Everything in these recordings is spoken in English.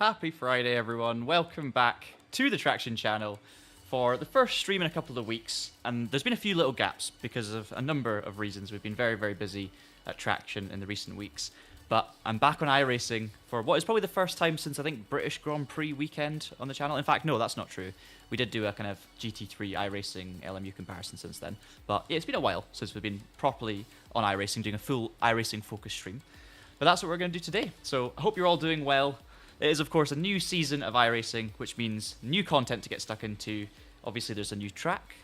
Happy Friday, everyone. Welcome back to the Traction channel for the first stream in a couple of weeks. And there's been a few little gaps because of a number of reasons. We've been very, very busy at Traction in the recent weeks. But I'm back on iRacing for what is probably the first time since, I think, British Grand Prix weekend on the channel. In fact, no, that's not true. We did do a kind of GT3 iRacing LMU comparison since then. But yeah, it's been a while since we've been properly on iRacing, doing a full iRacing focus stream. But that's what we're going to do today. So I hope you're all doing well. It is, of course, a new season of iRacing, which means new content to get stuck into. Obviously, there's a new track,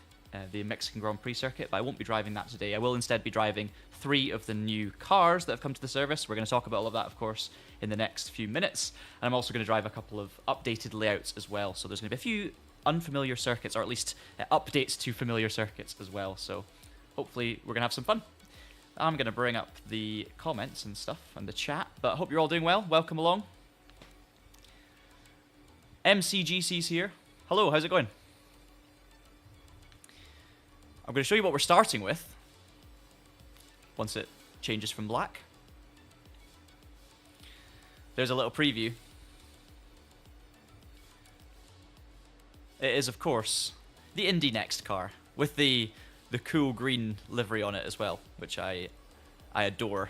the Mexican Grand Prix circuit, but I won't be driving that today. I will instead be driving 3 of the new cars that have come to the service. We're going to talk about all of that, of course, in the next few minutes. And I'm also going to drive a couple of updated layouts as well. So there's going to be a few unfamiliar circuits, or at least updates to familiar circuits as well. So hopefully we're going to have some fun. I'm going to bring up the comments and stuff and the chat, but I hope you're all doing well. Welcome along. MCGC's here. Hello, how's it going? I'm going to show you what we're starting with once it changes from black. There's a little preview. It is, of course, the Indy NXT car with the cool green livery on it as well, which I adore.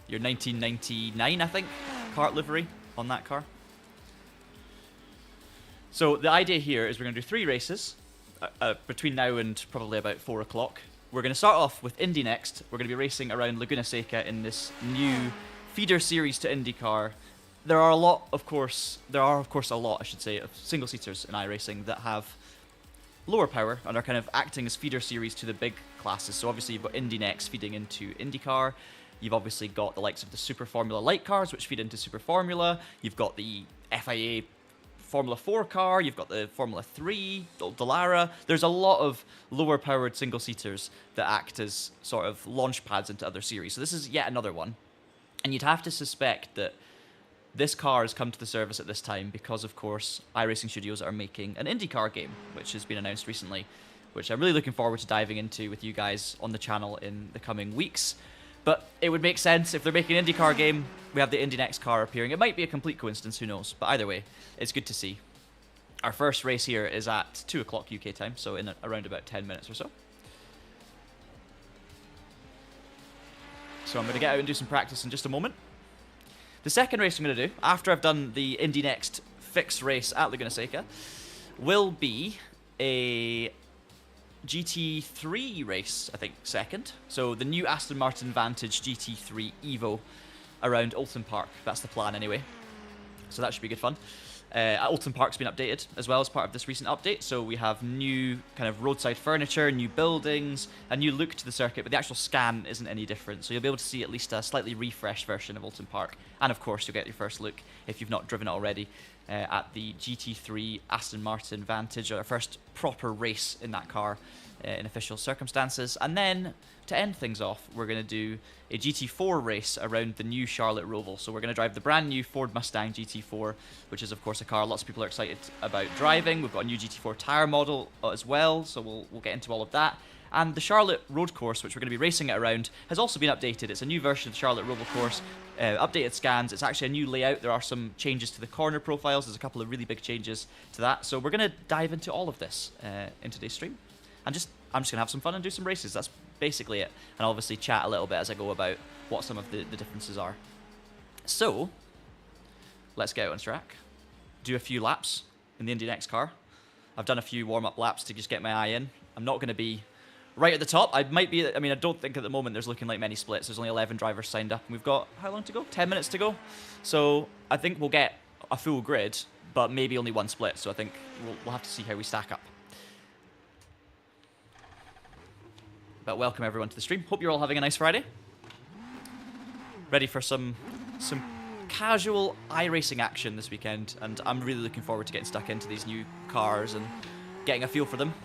Your 1999, I think, kart livery on that car. So the idea here is we're going to do 3 races between now and probably about 4 o'clock. We're going to start off with Indy NXT. We're going to be racing around Laguna Seca in this new feeder series to IndyCar. There are, of course, a lot, I should say, of single-seaters in iRacing that have lower power and are kind of acting as feeder series to the big classes. So obviously you've got Indy NXT feeding into IndyCar. You've obviously got the likes of the Super Formula Light cars, which feed into Super Formula. You've got the FIA Formula 4 car, you've got the Formula 3, Dallara. There's a lot of lower-powered single-seaters that act as sort of launch pads into other series. So this is yet another one. And you'd have to suspect that this car has come to the service at this time because, of course, iRacing Studios are making an IndyCar game, which has been announced recently, which I'm really looking forward to diving into with you guys on the channel in the coming weeks. But it would make sense if they're making an IndyCar game, we have the Indy NXT car appearing. It might be a complete coincidence, who knows? But either way, it's good to see. Our first race here is at 2 o'clock UK time, so in around about 10 minutes or so. So I'm going to get out and do some practice in just a moment. The second race I'm going to do, after I've done the Indy NXT fixed race at Laguna Seca, will be a GT3 race, I think, second. So the new Aston Martin Vantage GT3 Evo around Oulton Park. That's the plan anyway. So that should be good fun. Oulton Park's been updated as well as part of this recent update. So we have new kind of roadside furniture, new buildings, a new look to the circuit, but the actual scan isn't any different. So you'll be able to see at least a slightly refreshed version of Oulton Park. And of course, you'll get your first look, if you've not driven it already, at the GT3 Aston Martin Vantage, our first proper race in that car in official circumstances. And then, to end things off, we're going to do a GT4 race around the new Charlotte Roval. So we're going to drive the brand new Ford Mustang GT4, which is, of course, a car lots of people are excited about driving. We've got a new GT4 tyre model as well, so we'll get into all of that. And the Charlotte road course, which we're going to be racing it around, has also been updated. It's a new version of the Charlotte Roval course, updated scans. It's actually a new layout. There are some changes to the corner profiles. There's a couple of really big changes to that. So we're going to dive into all of this in today's stream. I'm just going to have some fun and do some races. That's basically it. And obviously chat a little bit as I go about what some of the differences are. So, let's get out on track. Do a few laps in the Indy NXT car. I've done a few warm-up laps to just get my eye in. I'm not going to be right at the top. I don't think at the moment there's looking like many splits. There's only 11 drivers signed up, and we've got, how long to go? 10 minutes to go. So I think we'll get a full grid, but maybe only one split. So I think we'll have to see how we stack up. But welcome everyone to the stream. Hope you're all having a nice Friday. Ready for some casual iRacing action this weekend, and I'm really looking forward to getting stuck into these new cars and getting a feel for them.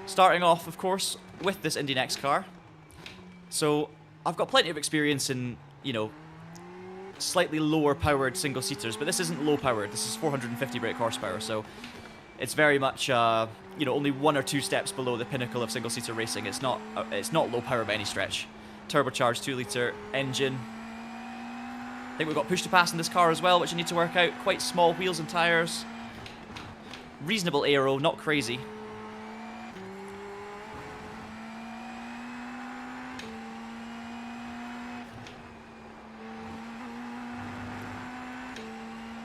Starting off, of course, with this Indy NXT car. So I've got plenty of experience in, slightly lower powered single seaters, but this isn't low powered. This is 450 brake horsepower, so it's very much only 1 or 2 steps below the pinnacle of single seater racing. It's not low power by any stretch. Turbocharged 2-litre engine, I think we've got push to pass in this car as well, which I need to work out. Quite small wheels and tyres. Reasonable aero, not crazy.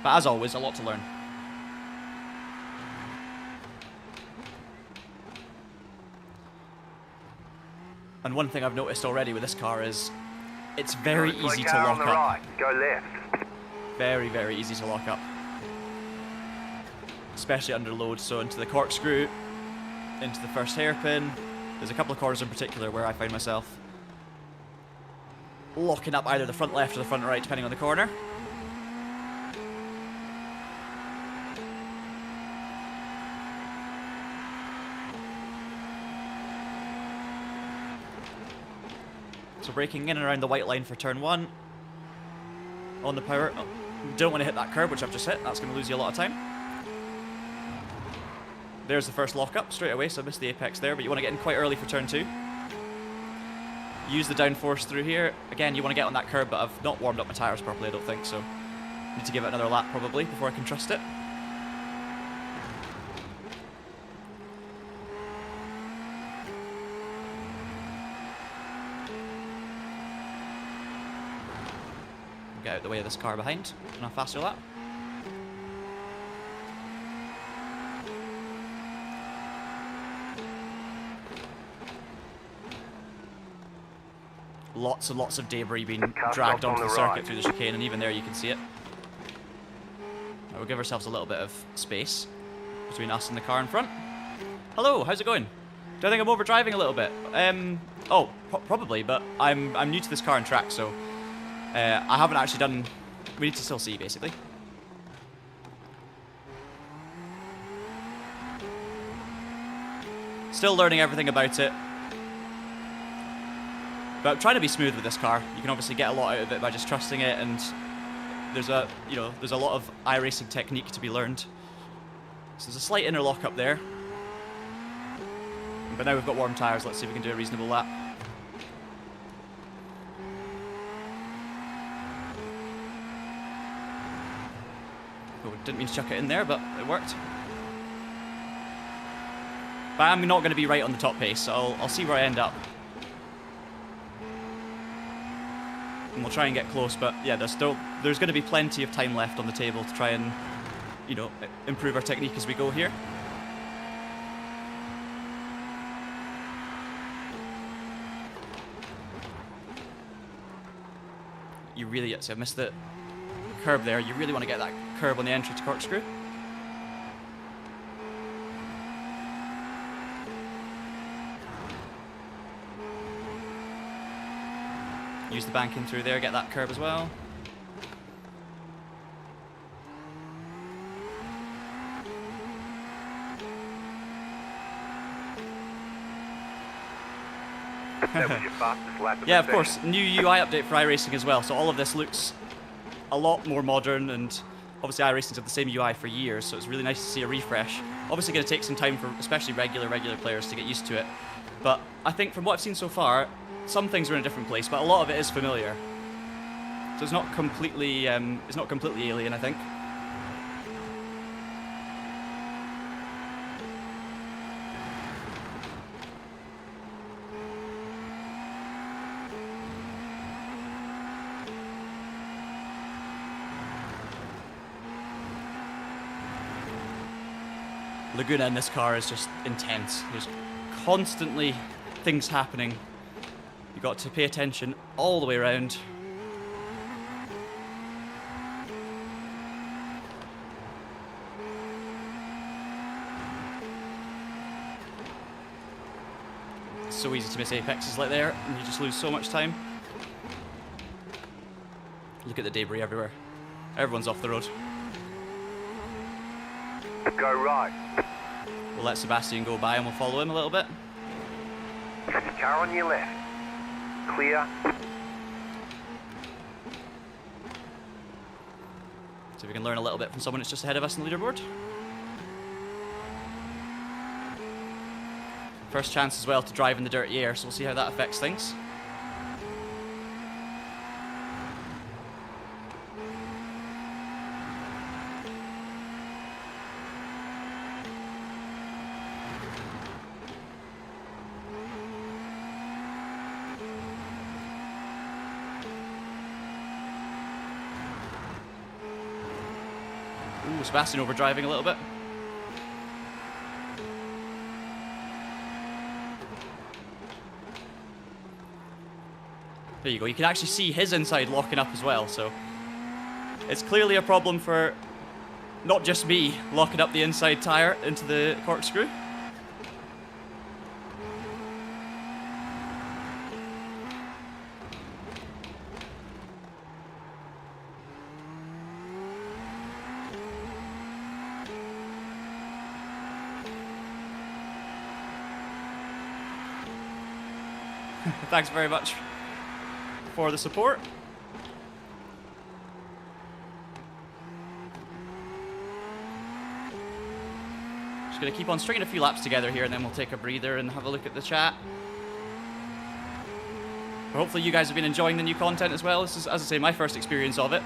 But as always, a lot to learn. And one thing I've noticed already with this car is it's very easy to lock up. Right. Go left. Very, very easy to lock up. Especially under load, so into the corkscrew, into the first hairpin. There's a couple of corners in particular where I find myself locking up either the front left or the front right, depending on the corner. So braking in and around the white line for turn 1. On the power. Oh, don't want to hit that curb, which I've just hit. That's going to lose you a lot of time. There's the first lock-up straight away, so I missed the apex there, but you want to get in quite early for turn 2. Use the downforce through here. Again, you want to get on that curb, but I've not warmed up my tyres properly, I don't think, so need to give it another lap probably before I can trust it. Get out the way of this car behind on a faster lap. Lots and lots of debris being dragged onto the circuit through the chicane, and even there you can see it. We'll give ourselves a little bit of space between us and the car in front. Hello, how's it going? Do I think I'm overdriving a little bit? Probably, but I'm new to this car and track, so I haven't actually done... We need to still see, basically. Still learning everything about it. But I'm trying to be smooth with this car. You can obviously get a lot out of it by just trusting it, and there's a lot of iRacing technique to be learned. So there's a slight inner lock up there. But now we've got warm tyres, let's see if we can do a reasonable lap. Oh, didn't mean to chuck it in there, but it worked. But I'm not going to be right on the top pace, so I'll see where I end up. And we'll try and get close, but yeah, there's going to be plenty of time left on the table to try and, improve our technique as we go here. You really, see, I missed the curb there. You really want to get that curb on the entry to corkscrew. Use the banking through there, get that curb as well. That was your fastest lap of Yeah, the of course. session. New UI update for iRacing as well, so all of this looks a lot more modern, and obviously iRacing's had the same UI for years, so it's really nice to see a refresh. Obviously going to take some time for especially regular players to get used to it, but I think from what I've seen so far, some things are in a different place, but a lot of it is familiar. So it's not completely alien, I think. Laguna in this car is just intense. There's constantly things happening. You've got to pay attention all the way around. It's so easy to miss apexes like there, and you just lose so much time. Look at the debris everywhere. Everyone's off the road. Go right. We'll let Sebastian go by and we'll follow him a little bit. Car on your left. Clear. So we can learn a little bit from someone that's just ahead of us on the leaderboard. First chance as well to drive in the dirty air, so we'll see how that affects things. Ooh, Sebastian overdriving a little bit. There you go, you can actually see his inside locking up as well, so it's clearly a problem for not just me locking up the inside tyre into the corkscrew. Thanks very much for the support. Just going to keep on stringing a few laps together here, and then we'll take a breather and have a look at the chat. But hopefully you guys have been enjoying the new content as well. This is, as I say, my first experience of it.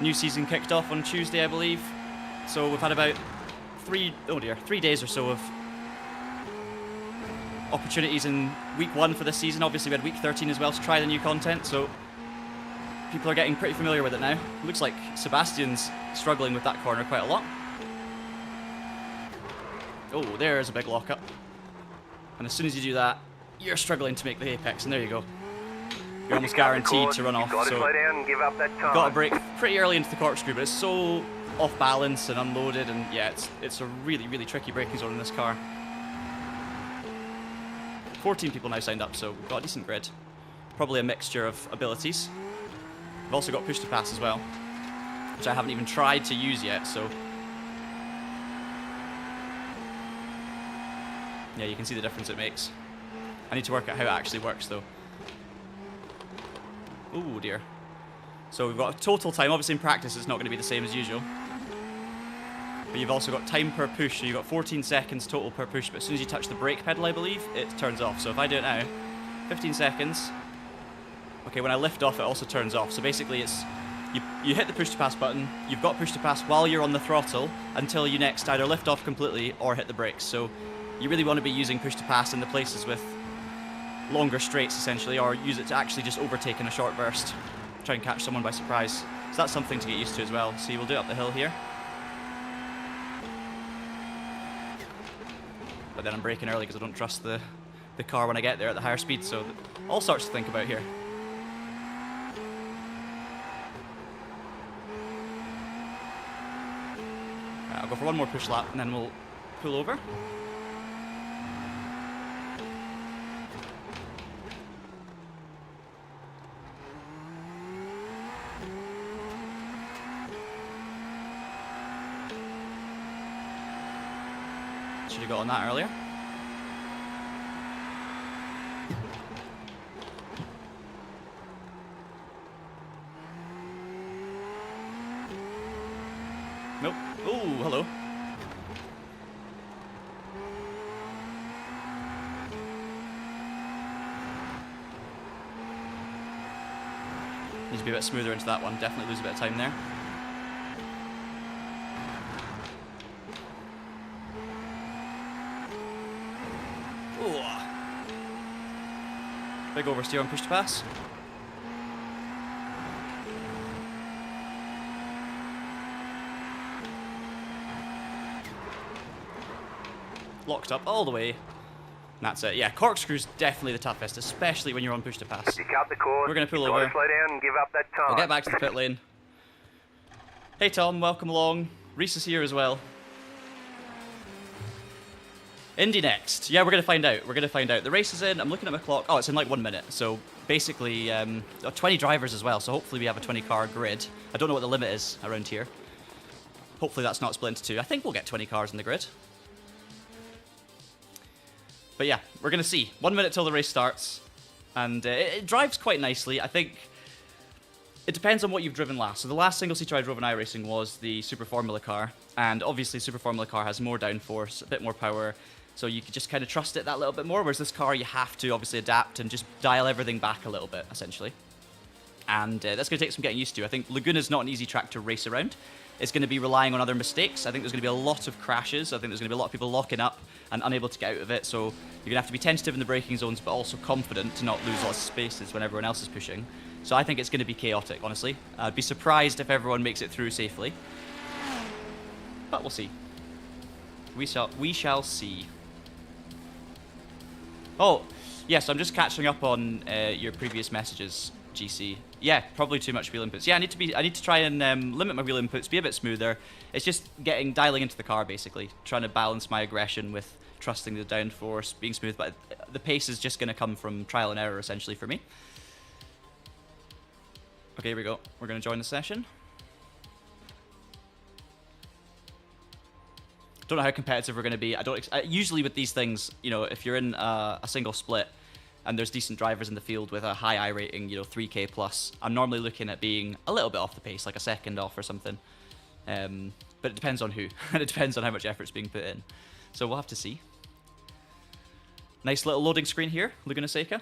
New season kicked off on Tuesday, I believe. So we've had about 3 days or so of opportunities in week 1 for this season. Obviously we had week 13 as well to try the new content, so people are getting pretty familiar with it now. It looks like Sebastian's struggling with that corner quite a lot. Oh, there's a big lockup. And as soon as you do that, you're struggling to make the apex, and there you go. You're almost guaranteed to run off. Got to So slow down and give up that time. got to brake pretty early into the corkscrew, but it's so off balance and unloaded, and yeah, it's a really, really tricky braking zone in this car. 14 people now signed up, so we've got a decent grid. Probably a mixture of abilities. We've also got push to pass as well, which I haven't even tried to use yet, so yeah, you can see the difference it makes. I need to work out how it actually works though. Oh dear. So we've got a total time. Obviously in practice it's not going to be the same as usual. But you've also got time per push, so you've got 14 seconds total per push, but as soon as you touch the brake pedal, I believe, it turns off. So if I do it now, 15 seconds. Okay, when I lift off, it also turns off. So basically it's, you hit the push to pass button, you've got push to pass while you're on the throttle until you next either lift off completely or hit the brakes. So you really want to be using push to pass in the places with longer straights essentially, or use it to actually just overtake in a short burst. Try and catch someone by surprise. So that's something to get used to as well. So we'll do it up the hill here. But then I'm braking early because I don't trust the car when I get there at the higher speed, so all sorts to think about here. Right, I'll go for one more push lap and then we'll pull over. Should have got on that earlier. Nope. Oh, hello. Needs to be a bit smoother into that one. Definitely lose a bit of time there. Big oversteer on push to pass. Locked up all the way. And that's it. Yeah, corkscrew's definitely the toughest, especially when you're on push to pass. You cut the cord. We're going to pull Got over. to slow down and give up that time. We'll get back to the pit lane. Hey Tom, welcome along. Reese is here as well. Indy NXT. Yeah, we're going to find out. We're going to find out. The race is in. I'm looking at my clock. Oh, it's in like 1 minute. So basically, 20 drivers as well. So hopefully we have a 20-car grid. I don't know what the limit is around here. Hopefully that's not split into 2. I think we'll get 20 cars in the grid. But yeah, we're going to see. 1 minute till the race starts. And it drives quite nicely. I think it depends on what you've driven last. So the last single seater I drove in iRacing was the Super Formula car. And obviously Super Formula car has more downforce, a bit more power. So you could just kind of trust it that little bit more, whereas this car you have to obviously adapt and just dial everything back a little bit, essentially. And that's going to take some getting used to. I think Laguna's not an easy track to race around. It's going to be relying on other mistakes. I think there's going to be a lot of crashes. I think there's going to be a lot of people locking up and unable to get out of it. So you're going to have to be tentative in the braking zones, but also confident to not lose lots of spaces when everyone else is pushing. So I think it's going to be chaotic, honestly. I'd be surprised if everyone makes it through safely. But we'll see. We shall see. Oh, yes, I'm just catching up on your previous messages, GC. Yeah, probably too much wheel inputs. Yeah, I need to try and limit my wheel inputs, be a bit smoother. It's just dialing into the car, basically. Trying to balance my aggression with trusting the downforce, being smooth. But the pace is just going to come from trial and error, essentially, for me. Okay, here we go. We're going to join the session. Don't know how competitive we're going to be. Usually with these things, you know, if you're in a single split and there's decent drivers in the field with a high I rating, you know, 3K plus, I'm normally looking at being a little bit off the pace, like a second off or something. But it depends on who, and it depends on how much effort's being put in. So we'll have to see. Nice little loading screen here, Laguna Seca.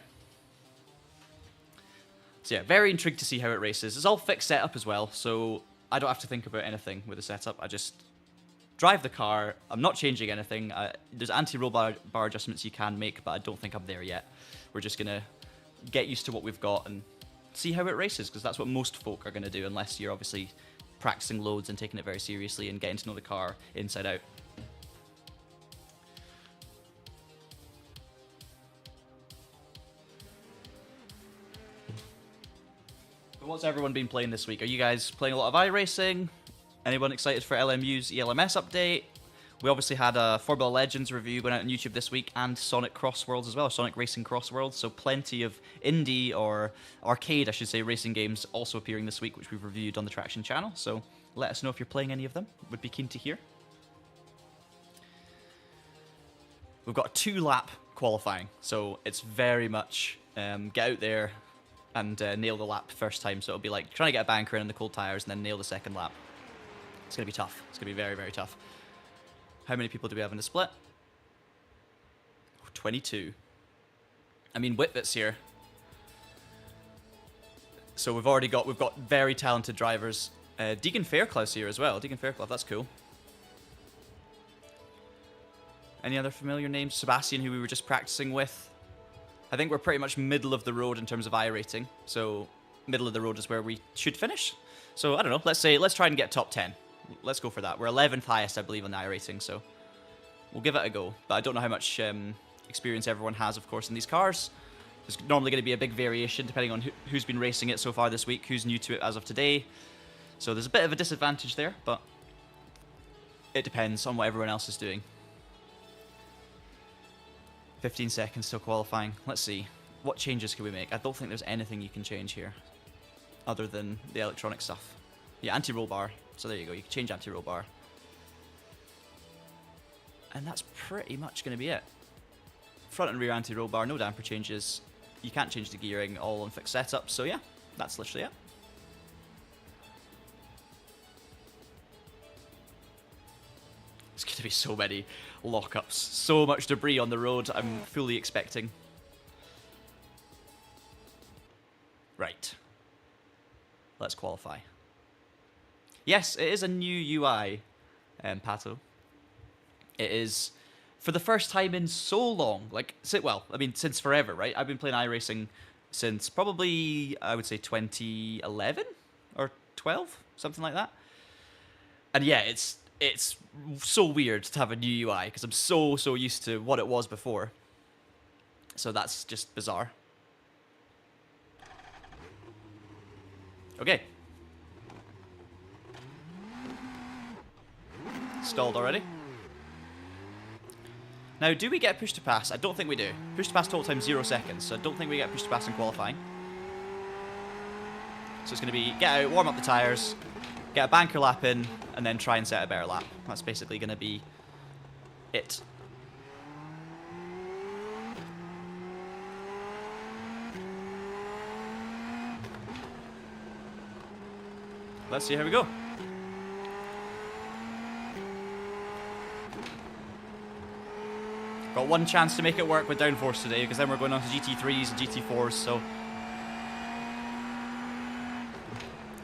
So yeah, very intrigued to see how it races. It's all fixed setup as well, so I don't have to think about anything with the setup. I just drive the car. I'm not changing anything. There's anti-roll bar adjustments you can make, but I don't think I'm there yet. We're just going to get used to what we've got and see how it races, because that's what most folk are going to do, unless you're obviously practicing loads and taking it very seriously and getting to know the car inside out. What's everyone been playing this week? Are you guys playing a lot of iRacing? Anyone excited for LMU's ELMS update? We obviously had a Formula Legends review going out on YouTube this week, and Sonic Cross Worlds as well, Sonic Racing Cross Worlds. So plenty of indie, or arcade, I should say, racing games also appearing this week, which we've reviewed on the Traction channel. So let us know if you're playing any of them. Would be keen to hear. We've got a 2-lap qualifying, so it's very much get out there and nail the lap first time. So it'll be like trying to get a banker in the cold tires and then nail the second lap. It's going to be tough. It's going to be very, very tough. How many people do we have in the split? 22. I mean, Whitbit's here. So we've got very talented drivers. Deegan Fairclough's here as well. Deegan Fairclough, that's cool. Any other familiar names? Sebastian, who we were just practicing with. I think we're pretty much middle of the road in terms of I rating. So middle of the road is where we should finish. So I don't know. Let's try and get top 10. Let's go for that. We're 11th highest, I believe, on the I rating. So we'll give it a go. But I don't know how much experience everyone has, of course, in these cars. There's normally going to be a big variation depending on who's been racing it so far this week, who's new to it as of today. So there's a bit of a disadvantage there, but it depends on what everyone else is doing. 15 seconds till qualifying. Let's see. What changes can we make? I don't think there's anything you can change here other than the electronic stuff. Yeah, anti-roll bar. So there you go. You can change anti-roll bar. And that's pretty much going to be it. Front and rear anti-roll bar, no damper changes. You can't change the gearing, all on fixed setup. So yeah, that's literally it. There's going to be so many lockups, so much debris on the road I'm fully expecting. Right. Let's qualify. Yes, it is a new UI, Pato. It is, for the first time in so long, since forever, right? I've been playing iRacing since probably, I would say, 2011 or 12, something like that. And yeah, it's so weird to have a new UI because I'm so used to what it was before. So that's just bizarre. Okay. Stalled already. Now, do we get push to pass? I don't think we do. Push to pass total time 0 seconds, so I don't think we get push to pass in qualifying. So it's going to be get out, warm up the tyres, get a banker lap in, and then try and set a better lap. That's basically going to be it. Let's see how we go. Got one chance to make it work with downforce today, because then we're going on to GT3s and GT4s, so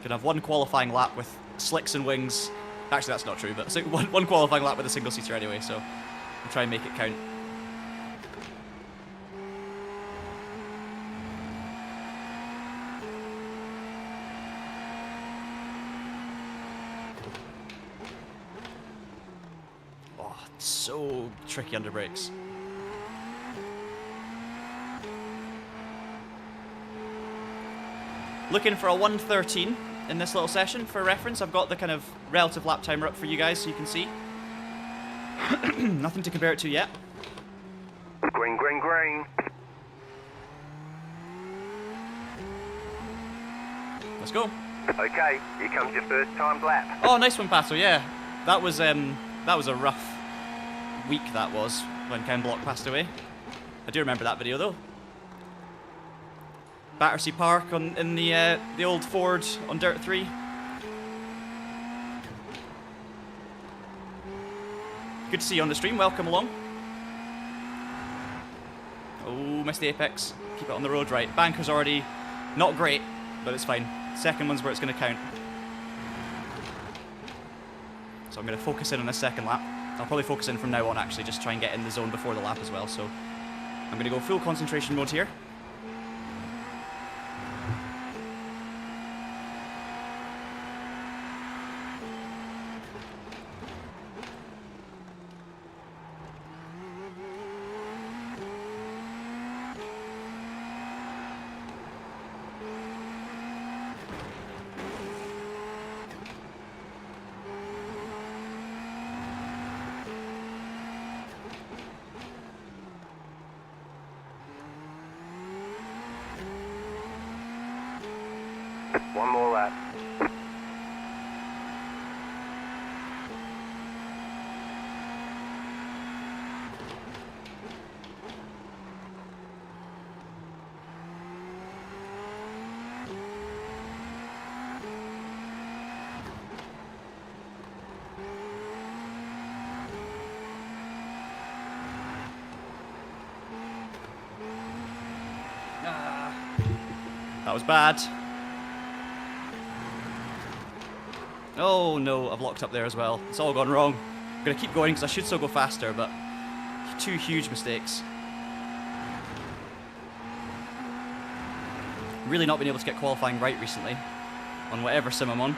gonna have one qualifying lap with slicks and wings. Actually, that's not true, but one qualifying lap with a single-seater anyway, so we'll try and make it count. So tricky under brakes. Looking for a 1:13 in this little session for reference. I've got the kind of relative lap timer up for you guys so you can see. Nothing to compare it to yet. Green, green, green. Let's go. Okay, here comes your first timed lap. Oh, nice one, Pato. Yeah, that was a rough week. That was when Ken Block passed away. I do remember that video though. Battersea Park in the old Ford on Dirt 3. Good to see you on the stream. Welcome along. Oh, missed the apex. Keep it on the road right. Banker's already not great, but it's fine. Second one's where it's going to count. So I'm going to focus in on this second lap. I'll probably focus in from now on actually, just try and get in the zone before the lap as well. So I'm going to go full concentration mode here. One more lap. That was bad. Oh no, I've locked up there as well. It's all gone wrong. I'm going to keep going because I should still go faster, but two huge mistakes. Really not been able to get qualifying right recently on whatever sim I'm on.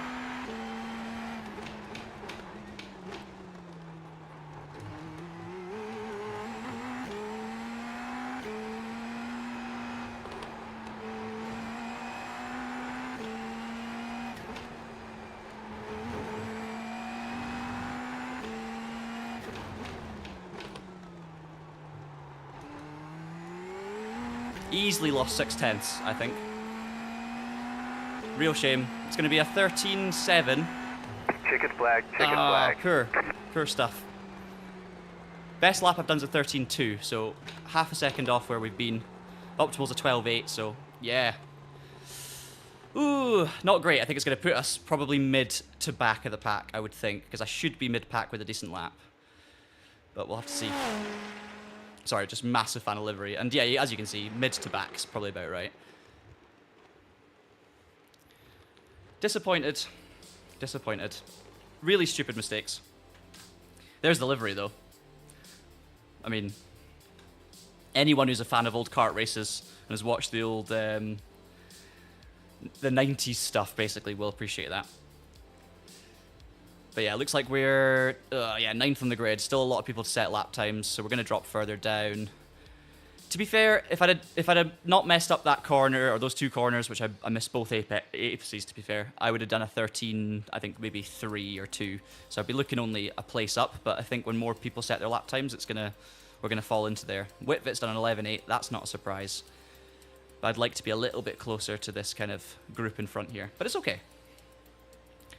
Easily lost 6/10, I think. Real shame. It's going to be a 13.7. Checkered flag, checkered flag. Poor stuff. Best lap I've done is a 13.2, so half a second off where we've been. Optimal's a 12.8, so yeah. Ooh, not great. I think it's going to put us probably mid to back of the pack, I would think, because I should be mid-pack with a decent lap. But we'll have to see. Sorry, just massive fan of livery. And yeah, as you can see, mid to back is probably about right. Disappointed. Disappointed. Really stupid mistakes. There's the livery, though. I mean, anyone who's a fan of old kart races and has watched the old, the 90s stuff, basically, will appreciate that. But yeah, it looks like we're 9th on the grid. Still a lot of people to set lap times, so we're going to drop further down. To be fair, if I'd have not messed up that corner, or those two corners, which I missed both apeces, to be fair, I would have done a 13, I think maybe 3 or 2. So I'd be looking only a place up, but I think when more people set their lap times, we're going to fall into there. Whitvit's done an 11.8, that's not a surprise. But I'd like to be a little bit closer to this kind of group in front here. But it's okay.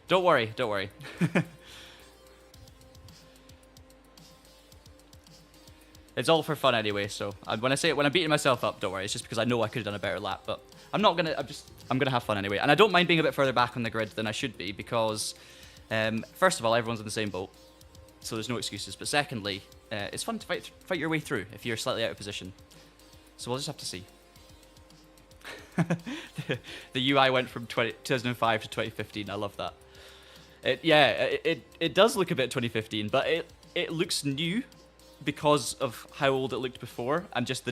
Don't worry, don't worry. It's all for fun anyway, so when I'm beating myself up, don't worry. It's just because I know I could have done a better lap, but I'm gonna have fun anyway. And I don't mind being a bit further back on the grid than I should be because, first of all, everyone's in the same boat, so there's no excuses. But secondly, it's fun to fight your way through if you're slightly out of position. So we'll just have to see. The UI went from 2005 to 2015. I love that. It does look a bit 2015, but it looks new because of how old it looked before, and just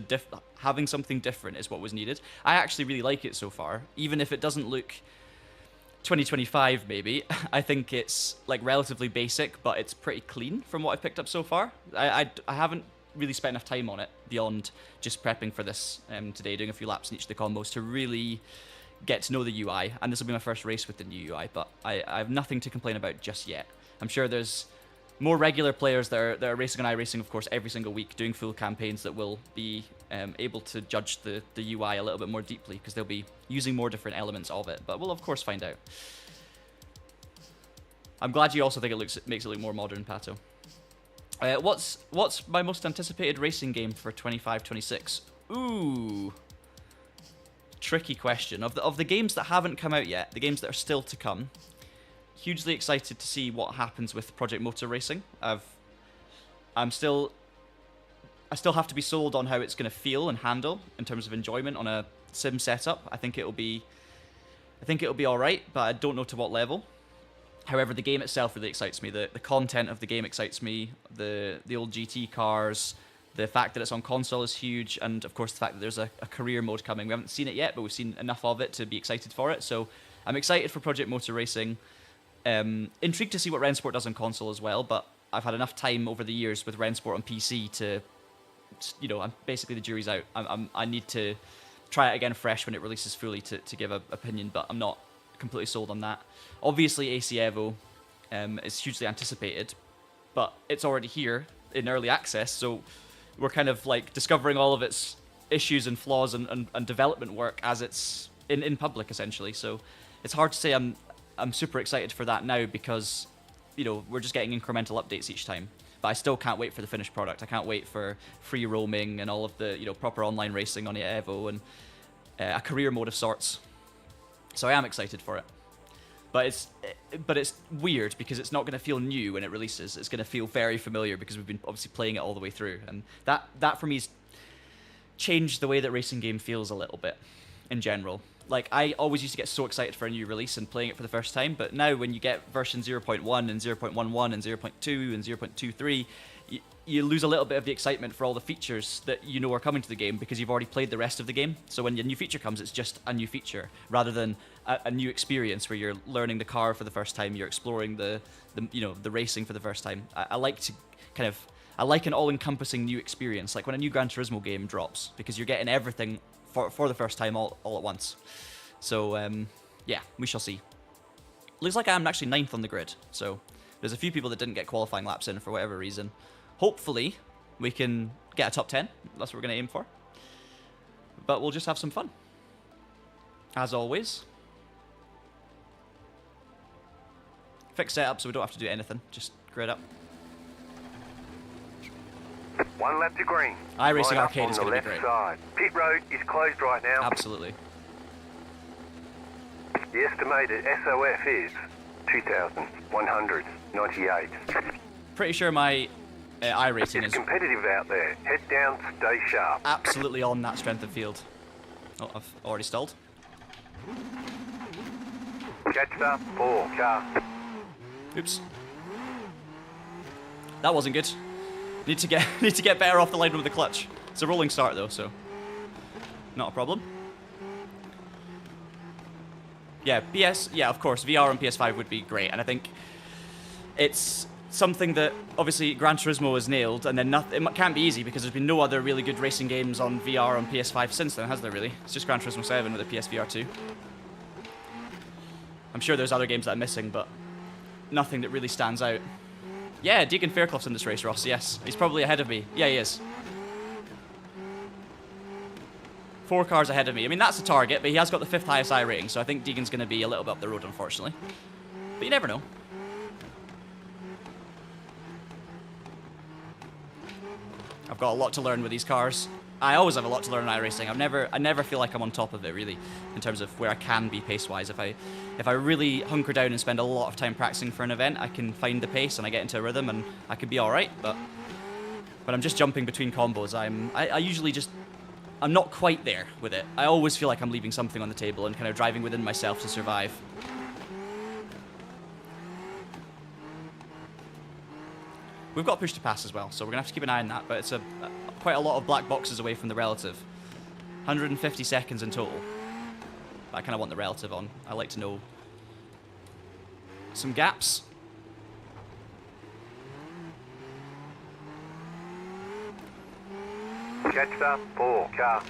having something different is what was needed. I actually really like it so far, even if it doesn't look 2025 maybe. I think it's like relatively basic, but it's pretty clean from what I've picked up so far. I haven't really spent enough time on it beyond just prepping for this today, doing a few laps in each of the combos to really get to know the UI, and this will be my first race with the new UI, but I have nothing to complain about just yet. I'm sure there's more regular players that are racing on iRacing, of course, every single week, doing full campaigns that will be able to judge the UI a little bit more deeply, because they'll be using more different elements of it, but we'll of course find out. I'm glad you also think it makes it look more modern, Pato. What's my most anticipated racing game for 25-26? Ooh, tricky question. Of the games that haven't come out yet, the games that are still to come, hugely excited to see what happens with Project Motor Racing. I still have to be sold on how it's going to feel and handle in terms of enjoyment on a sim setup. I think it'll be all right, but I don't know to what level. However, the game itself really excites me. The content of the game excites me. The old GT cars, the fact that it's on console is huge, and of course the fact that there's a career mode coming. We haven't seen it yet, but we've seen enough of it to be excited for it. So I'm excited for Project Motor Racing. Intrigued to see what Rennsport does on console as well, but I've had enough time over the years with Rennsport on PC to, basically the jury's out. I need to try it again fresh when it releases fully to give an opinion, but I'm not completely sold on that. Obviously, AC Evo is hugely anticipated, but it's already here in early access, so we're kind of like discovering all of its issues and flaws and development work as it's in public, essentially. So it's hard to say I'm super excited for that now, because we're just getting incremental updates each time. But I still can't wait for the finished product. I can't wait for free roaming and all of the proper online racing on Evo and a career mode of sorts. So I am excited for it. But it's weird because it's not going to feel new when it releases. It's going to feel very familiar because we've been obviously playing it all the way through, and that for me has changed the way that racing game feels a little bit in general. Like, I always used to get so excited for a new release and playing it for the first time, but now when you get version 0.1 and 0.11 and 0.2 and 0.23, you lose a little bit of the excitement for all the features that are coming to the game because you've already played the rest of the game. So when a new feature comes, it's just a new feature rather than a new experience where you're learning the car for the first time, you're exploring the racing for the first time. I like an all-encompassing new experience, like when a new Gran Turismo game drops, because you're getting everything for the first time all at once. So yeah, we shall see. Looks like I'm actually 9th on the grid, so there's a few people that didn't get qualifying laps in for whatever reason. Hopefully we can get a top 10. That's what we're going to aim for. But we'll just have some fun, as always. Fixed setup so we don't have to do anything, just grid up. 1 lap to green. iRacing Arcade is going to be great. Side. Pit road is closed right now. Absolutely. The estimated SOF is 2,198. Pretty sure my iRacing It's is competitive out there. Head down, stay sharp. absolutely on that strength of field. Oh, I've already stalled. Catch up, 4 car. Oops. That wasn't good. Need to get better off the line with the clutch. It's a rolling start though, so not a problem. Yeah, of course, VR on PS5 would be great, and I think it's something that obviously Gran Turismo has nailed, and then it can't be easy because there's been no other really good racing games on VR on PS5 since then, has there really? It's just Gran Turismo 7 with a PSVR 2. I'm sure there's other games that I'm missing, but nothing that really stands out. Yeah, Deegan Fairclough's in this race, Ross, yes. He's probably ahead of me. Yeah, he is. 4 cars ahead of me. I mean, that's a target, but he has got the 5th highest I rating, so I think Deegan's going to be a little bit up the road, unfortunately. But you never know. I've got a lot to learn with these cars. I always have a lot to learn in iRacing. I never feel like I'm on top of it, really, in terms of where I can be pace-wise. If I really hunker down and spend a lot of time practicing for an event, I can find the pace and I get into a rhythm and I can be all right. But when I'm just jumping between combos, I usually just, I'm not quite there with it. I always feel like I'm leaving something on the table and kind of driving within myself to survive. We've got push to pass as well, so we're going to have to keep an eye on that, but it's quite a lot of black boxes away from the relative. 150 seconds in total. But I kind of want the relative on. I like to know some gaps. Jetstar 4 car.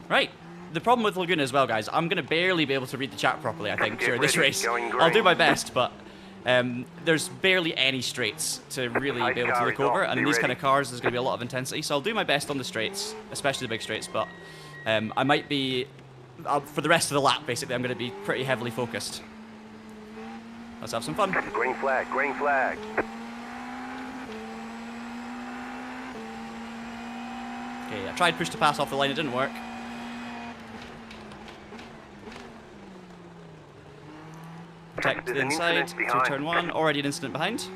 Right. The problem with Laguna as well, guys, I'm going to barely be able to read the chat properly, I think, Get during this ready, race. going green. I'll do my best, but there's barely any straights to really be able to look over, and in these kind of cars, there's going to be a lot of intensity, so I'll do my best on the straights, especially the big straights, but I might be, for the rest of the lap, basically, I'm going to be pretty heavily focused. Let's have some fun. Green flag, green flag. Okay, I tried push to pass off the line, it didn't work. Protect the inside, through turn 1, already an incident behind.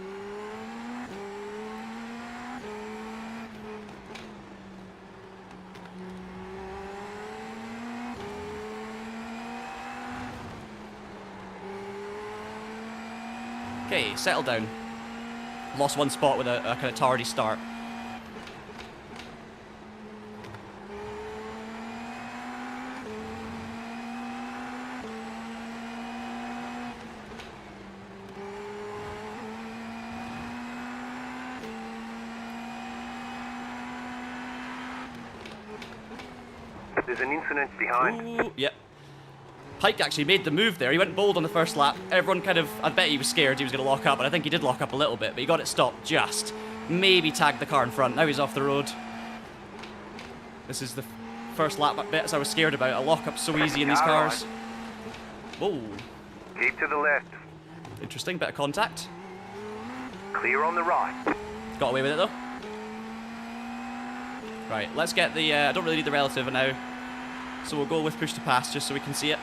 Okay, settle down. Lost one spot with a kind of tardy start. There's an incident behind. Ooh, yep. Pike actually made the move there. He went bold on the first lap. Everyone kind of, I bet he was scared he was going to lock up, and I think he did lock up a little bit, but he got it stopped just. Maybe tagged the car in front. Now he's off the road. This is the first lap bits I was scared about. A lock up so easy in these cars. Whoa. Keep to the left. Interesting, bit of contact. Clear on the right. Got away with it though. Right, let's get the, I don't really need the relative now. So we'll go with push to pass just so we can see it.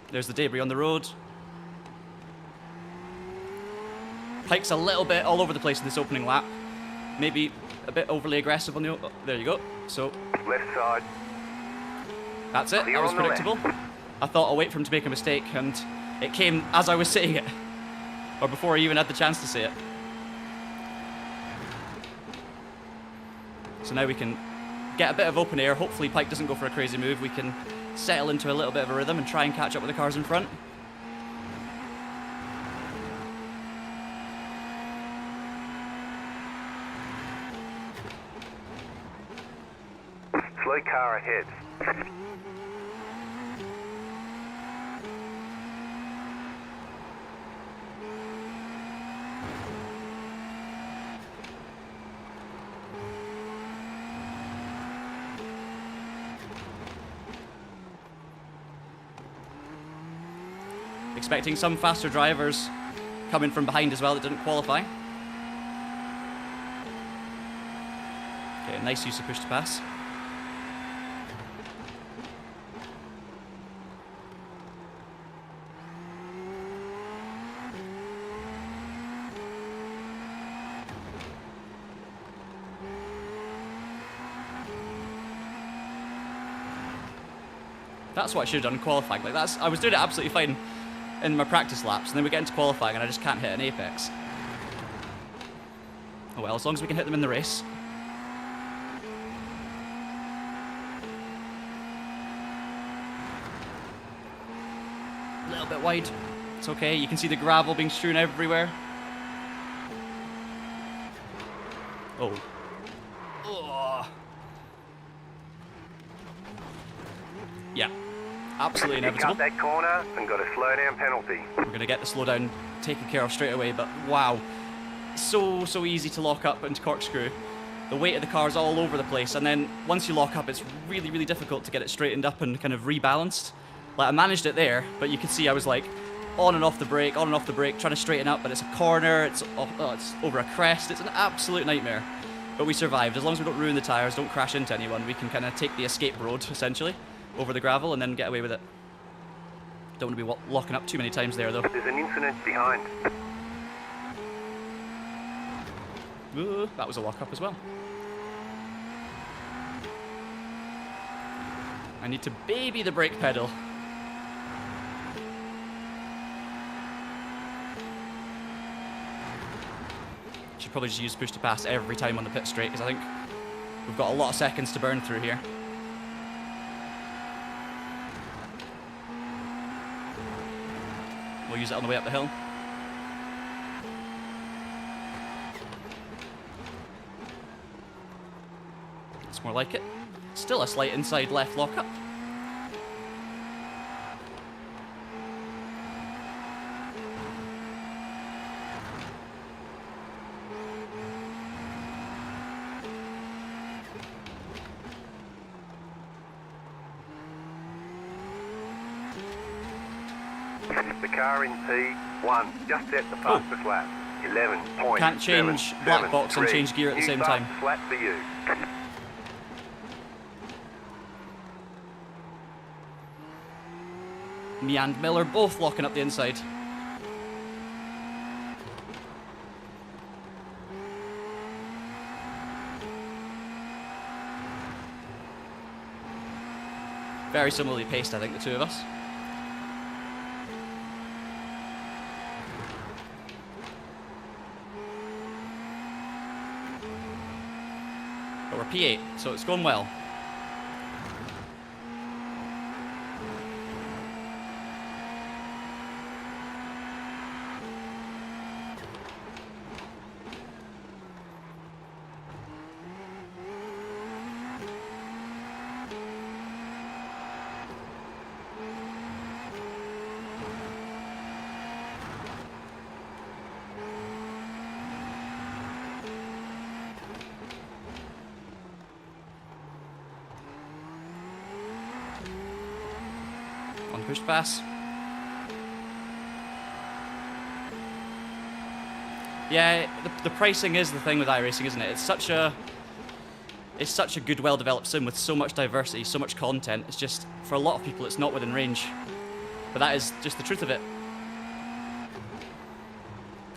There's the debris on the road. Pike's a little bit all over the place in this opening lap. Maybe a bit overly aggressive on the... Oh, there you go. So... Left side. That's it. That was predictable. I thought I'll wait for him to make a mistake, and it came as I was saying it. Or before I even had the chance to say it. So now we can get a bit of open air. Hopefully Pike doesn't go for a crazy move. We can settle into a little bit of a rhythm and try and catch up with the cars in front. Slow car ahead. Expecting some faster drivers coming from behind as well that didn't qualify. Okay, nice use of push to pass. That's what I should have done in qualifying. Like I was doing it absolutely fine in my practice laps, and then we get into qualifying and I just can't hit an apex. Oh well, as long as we can hit them in the race. A little bit wide. It's okay, you can see the gravel being strewn everywhere. Oh. Oh. Yeah. Absolutely inevitable. Cut that corner and got a slow down penalty. We're going to get the slowdown taken care of straight away, but wow. So easy to lock up into corkscrew. The weight of the car is all over the place, and then once you lock up, it's really difficult to get it straightened up and kind of rebalanced. Like, I managed it there, but you could see I was like on and off the brake, trying to straighten up, but it's a corner, it's over a crest, it's an absolute nightmare. But we survived. As long as we don't ruin the tyres, don't crash into anyone, we can kind of take the escape road, essentially, over the gravel and then get away with it. Don't want to be locking up too many times there, though. There's an incident behind. Ooh, that was a lock up as well. I need to baby the brake pedal. Should should probably just use push to pass every time on the pit straight, because I think we've got a lot of seconds to burn through here. We'll use it on the way up the hill. It's more like it. Still a slight inside left lockup. The car in P1 just set the fastest lap. 11.7. Can't change black box and change gear at the same time. Lap for you. Me and Miller both locking up the inside. Very similarly paced, I think, the two of us. But we're P8, so it's going well. On push to pass. Yeah, the pricing is the thing with iRacing, isn't it? It's such a good, well-developed sim with so much diversity, so much content. It's just, for a lot of people, it's not within range. But that is just the truth of it.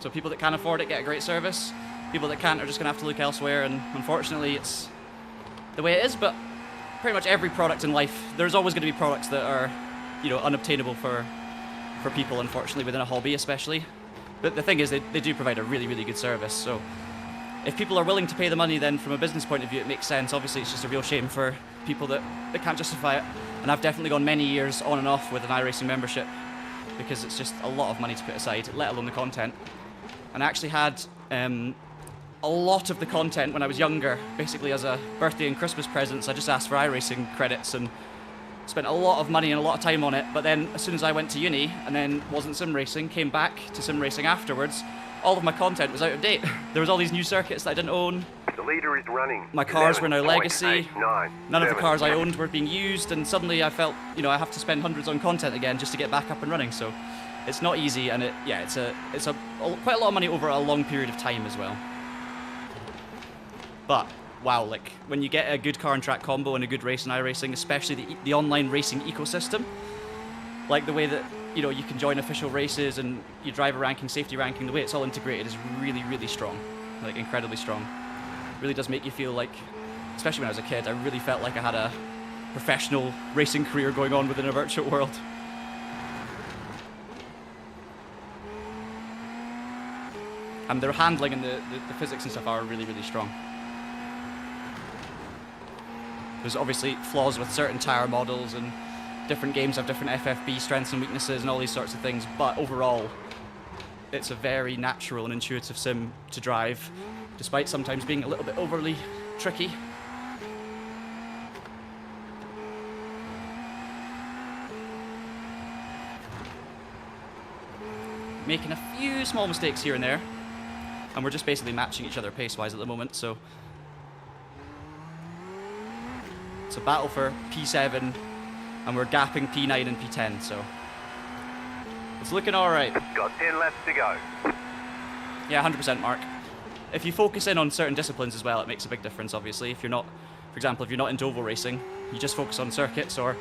So people that can afford it get a great service. People that can't are just going to have to look elsewhere, and unfortunately it's the way it is. But pretty much every product in life, there's always going to be products that are, you know, unobtainable for people, unfortunately, within a hobby especially. But the thing is, they do provide a really, really good service. So if people are willing to pay the money, then from a business point of view, it makes sense. Obviously, it's just a real shame for people that can't justify it. And I've definitely gone many years on and off with an iRacing membership because it's just a lot of money to put aside, let alone the content. And I actually had a lot of the content when I was younger, basically as a birthday and Christmas presents. I just asked for iRacing credits and spent a lot of money and a lot of time on it. But then as soon as I went to uni and then wasn't sim racing, came back to sim racing afterwards, all of my content was out of date. There was all these new circuits that I didn't own. The leader is running. My cars were now legacy. 9, None of the 7, cars I owned were being used, and suddenly I felt, you know, I have to spend hundreds on content again just to get back up and running. So it's not easy, and it's quite a lot of money over a long period of time as well. But wow, like when you get a good car and track combo and a good race in iRacing, especially the online racing ecosystem, like the way that, you know, you can join official races and your driver ranking, safety ranking, the way it's all integrated is really, really strong, like incredibly strong. Really does make you feel like, especially when I was a kid, I really felt like I had a professional racing career going on within a virtual world. And their handling and the physics and stuff are really, really strong. There's obviously flaws with certain tyre models, and different games have different FFB strengths and weaknesses and all these sorts of things, but overall it's a very natural and intuitive sim to drive, despite sometimes being a little bit overly tricky. Making a few small mistakes here and there, and we're just basically matching each other pace-wise at the moment, so it's a battle for P7, and we're gapping P9 and P10, so it's looking all right. Got 10 laps to go. Yeah, 100% Mark. If you focus in on certain disciplines as well, it makes a big difference, obviously. If you're not, for example, if you're not into oval racing, you just focus on circuits or,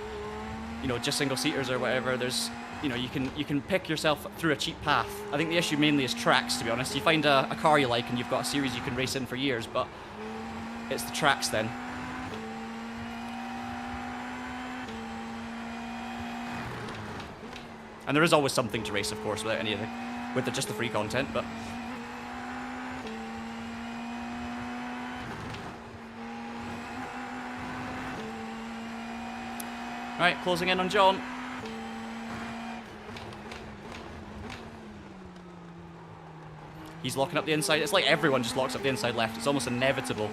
you know, just single-seaters or whatever, there's, you know, you can pick yourself through a cheap path. I think the issue mainly is tracks, to be honest. You find a car you like and you've got a series you can race in for years, but it's the tracks then. And there is always something to race, of course, without any of just the free content, but Right, closing in on John. He's locking up the inside. It's like everyone just locks up the inside left. It's almost inevitable.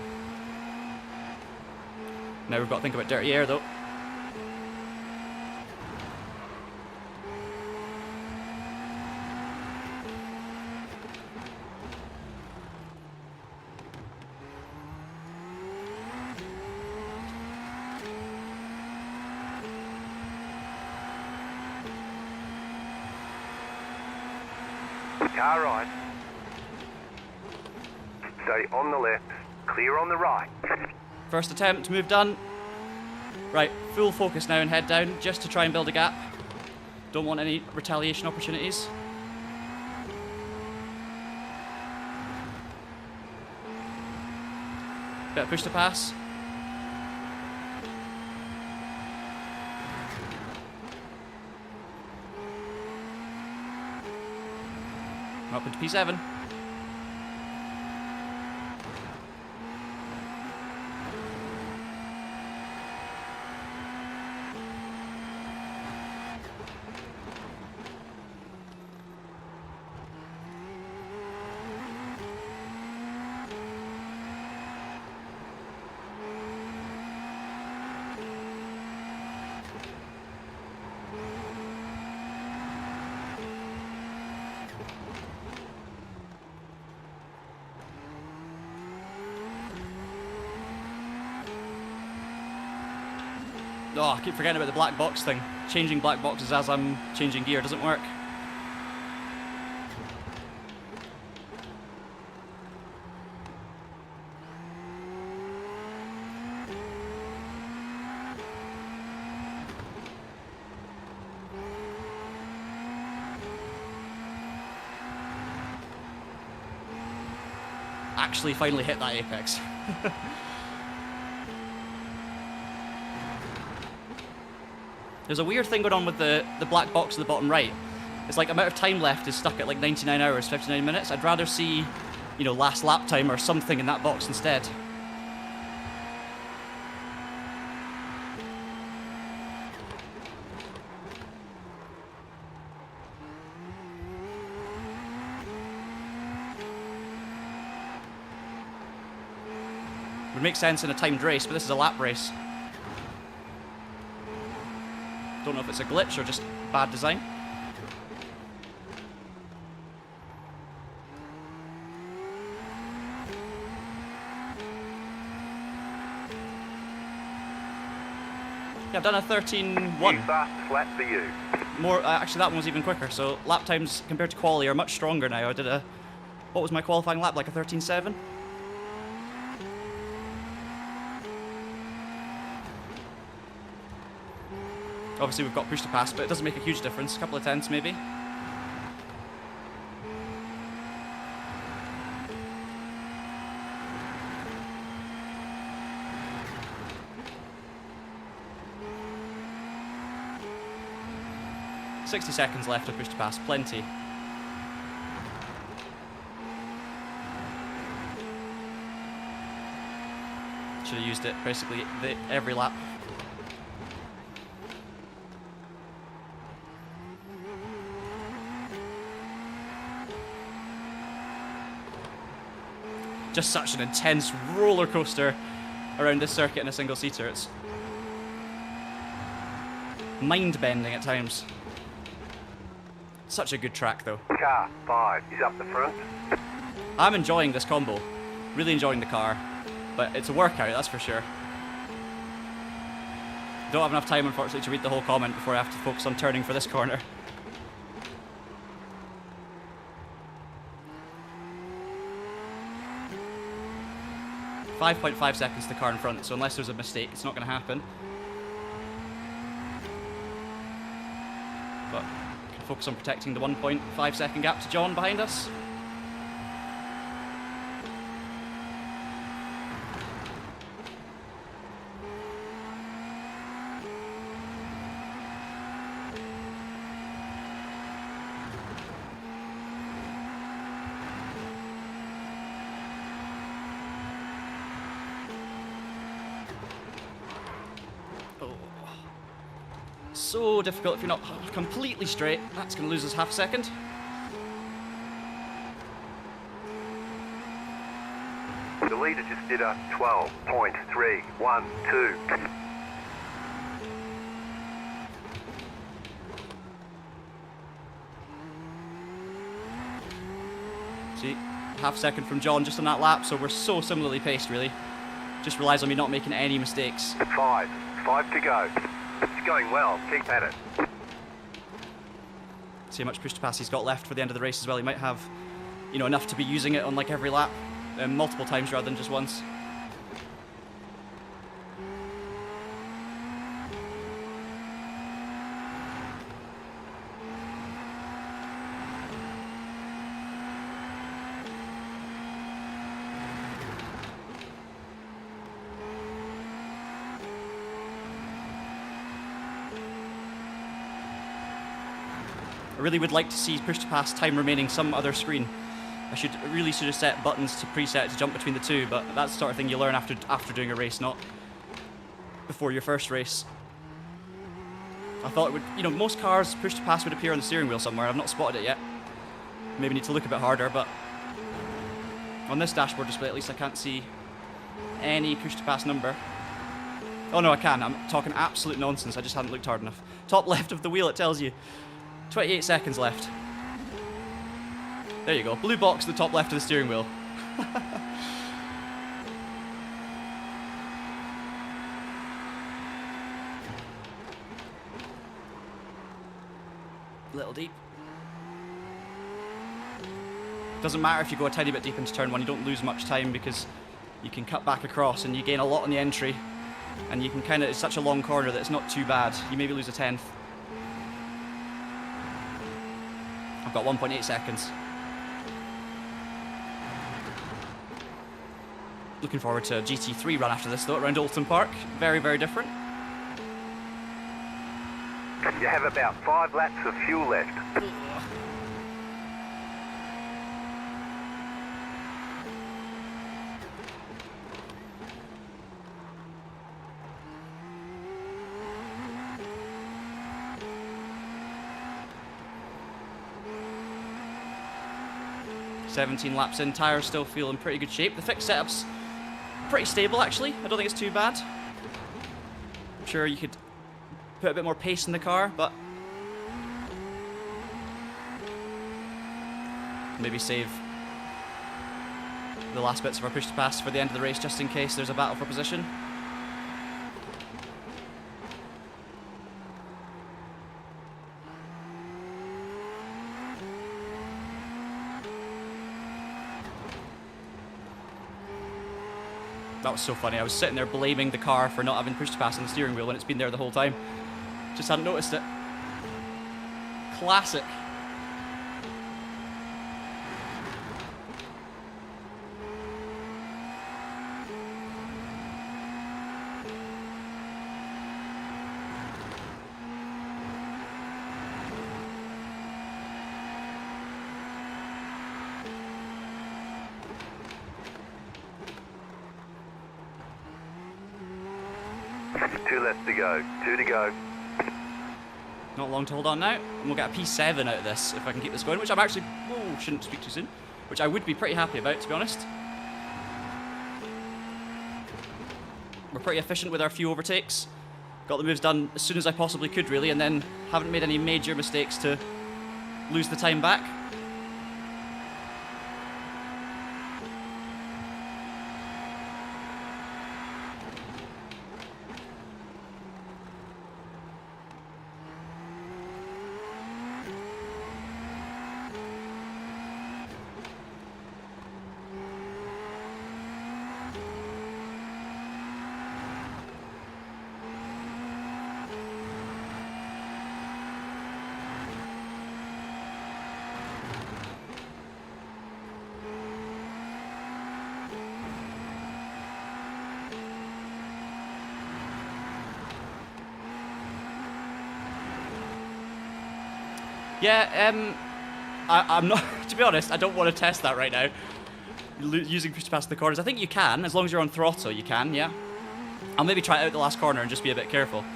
Now we've got to think about dirty air, though. Car right. Stay on the left. Clear on the right. First attempt, move done. Right, full focus now and head down, just to try and build a gap. Don't want any retaliation opportunities. Bit of push to pass. Up into P7. Oh, I keep forgetting about the black box thing. Changing black boxes as I'm changing gear doesn't work. Actually finally hit that apex. There's a weird thing going on with the black box at the bottom right. It's like amount of time left is stuck at like 99 hours, 59 minutes. I'd rather see, you know, last lap time or something in that box instead. Would make sense in a timed race, but this is a lap race. Don't know if it's a glitch or just bad design. Yeah, I've done a 13.1. Fastest lap for you. More, actually, that one was even quicker. So lap times compared to quali are much stronger now. I did a, what was my qualifying lap? Like a 13.7. Obviously we've got push to pass, but it doesn't make a huge difference. A couple of tenths maybe. $60 seconds left of push to pass, plenty. Should have used it basically every lap. Just such an intense roller coaster around this circuit in a single seater. It's mind bending at times. Such a good track though. Car 5 is up the front. I'm enjoying this combo. Really enjoying the car. But it's a workout, that's for sure. Don't have enough time, unfortunately, to read the whole comment before I have to focus on turning for this corner. .5 seconds to the car in front, so unless there's a mistake, it's not going to happen. But can focus on protecting the 1.5 second gap to John behind us. So difficult if you're not completely straight. That's going to lose us half a second. The leader just did a 12.312. See, half second from John just on that lap, so we're so similarly paced, really. Just relies on me not making any mistakes. 5 to go. It's going well, keep at it. See how much push to pass he's got left for the end of the race as well. He might have, you know, enough to be using it on like every lap, multiple times rather than just once. I really would like to see push to pass time remaining some other screen. I should have set buttons to preset to jump between the two, but that's the sort of thing you learn after doing a race, not before your first race. I thought it would, you know, most cars push to pass would appear on the steering wheel somewhere. I've not spotted it yet. Maybe need to look a bit harder, but on this dashboard display at least I can't see any push to pass number. Oh no, I can. I'm talking absolute nonsense. I just hadn't looked hard enough. Top left of the wheel, it tells you. 28 seconds left. There you go. Blue box at the top left of the steering wheel. Little deep. Doesn't matter if you go a tiny bit deep into turn one, you don't lose much time because you can cut back across and you gain a lot on the entry. And you can kind of, it's such a long corner that it's not too bad. You maybe lose a tenth. I've got 1.8 seconds. Looking forward to a GT3 run after this though, around Oulton Park. Very, very different. You have about 5 laps of fuel left. $17 laps in, tyres still feel in pretty good shape. The fixed setup's pretty stable actually. I don't think it's too bad. I'm sure you could put a bit more pace in the car, but maybe save the last bits of our push to pass for the end of the race just in case there's a battle for position. That was so funny. I was sitting there blaming the car for not having push to pass on the steering wheel when it's been there the whole time. Just hadn't noticed it. Classic. To go, 2 to go. Not long to hold on now, and we'll get a P7 out of this if I can keep this going, which I'm actually, shouldn't speak too soon, which I would be pretty happy about, to be honest. We're pretty efficient with our few overtakes. Got the moves done as soon as I possibly could, really, and then haven't made any major mistakes to lose the time back. Yeah, I'm not, to be honest, I don't want to test that right now. Using push to pass the corners. I think you can, as long as you're on throttle, you can, yeah. I'll maybe try it out the last corner and just be a bit careful.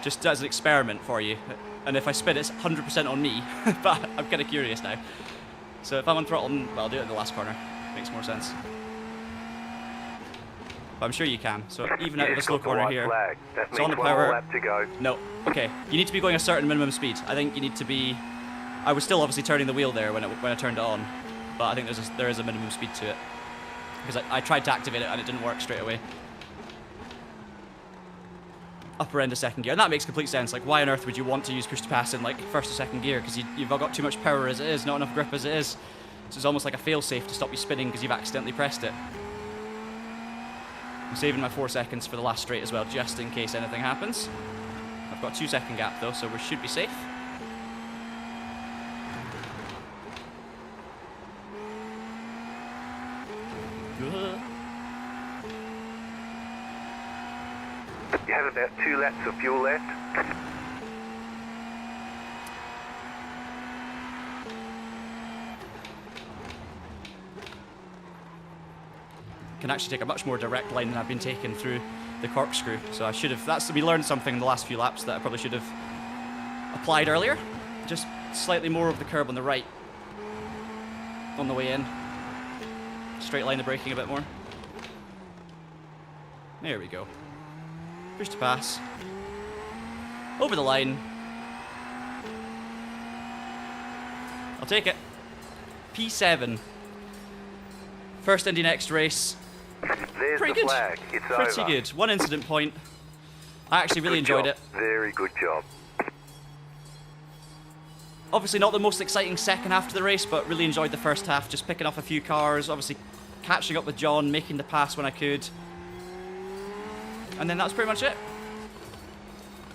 just as an experiment for you. And if I spin, it's 100% on me, but I'm kind of curious now. So if I'm on throttle, well, I'll do it in the last corner. Makes more sense. But I'm sure you can. So even out of the slow corner here, it's on the power. No, okay. You need to be going a certain minimum speed. I think you need to be. I was still obviously turning the wheel there when I turned it on, but I think there is a minimum speed to it because I tried to activate it and it didn't work straight away. Upper end of second gear, and that makes complete sense. Like, why on earth would you want to use push to pass in like first or second gear? Because you've all got too much power as it is, not enough grip as it is. So it's almost like a fail-safe to stop you spinning because you've accidentally pressed it. I'm saving my 4 seconds for the last straight as well, just in case anything happens. I've got a 2-second gap though, so we should be safe. You have about 2 laps of fuel left. Can actually take a much more direct line than I've been taking through the corkscrew. So I should have, we learned something in the last few laps that I probably should have applied earlier. Just slightly more of the curb on the right on the way in. Straight line the braking a bit more. There we go. Push to pass. Over the line. I'll take it. P7. First Indy NXT race. There's Pretty the good. flag. It's Pretty over. good. 1 incident point. I actually really enjoyed it. Very good job. Obviously not the most exciting second half to the race, but really enjoyed the first half. Just picking off a few cars, obviously catching up with John, making the pass when I could. And then that was pretty much it.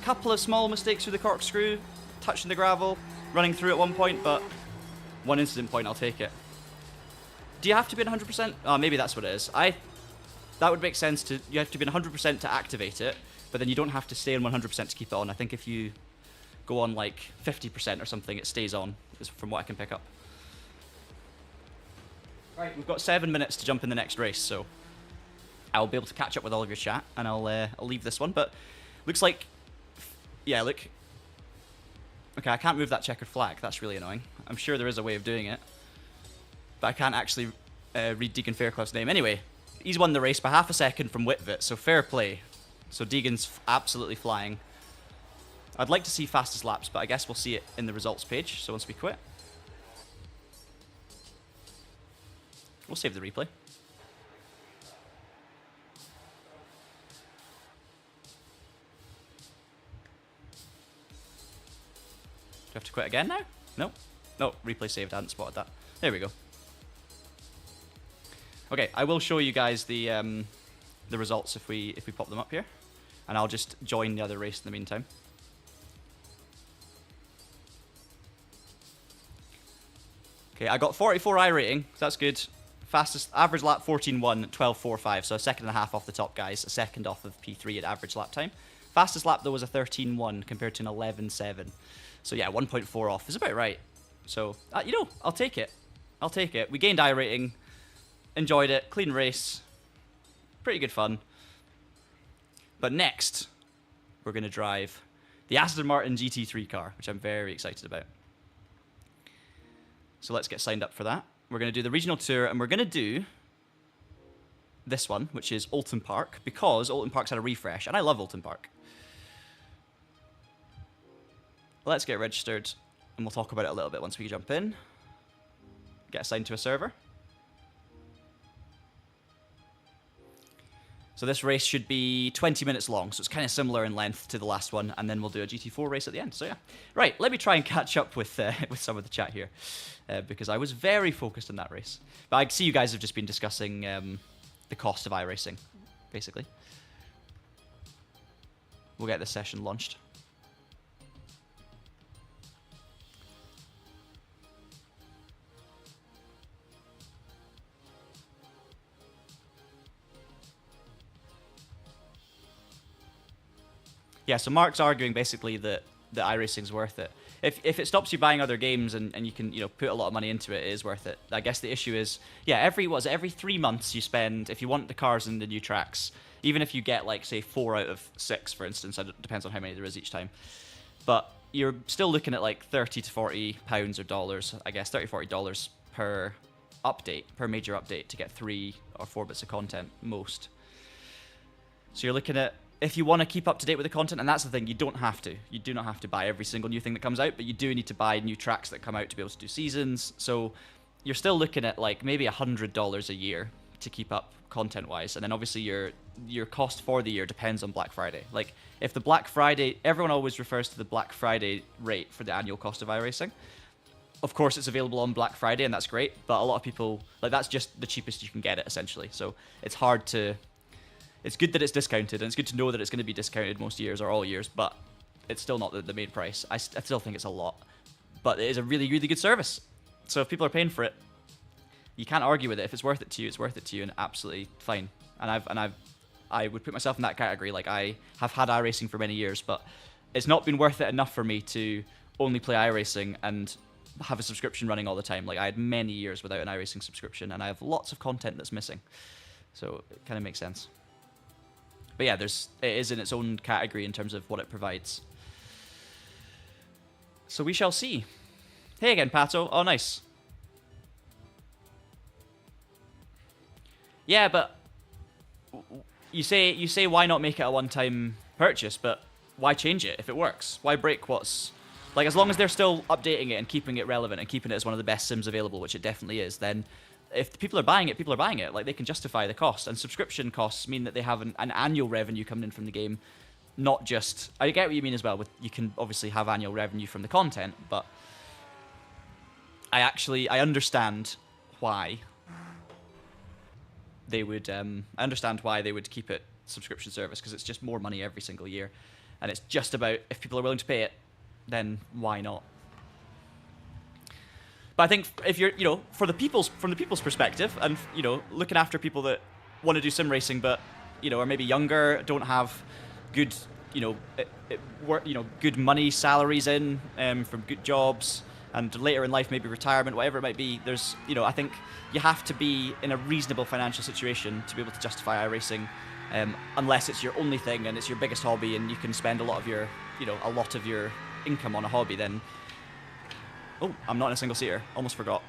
A couple of small mistakes through the corkscrew, touching the gravel, running through at one point, but 1 incident point, I'll take it. Do you have to be at 100%? Oh, maybe that's what it is. That would make sense. You have to be at 100% to activate it, but then you don't have to stay on 100% to keep it on. I think if you go on like 50% or something, it stays on, is from what I can pick up. Right, we've got 7 minutes to jump in the next race, so I'll be able to catch up with all of your chat, and I'll leave this one. But looks like, yeah, look. Okay, I can't move that checkered flag. That's really annoying. I'm sure there is a way of doing it, but I can't actually read Deegan Fairclough's name. Anyway, he's won the race by half a second from Whitvit, so fair play. So Deegan's absolutely flying. I'd like to see fastest laps, but I guess we'll see it in the results page. So once we quit, we'll save the replay. Do you have to quit again now? No. No, replay saved. I hadn't spotted that. There we go. Okay, I will show you guys the results if we pop them up here, and I'll just join the other race in the meantime. Okay, I got 44 iRating, so that's good. Fastest average lap 14.1, 12.45, so a second and a half off the top guys, a second off of P3 at average lap time. Fastest lap though was a 13.1 compared to an 11.7. So yeah, 1.4 off is about right. So, you know, I'll take it. I'll take it. We gained iRating, enjoyed it, clean race, pretty good fun. But next, we're going to drive the Aston Martin GT3 car, which I'm very excited about. So let's get signed up for that. We're going to do the regional tour, and we're going to do this one, which is Oulton Park, because Oulton Park's had a refresh, and I love Oulton Park. Let's get registered, and we'll talk about it a little bit once we jump in. Get assigned to a server. So this race should be 20 minutes long, so it's kind of similar in length to the last one, and then we'll do a GT4 race at the end. So yeah, right. Let me try and catch up with some of the chat here, because I was very focused on that race. But I see you guys have just been discussing the cost of iRacing, basically. We'll get this session launched. Yeah, so Mark's arguing basically that iRacing's worth it. if it stops you buying other games and you can, you know, put a lot of money into it, it is worth it. I guess the issue is, yeah, every 3 months you spend, if you want the cars and the new tracks, even if you get like say 4 out of 6, for instance, it depends on how many there is each time, but you're still looking at like 30 to 40 pounds or dollars, I guess, $30-40 per update, per major update, to get 3 or 4 bits of content most. So you're looking at, if you want to keep up to date with the content, and that's the thing, you don't have to. You do not have to buy every single new thing that comes out, but you do need to buy new tracks that come out to be able to do seasons. So you're still looking at like maybe $100 a year to keep up content-wise, and then obviously your cost for the year depends on Black Friday. Like if the Black Friday, everyone always refers to the Black Friday rate for the annual cost of iRacing. Of course, it's available on Black Friday, and that's great, but a lot of people, like, that's just the cheapest you can get it, essentially. So it's hard to... It's good that it's discounted, and it's good to know that it's going to be discounted most years or all years, but it's still not the main price. I still think it's a lot, but it is a really, really good service. So if people are paying for it, you can't argue with it. If it's worth it to you, it's worth it to you, and absolutely fine. And I would put myself in that category. Like, I have had iRacing for many years, but it's not been worth it enough for me to only play iRacing and have a subscription running all the time. Like, I had many years without an iRacing subscription, and I have lots of content that's missing. So it kind of makes sense. But yeah, it is in its own category in terms of what it provides. So we shall see. Hey again, Pato. Oh, nice. Yeah, but you say why not make it a one-time purchase, but why change it if it works? Why break what's... Like, as long as they're still updating it and keeping it relevant and keeping it as one of the best sims available, which it definitely is, then if people are buying it, people are buying it. Like, they can justify the cost. And subscription costs mean that they have an annual revenue coming in from the game, not just... I get what you mean as well. You can obviously have annual revenue from the content, but I understand why they would... I understand why they would keep it subscription service, because it's just more money every single year. And it's just about, if people are willing to pay it, then why not? But I think if you're, you know, from the people's perspective, and, you know, looking after people that want to do sim racing, but, you know, are maybe younger, don't have good, you know, good money salaries in from good jobs, and later in life maybe retirement, whatever it might be. There's, you know, I think you have to be in a reasonable financial situation to be able to justify iRacing, unless it's your only thing and it's your biggest hobby, and you can spend a lot of your income on a hobby. Then, oh, I'm not in a single seater. Almost forgot.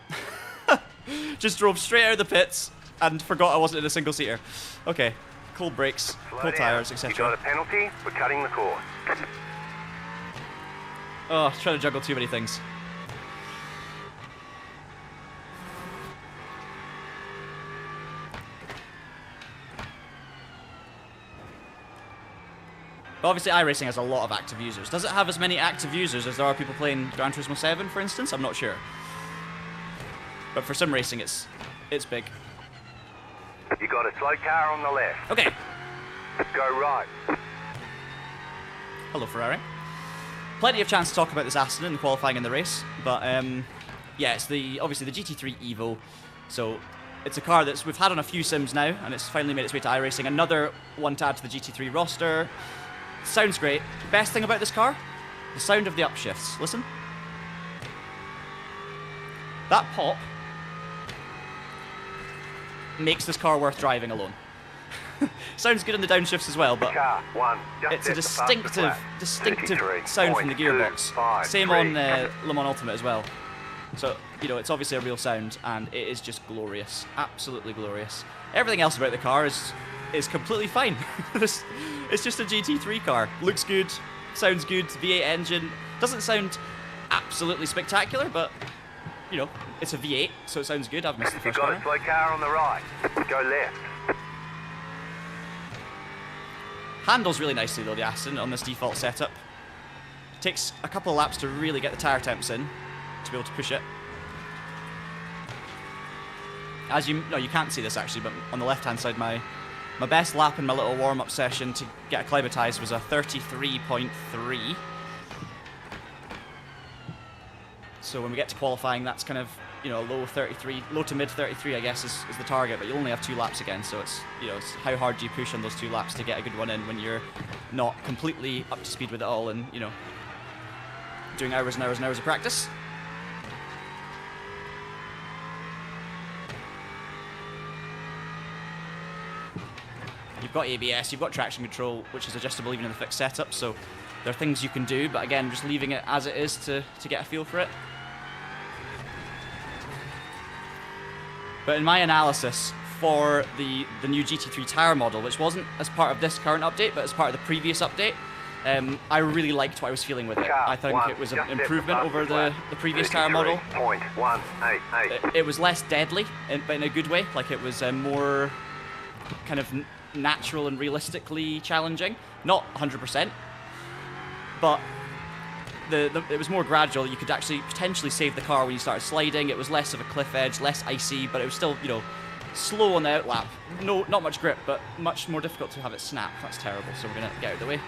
Just drove straight out of the pits and forgot I wasn't in a single seater. Okay, cold brakes, cold tires, etc. You got a penalty for cutting the course. Oh, trying to juggle too many things. But obviously iRacing has a lot of active users. Does it have as many active users as there are people playing Gran Turismo 7, for instance? I'm not sure. But for sim racing, it's big. You got a slow car on the left. Okay. Go right. Hello, Ferrari. Plenty of chance to talk about this Aston in qualifying in the race, but yeah, it's obviously the GT3 Evo. So it's a car that we've had on a few sims now, and it's finally made its way to iRacing. Another one to add to the GT3 roster. Sounds great. Best thing about this car? The sound of the upshifts. Listen. That pop makes this car worth driving alone. Sounds good in the downshifts as well, but it's a distinctive sound from the gearbox. Same on Le Mans Ultimate as well. So, you know, it's obviously a real sound, and it is just glorious. Absolutely glorious. Everything else about the car is completely fine. It's just a GT3 car. Looks good, sounds good, V8 engine. Doesn't sound absolutely spectacular, but, you know, it's a V8, so it sounds good. I've missed the first corner. You got a slow car on the right. Go left. Handles really nicely though, the Aston, on this default setup. It takes a couple of laps to really get the tyre temps in, to be able to push it. As you can't see this actually, but on the left-hand side, my best lap in my little warm-up session to get acclimatized was a 33.3. So when we get to qualifying, that's kind of, you know, low to mid 33, I guess, is the target. But you only have 2 laps again, so it's, you know, it's how hard do you push on those 2 laps to get a good one in when you're not completely up to speed with it all, and, you know, doing hours and hours and hours of practice. You've got ABS, you've got traction control, which is adjustable even in the fixed setup, so there are things you can do, but again, just leaving it as it is to get a feel for it. But in my analysis for the new GT3 tyre model, which wasn't as part of this current update, but as part of the previous update, I really liked what I was feeling with it. I think it was an improvement over the previous tyre model. It was less deadly, but in a good way. Like, it was more kind of natural and realistically challenging. Not 100%, but it was more gradual. You could actually potentially save the car when you started sliding. It was less of a cliff edge, less icy, but it was still, you know, slow on the outlap. No, not much grip, but much more difficult to have it snap. That's terrible, so we're going to get out of the way.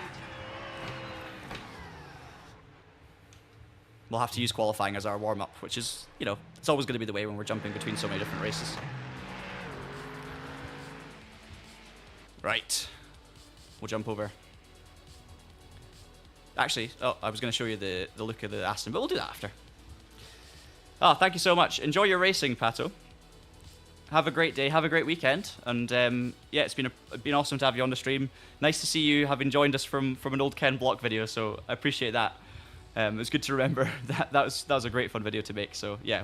We'll have to use qualifying as our warm-up, which is, you know, it's always going to be the way when we're jumping between so many different races. Right. We'll jump over. Actually, oh, I was going to show you the look of the Aston, but we'll do that after. Oh, thank you so much. Enjoy your racing, Pato. Have a great day. Have a great weekend. And yeah, it's been awesome to have you on the stream. Nice to see you having joined us from an old Ken Block video, so I appreciate that. It was good to remember that was a great fun video to make. So yeah,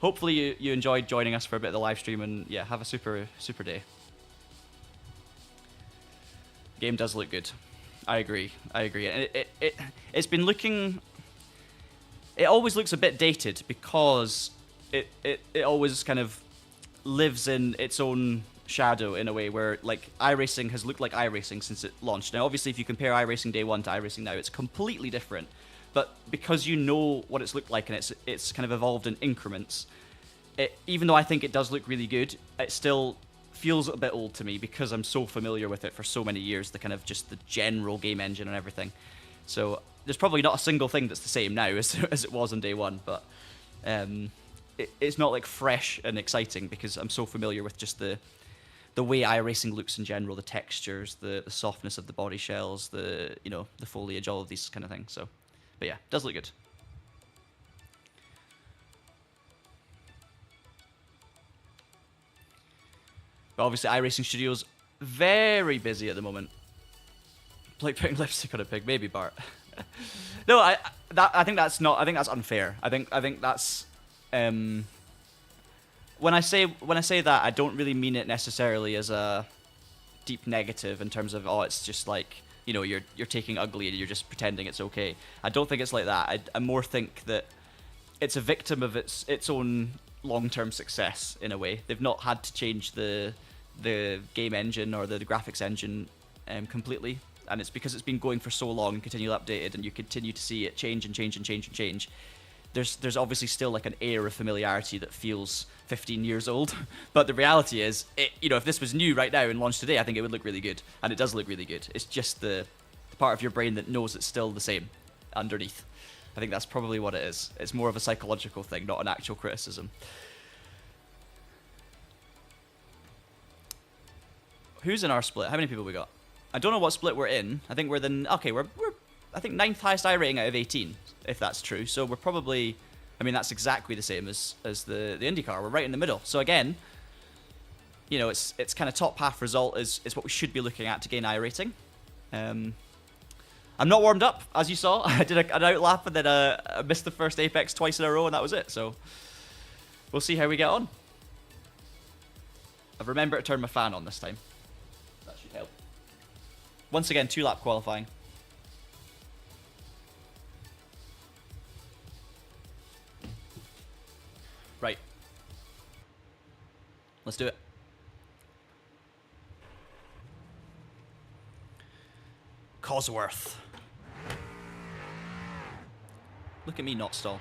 hopefully you enjoyed joining us for a bit of the live stream, and yeah, have a super day. Game does look good. I agree. And it's been looking. It always looks a bit dated because it always kind of lives in its own shadow in a way where, like, iRacing has looked like iRacing since it launched. Now, obviously, if you compare iRacing Day 1 to iRacing now, it's completely different. But because you know what it's looked like and it's kind of evolved in increments, even though I think it does look really good, it still feels a bit old to me because I'm so familiar with it for so many years, the kind of just the general game engine and everything. So there's probably not a single thing that's the same now as it was on Day 1, but it's not like fresh and exciting because I'm so familiar with just the way iRacing looks in general, the textures, the softness of the body shells, the foliage, all of these kind of things. So, but yeah, it does look good. But obviously, iRacing Studios very busy at the moment. Like putting lipstick on a pig, maybe Bart. No, I think that's not. I think that's unfair. I think that's. When I say that, I don't really mean it necessarily as a deep negative in terms of, oh, it's just like, you know, you're taking ugly and you're just pretending it's okay. I don't think it's like that. I more think that it's a victim of its own long-term success in a way. They've not had to change the game engine or the graphics engine completely, and it's because it's been going for so long and continually updated, and you continue to see it change and change and change and change. There's obviously still like an air of familiarity that feels 15 years old, but the reality is, if this was new right now and launched today, I think it would look really good, and it does look really good. It's just the part of your brain that knows it's still the same underneath. I think that's probably what it is. It's more of a psychological thing, not an actual criticism. Who's in our split? How many people we got? I don't know what split we're in. I think we're I think 9th highest iRating out of 18, if that's true. So we're probably, I mean, that's exactly the same as the IndyCar. We're right in the middle. So again, you know, it's kind of top half result is what we should be looking at to gain iRating. I'm not warmed up, as you saw. I did an outlap and then I missed the first apex twice in a row, and that was it. So we'll see how we get on. I've remembered to turn my fan on this time. That should help. Once again, 2-lap qualifying. Right. Let's do it. Cosworth. Look at me not stall.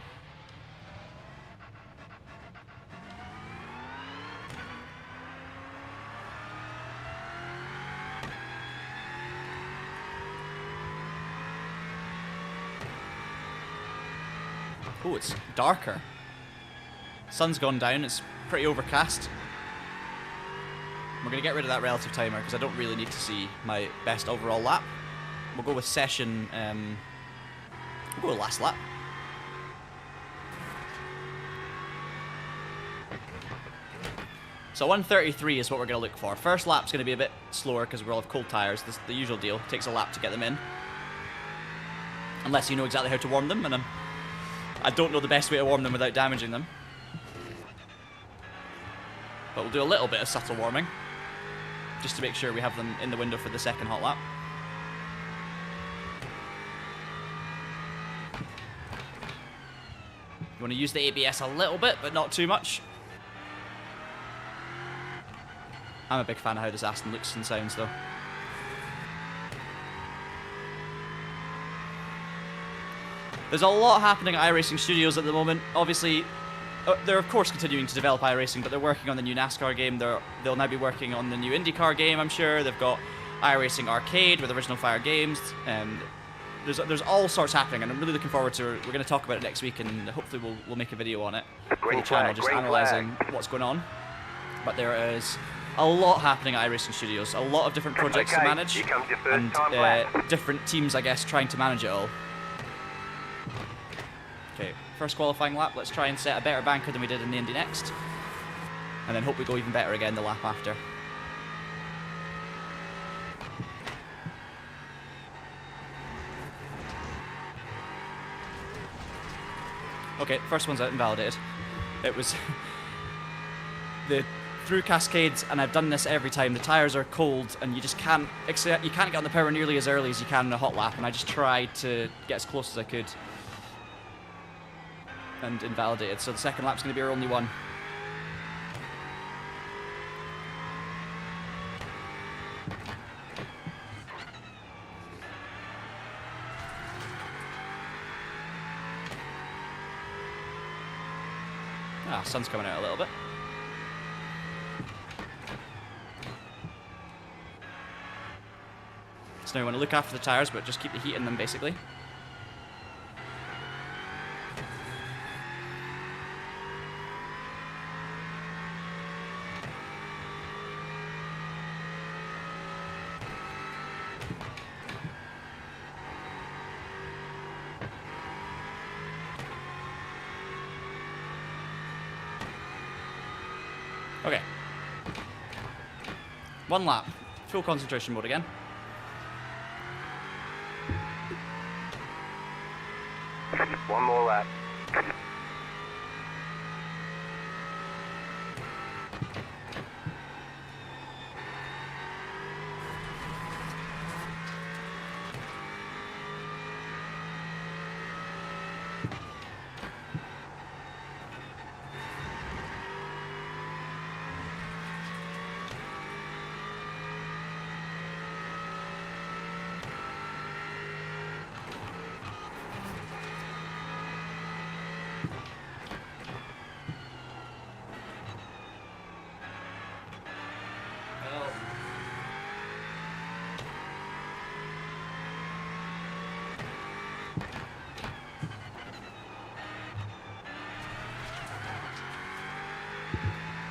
Oh, it's darker. Sun's gone down, it's pretty overcast. We're going to get rid of that relative timer because I don't really need to see my best overall lap. We'll go with session We'll go last lap. So 133 is what we're going to look for. First lap's going to be a bit slower because we'll have cold tyres. This is the usual deal. It takes a lap to get them in. Unless you know exactly how to warm them, and I don't know the best way to warm them without damaging them. But we'll do a little bit of subtle warming, just to make sure we have them in the window for the second hot lap. You want to use the ABS a little bit, but not too much. I'm a big fan of how this Aston looks and sounds, though. There's a lot happening at iRacing Studios at the moment. Obviously, they're of course continuing to develop iRacing, but they're working on the new NASCAR game. They'll now be working on the new IndyCar game, I'm sure. They've got iRacing Arcade with Original Fire Games. There's all sorts happening, and I'm really looking forward to it. We're going to talk about it next week, and hopefully we'll make a video on it for the channel, just analysing what's going on. But there is a lot happening at iRacing Studios, a lot of different projects to manage, and different teams, I guess, trying to manage it all. Okay, first qualifying lap, let's try and set a better banker than we did in the Indy NXT, and then hope we go even better again the lap after. Okay, first one's out invalidated. It was through cascades, and I've done this every time. The tyres are cold, and you just can't get on the power nearly as early as you can in a hot lap, and I just tried to get as close as I could. And invalidated, so the second lap's going to be our only one. Ah, sun's coming out a little bit. So now we want to look after the tyres, but just keep the heat in them, basically. Okay. One lap. Full concentration mode again. One more lap.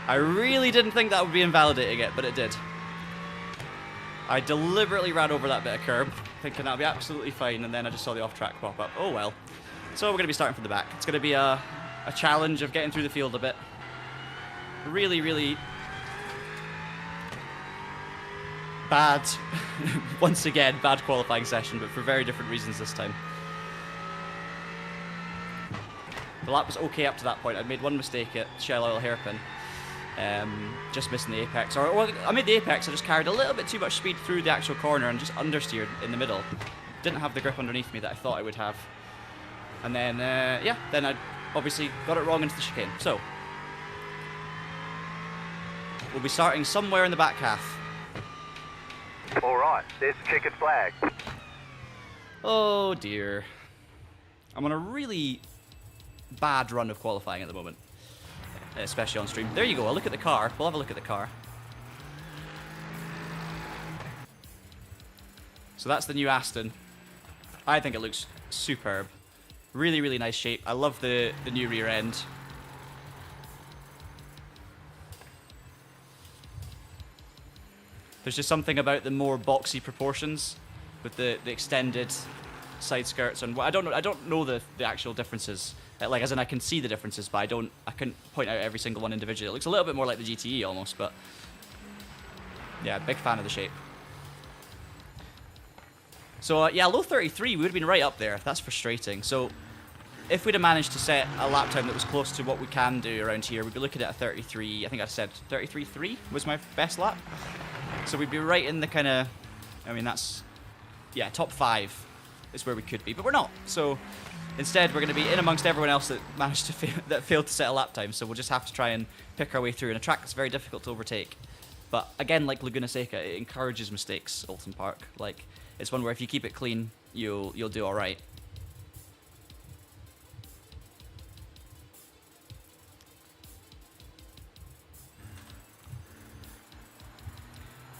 I really didn't think that would be invalidating it, but it did. I deliberately ran over that bit of curb, thinking that'll be absolutely fine, and then I just saw the off-track pop up. Oh well. So we're going to be starting from the back. It's going to be a challenge of getting through the field a bit. Really, really bad, once again, bad qualifying session, but for very different reasons this time. The lap was okay up to that point. I'd made one mistake at Shell Oil Hairpin. Just missing the apex. Well, I made the apex, I just carried a little bit too much speed through the actual corner and just understeered in the middle. Didn't have the grip underneath me that I thought I would have. And then, yeah, then I obviously got it wrong into the chicane. So, we'll be starting somewhere in the back half. Alright, there's the checkered flag. Oh dear. I'm on a really bad run of qualifying at the moment. Especially on stream. There you go, I'll look at the car. We'll have a look at the car. So that's the new Aston. I think it looks superb. Really, really nice shape. I love the new rear end. There's just something about the more boxy proportions with the extended side skirts, and I don't know the actual differences. Like, as in, I can see the differences, but I couldn't point out every single one individually. It looks a little bit more like the GTE almost, but yeah, big fan of the shape. So yeah, low 33, we would have been right up there. That's frustrating. So if we'd have managed to set a lap time that was close to what we can do around here, we'd be looking at a 33. I think I said 33.3 was my best lap. So we'd be right in the kind of, I mean, that's, yeah, top 5 is where we could be, but we're not. So instead, we're going to be in amongst everyone else that managed to failed to set a lap time. So we'll just have to try and pick our way through in a track that's very difficult to overtake. But again, like Laguna Seca, it encourages mistakes. Oulton Park, like, it's one where if you keep it clean, you'll do all right.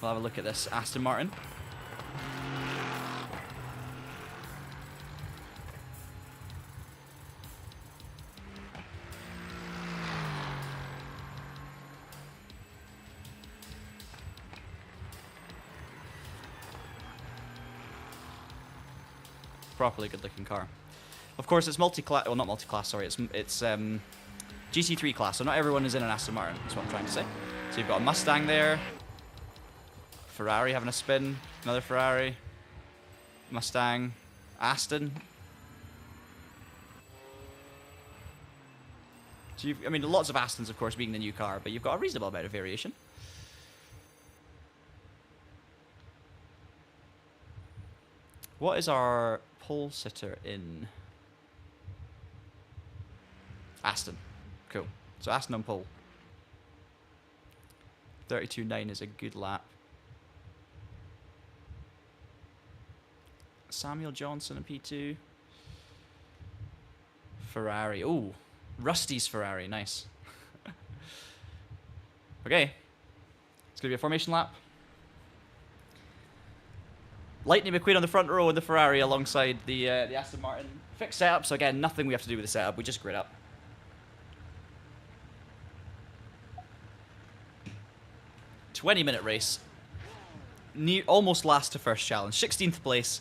We'll have a look at this Aston Martin. Properly good-looking car. Of course, it's multi-class. Well, not multi-class. Sorry, it's GT3 class. So not everyone is in an Aston Martin. That's what I'm trying to say. So you've got a Mustang there, Ferrari having a spin, another Ferrari, Mustang, Aston. So I mean, lots of Astons, of course, being the new car, but you've got a reasonable amount of variation. What is our pole sitter in? Aston. Cool. So Aston on pole. 32.9 is a good lap. Samuel Johnson in P2. Ferrari. Oh, Rusty's Ferrari. Nice. Okay. It's going to be a formation lap. Lightning McQueen on the front row in the Ferrari alongside the Aston Martin. Fixed setup, so again, nothing we have to do with the setup. We just grid up. "20-minute race. Almost last to first challenge. 16th place.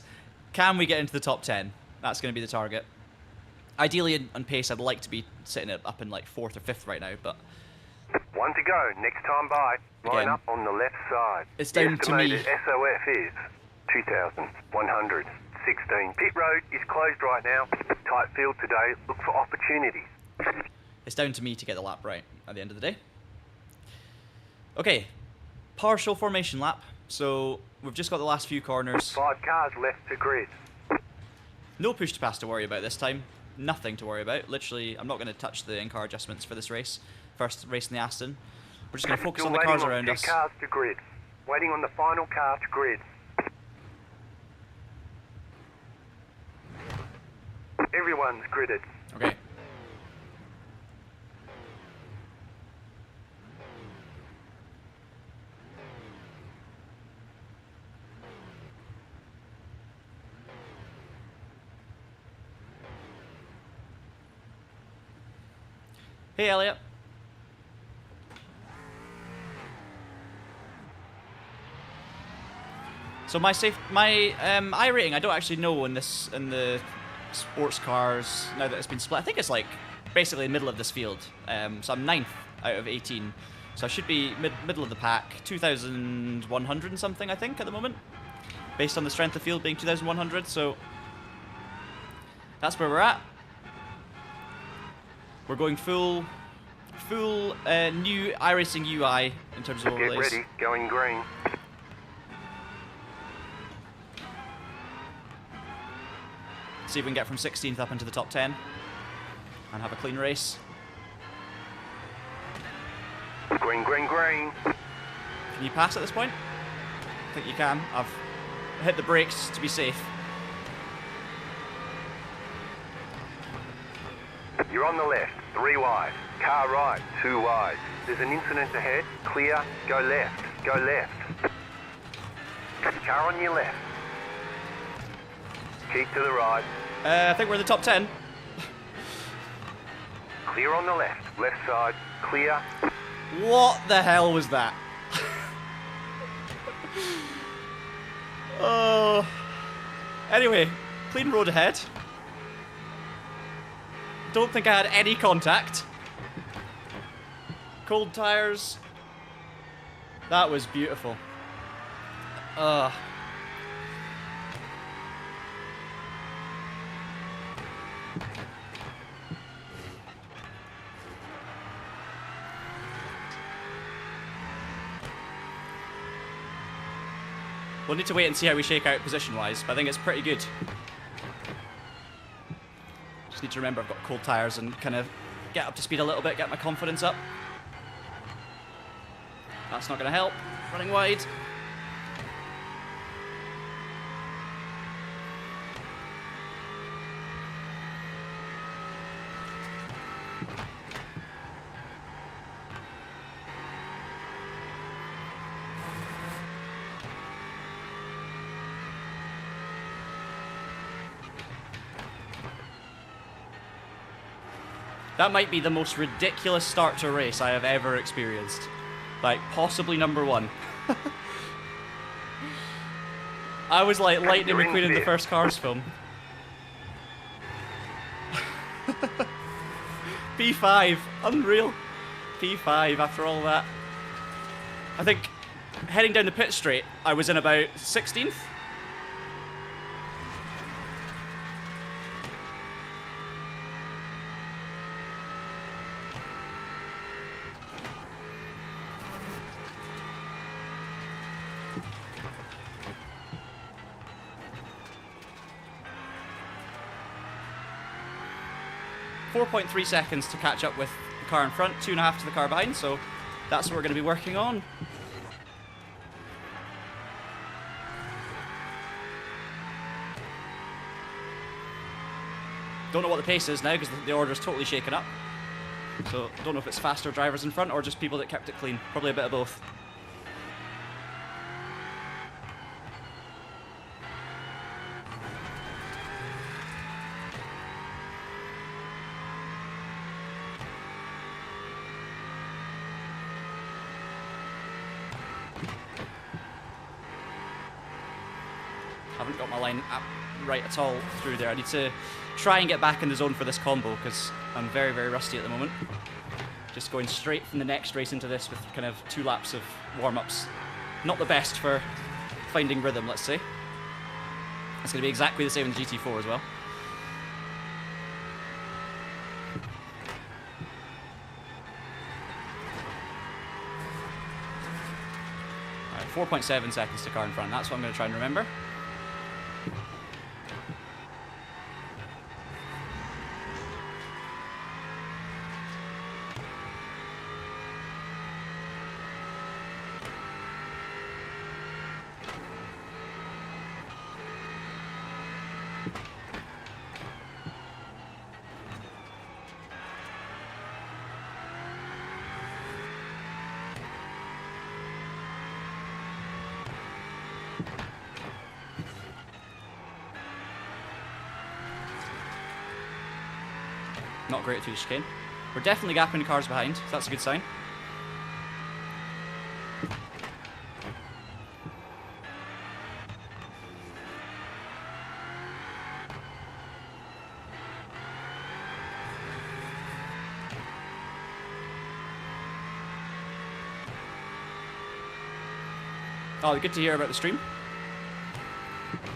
Can we get into the top 10? That's going to be the target. Ideally, on pace, I'd like to be sitting up in like 4th or 5th right now, but... One to go. Next time by. Line Again, up on the left side. It's down to me. The estimated SOF is 2,116. Pit road is closed right now. Tight field today. Look for opportunities. It's down to me to get the lap right at the end of the day. Okay. Partial formation lap. So we've just got the last few corners. 5 cars left to grid. No push to pass to worry about this time. Nothing to worry about. Literally, I'm not going to touch the in-car adjustments for this race. First race in the Aston. We're just going to focus on the cars around us. Cars to grid. Waiting on the final car to grid. Everyone's gridded. Okay. Hey, Elliot. So my iRating, I don't actually know in the sports cars now that it's been split. I think it's like basically in the middle of this field. So I'm 9th out of 18. So I should be middle of the pack. 2,100 and something, I think, at the moment, based on the strength of field being 2,100. So that's where we're at. We're going full new iRacing UI in terms of overlays. Get ready, going green. See if we can get from 16th up into the top 10 and have a clean race. Green, green, green. Can you pass at this point? I think you can. I've hit the brakes to be safe. You're on the left, 3 wide. Car right, 2 wide. There's an incident ahead. Clear, go left, go left. Car on your left. Keep to the right. I think we're in the top 10. Clear on the left, left side, clear. What the hell was that? Oh. Anyway, Clean road ahead. Don't think I had any contact. Cold tyres. That was beautiful. We'll need to wait and see how we shake out position-wise, but I think it's pretty good. Just need to remember I've got cold tyres and kind of get up to speed a little bit, get my confidence up. That's not going to help. Running wide. That might be the most ridiculous start to a race I have ever experienced. Like, possibly number one. I was like Lightning McQueen in the first Cars film. P5, unreal. P5 after all that. I think heading down the pit straight, I was in about 16th. 4.3 seconds to catch up with the car in front, 2.5 to the car behind, so that's what we're going to be working on. Don't know what the pace is now because the order is totally shaken up. So don't know if it's faster drivers in front or just people that kept it clean. Probably a bit of both. Haven't got my line up right at all through there. I need to try and get back in the zone for this combo because I'm very, very rusty at the moment. Just going straight from the next race into this with kind of 2 laps of warm-ups. Not the best for finding rhythm, let's say. It's going to be exactly the same in the GT4 as well. Alright, 4.7 seconds to car in front. That's what I'm going to try and remember. Not great through the chicane. We're definitely gapping the cars behind, so that's a good sign. Oh, good to hear about the stream.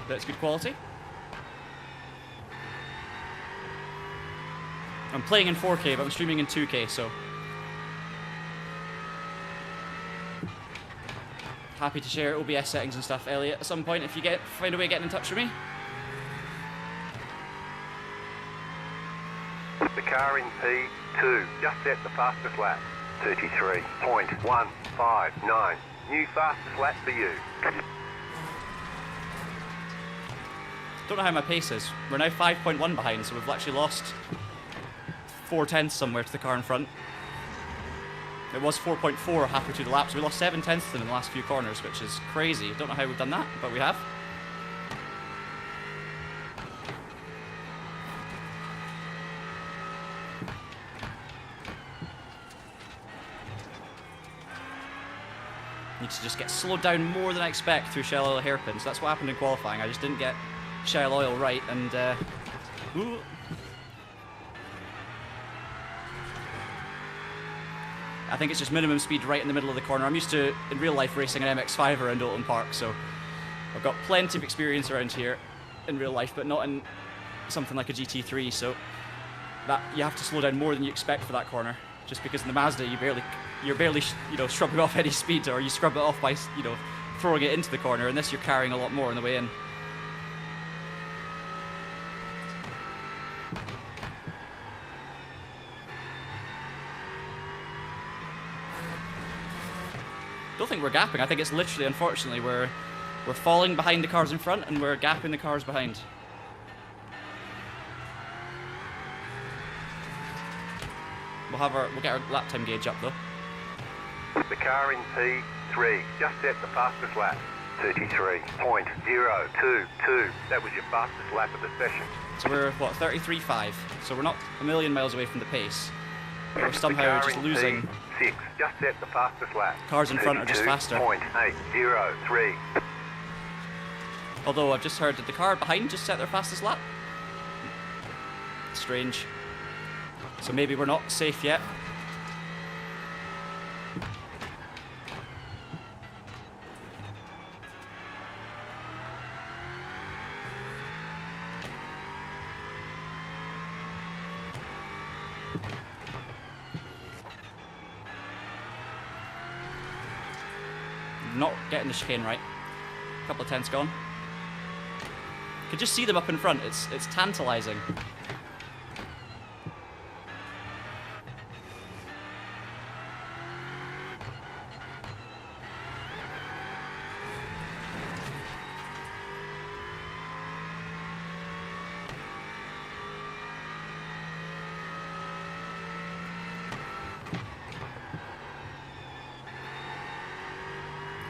That's good quality. I'm playing in 4K, but I'm streaming in 2K, so happy to share OBS settings and stuff, Elliot, at some point if you find a way of getting in touch with me. The car in P2 just set the fastest lap. 33.159. New fastest lap for you. Don't know how my pace is. We're now 5.1 behind, so we've actually lost 4/10 somewhere to the car in front. It was 4.4 halfway through the lap, so we lost 7/10 in the last few corners, which is crazy. Don't know how we've done that, but we have. Need to just get slowed down more than I expect through shallow hairpins. That's what happened in qualifying. I just didn't get Shell oil right, and ooh. I think it's just minimum speed right in the middle of the corner. I'm used to, in real life, racing an MX-5 around Oulton Park, so I've got plenty of experience around here in real life, but not in something like a GT3, so that you have to slow down more than you expect for that corner, just because in the Mazda you're barely scrubbing off any speed, or you scrub it off by throwing it into the corner, and this you're carrying a lot more on the way in. Don't think we're gapping. I think it's literally, unfortunately, we're falling behind the cars in front and we're gapping the cars behind. We'll get our lap time gauge up though. The car in P3 just set the fastest lap. 33.022. That was your fastest lap of the session. So we're what, 33.5. So we're not a million miles away from the pace. But we're somehow just losing. P6 just set the fastest lap. Cars in front are just faster. 32.803. Although I've just heard that the car behind just set their fastest lap. Strange. So maybe we're not safe yet. Not getting the chicane right. A couple of tenths gone. Could just see them up in front. It's tantalizing.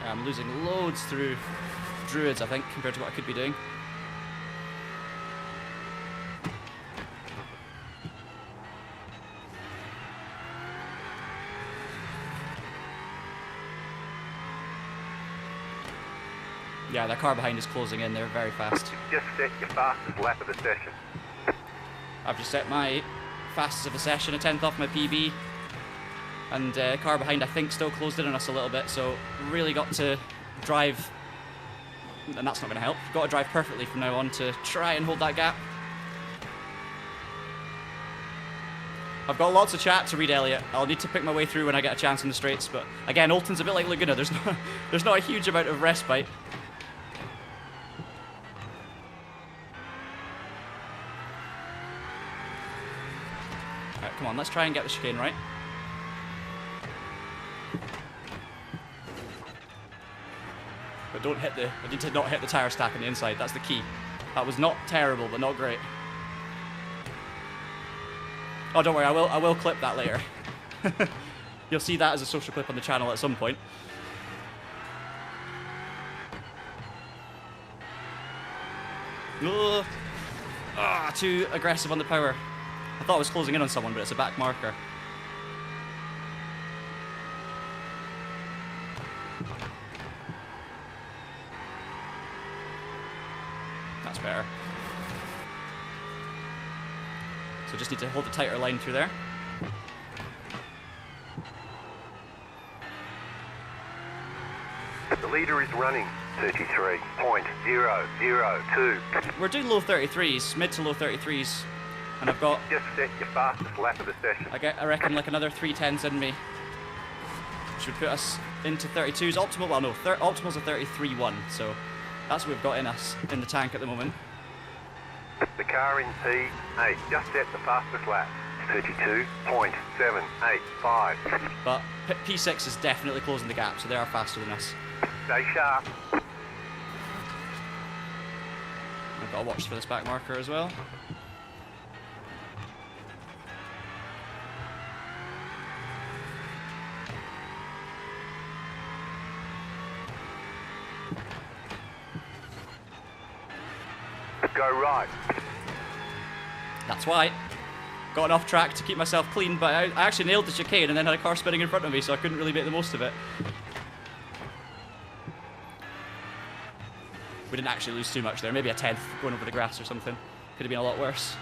I'm losing loads through Druids, I think, compared to what I could be doing. Yeah, that car behind is closing in. They're very fast. Just set your fastest lap of the session. I've just set my fastest of the session, a tenth off my PB. And car behind, I think, still closed in on us a little bit, so really got to drive, and that's not going to help. Got to drive perfectly from now on to try and hold that gap. I've got lots of chat to read, Elliot. I'll need to pick my way through when I get a chance in the straights, but again, Oulton's a bit like Laguna. There's not a huge amount of respite. Alright, come on, let's try and get the chicane right. But don't hit I need to not hit the tyre stack on the inside, that's the key. That was not terrible, but not great. Oh, don't worry, I will clip that later. You'll see that as a social clip on the channel at some point. Ugh. Ah, too aggressive on the power. I thought I was closing in on someone, but it's a back marker. That's better. So just need to hold a tighter line through there. The leader is running 33.002. We're doing low 33s, mid to low 33s, and I've got... Just set your fastest lap of the session. I reckon like another 3 tenths in me. Which would put us into 32s. Optimal, well no, optimal's a 33.1, so that's what we've got in us, in the tank at the moment. The car in P8 just set the fastest lap. 32.785. But P6 is definitely closing the gap, so they are faster than us. Stay sharp. I've got to watch for this back marker as well. Go right. That's why. Got off track to keep myself clean, but I actually nailed the chicane and then had a car spinning in front of me, so I couldn't really make the most of it. We didn't actually lose too much there. Maybe a tenth going over the grass or something. Could have been a lot worse.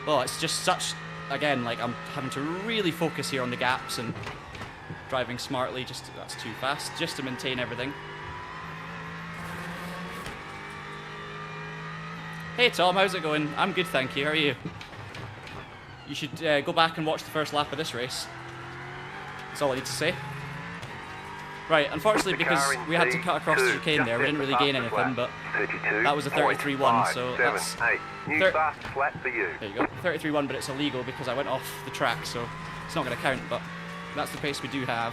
Well, it's just such, again, like I'm having to really focus here on the gaps and driving smartly. That's too fast, just to maintain everything. Hey Tom, how's it going? I'm good, thank you. How are you? You should go back and watch the first lap of this race. That's all I need to say. Right, unfortunately, because we had to cut across the chicane there, we didn't really gain anything, but that was a 33.1, so that's... New fast flat for you. There you go, 33.1, but it's illegal because I went off the track, so it's not going to count, but that's the pace we do have.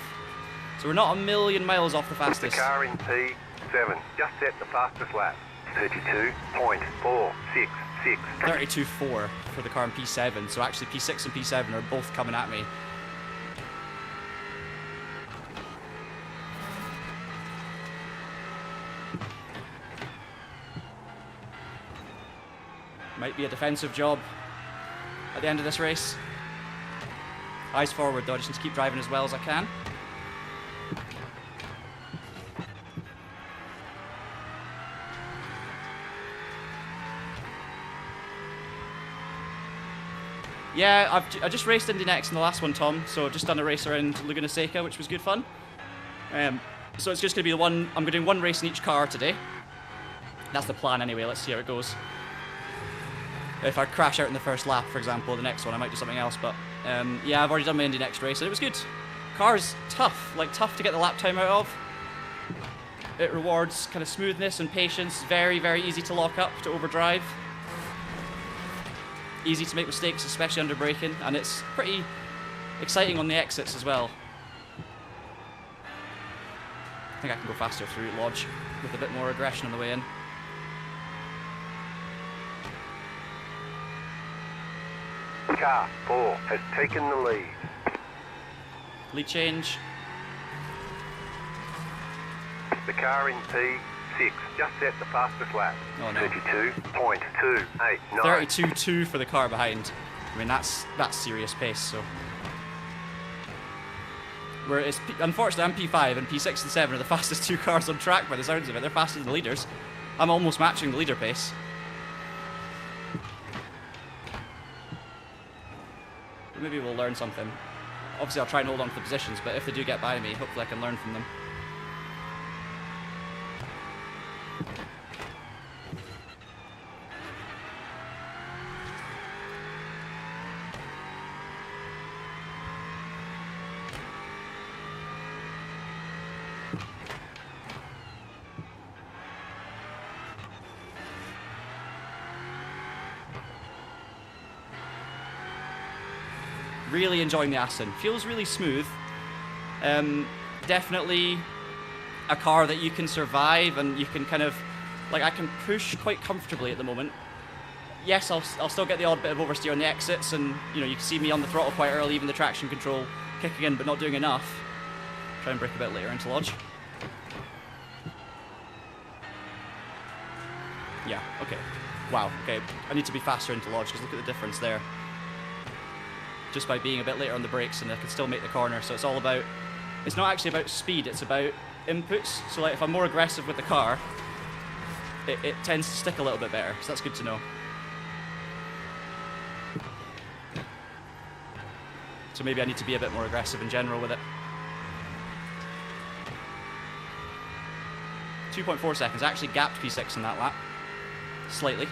So we're not a million miles off the fastest. The car in P7 just set the fastest lap. 32.466. 32.4 for the car in P7, so actually P6 and P7 are both coming at me. Might be a defensive job at the end of this race. Eyes forward though, I just need to keep driving as well as I can. Yeah, I just raced Indy NXT in the last one, Tom, so I've just done a race around Laguna Seca, which was good fun. So it's just going to be the one, I'm doing one race in each car today. That's the plan anyway, let's see how it goes. If I crash out in the first lap, for example, the next one, I might do something else, but yeah, I've already done my Indy NXT race, and it was good. Car's tough, like tough to get the lap time out of. It rewards kind of smoothness and patience, very, very easy to lock up, to overdrive. Easy to make mistakes, especially under braking, and it's pretty exciting on the exits as well. I think I can go faster through Lodge with a bit more aggression on the way in. Car 4 has taken the lead. Lead change. The car in P6 just set the fastest lap. Oh no. 32.289. 32.2 for the car behind. I mean, that's serious pace, so. Whereas, unfortunately, I'm P5 and P6 and 7 are the fastest two cars on track by the sounds of it. They're faster than the leaders. I'm almost matching the leader pace. Maybe we'll learn something. Obviously, I'll try and hold on to the positions, but if they do get by me, hopefully I can learn from them. Really enjoying the Aston. Feels really smooth. Definitely a car that you can survive and you can kind of, like, I can push quite comfortably at the moment. Yes, I'll still get the odd bit of oversteer on the exits, and you know, you can see me on the throttle quite early, even the traction control kicking in, but not doing enough. Try and brake a bit later into Lodge. Yeah, okay. Wow, okay. I need to be faster into Lodge, because look at the difference there. Just by being a bit later on the brakes, and I can still make the corner. So it's all about, it's not actually about speed, it's about inputs. So like if I'm more aggressive with the car, it tends to stick a little bit better. So that's good to know. So maybe I need to be a bit more aggressive in general with it. 2.4 seconds. I actually gapped P6 in that lap. Slightly.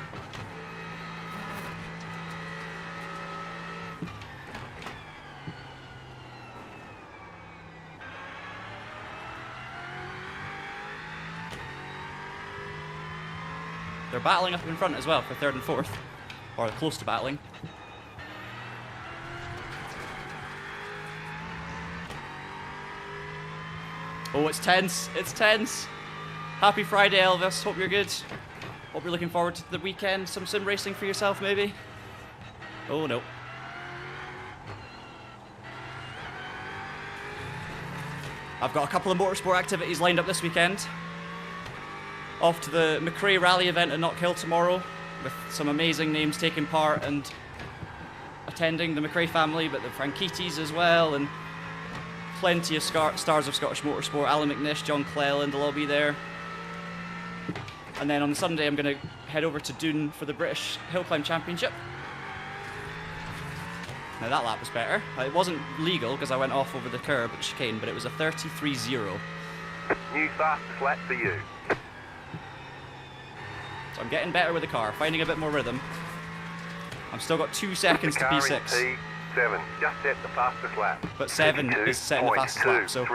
They're battling up in front as well for third and fourth, or close to battling. Oh, it's tense. It's tense. Happy Friday, Elvis. Hope you're good. Hope you're looking forward to the weekend. Some sim racing for yourself, maybe? Oh, no. I've got a couple of motorsport activities lined up this weekend. Off to the McRae Rally event at Knockhill tomorrow, with some amazing names taking part and attending, the McRae family, but the Franchitis as well, and plenty of stars of Scottish Motorsport. Alan McNish, John Cleland will all be there. And then on Sunday, I'm going to head over to Doon for the British Hill Climb Championship. Now that lap was better. It wasn't legal because I went off over the curb at the chicane, but it was a 33.0. New fastest lap for you. So I'm getting better with the car, finding a bit more rhythm. I've still got 2 seconds to P6. P7, just set the fastest lap. But 7 is setting the fastest lap, so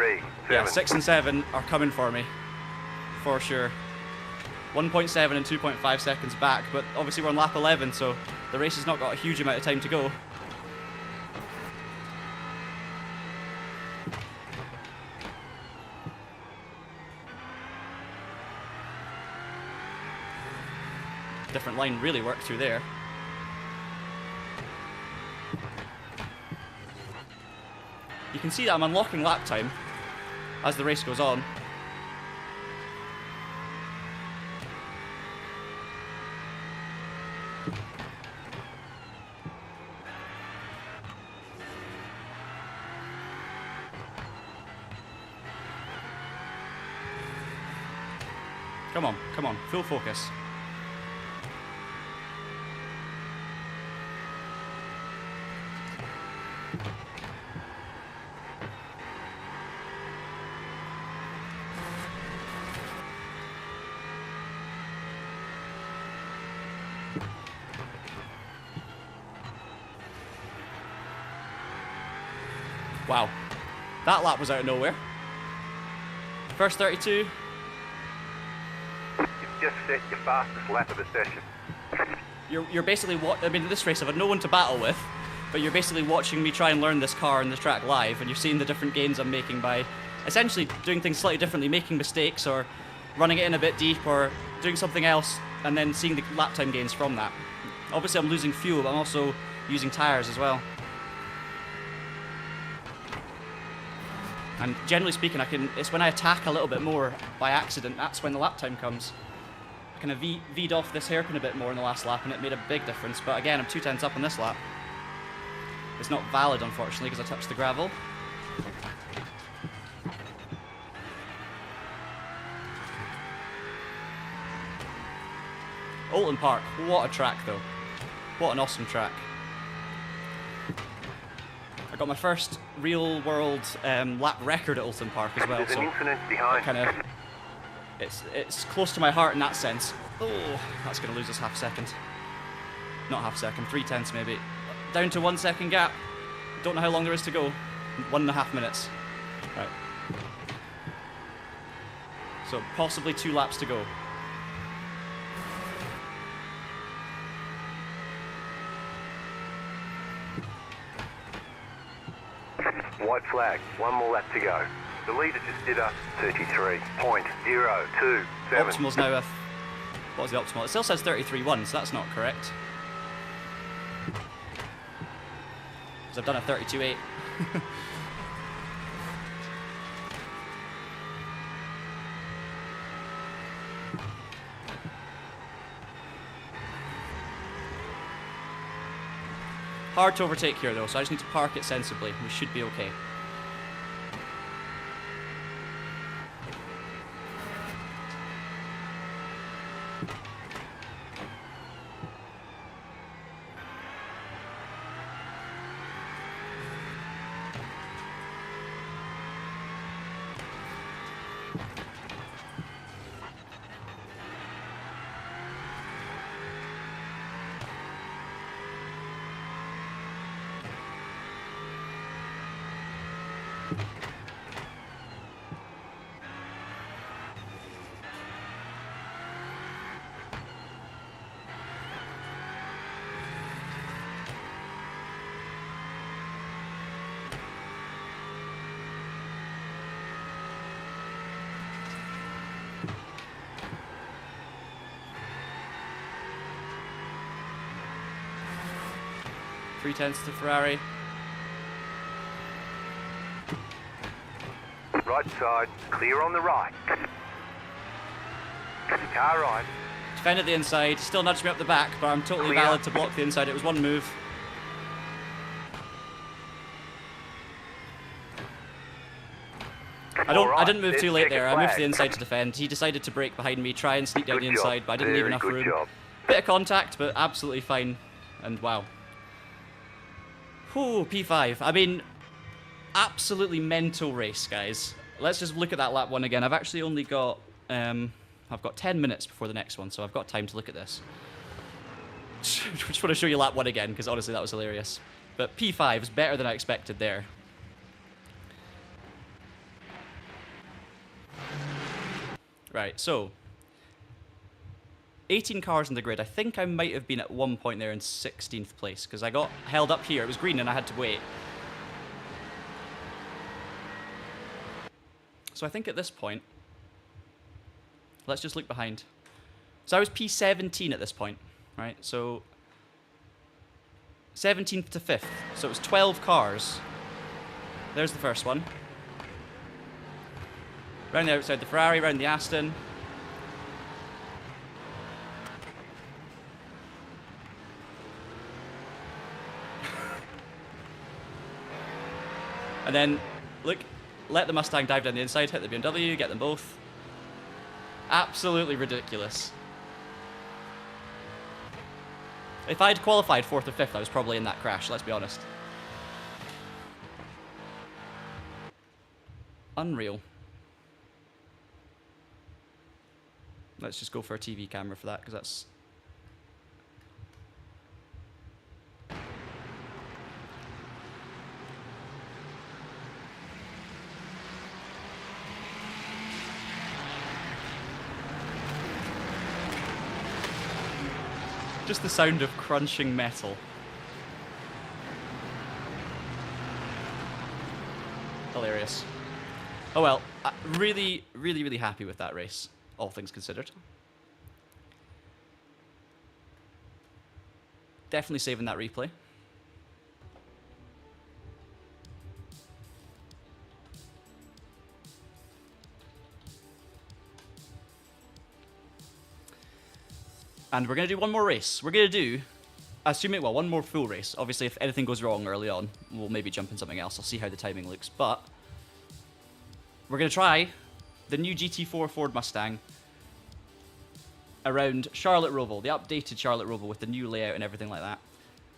yeah, 6 and 7 are coming for me, for sure. 1.7 and 2.5 seconds back, but obviously we're on lap 11, so the race has not got a huge amount of time to go. Different line really worked through there. You can see that I'm unlocking lap time as the race goes on. Come on, full focus. Wow, that lap was out of nowhere. First 32. You've just set your fastest lap of the session. You're basically I mean, this race I've had no one to battle with, but you're basically watching me try and learn this car and the track live, and you're seeing the different gains I'm making by essentially doing things slightly differently, making mistakes or running it in a bit deep or doing something else, and then seeing the lap time gains from that. Obviously I'm losing fuel, but I'm also using tyres as well. And generally speaking, it's when I attack a little bit more by accident, that's when the lap time comes. I kind of V'd off this hairpin a bit more in the last lap, and it made a big difference. But again, I'm 2/10 up on this lap. It's not valid, unfortunately, because I touched the gravel. Oulton Park, what a track though. What an awesome track. I got my first real-world lap record at Oulton Park as well. There's so an incident behind. It's close to my heart in that sense. Oh, that's going to lose us half a second. Not half a second, 3/10 maybe. Down to 1 second gap. Don't know how long there is to go. 1.5 minutes. Right. So possibly 2 laps to go. White flag, 1 more lap to go. The leader just did a 33.027. Optimal's now a... What was the optimal? It still says 33.1, so that's not correct. Because I've done a 32.8. Hard to overtake here though, so I just need to park it sensibly. We should be okay. Three-tenths to Ferrari. Right side, clear on the right. Car right. Defended the inside, still nudged me up the back, but I'm totally valid to block the inside. It was one move. I didn't move too late there. I moved to the inside to defend. He decided to brake behind me, try and sneak down the inside, but I didn't leave enough room. Bit of contact, but absolutely fine. And wow. Whew, P5. I mean, absolutely mental race, guys. Let's just look at that lap one again. I've actually only got, I've got 10 minutes before the next one, so I've got time to look at this. Just want to show you lap one again, because honestly, that was hilarious. But P5 is better than I expected there. Right, so 18 cars in the grid. I think I might have been at one point there in 16th place, because I got held up here. It was green and I had to wait. So I think at this point, let's just look behind. So I was P17 at this point, right? So 17th to 5th. So it was 12 cars. There's the first one. Round the outside the Ferrari, round the Aston. And then, look, let the Mustang dive down the inside, hit the BMW, get them both. Absolutely ridiculous. If I'd qualified 4th or 5th, I was probably in that crash, let's be honest. Unreal. Let's just go for a TV camera for that, because that's... just the sound of crunching metal. Hilarious. Oh well, really, really, really happy with that race, all things considered. Definitely saving that replay. And we're going to do one more race. We're going to do, assuming, well, one more full race. Obviously, if anything goes wrong early on, we'll maybe jump in something else. I'll see how the timing looks. But we're going to try the new GT4 Ford Mustang around Charlotte Roval, the updated Charlotte Roval with the new layout and everything like that.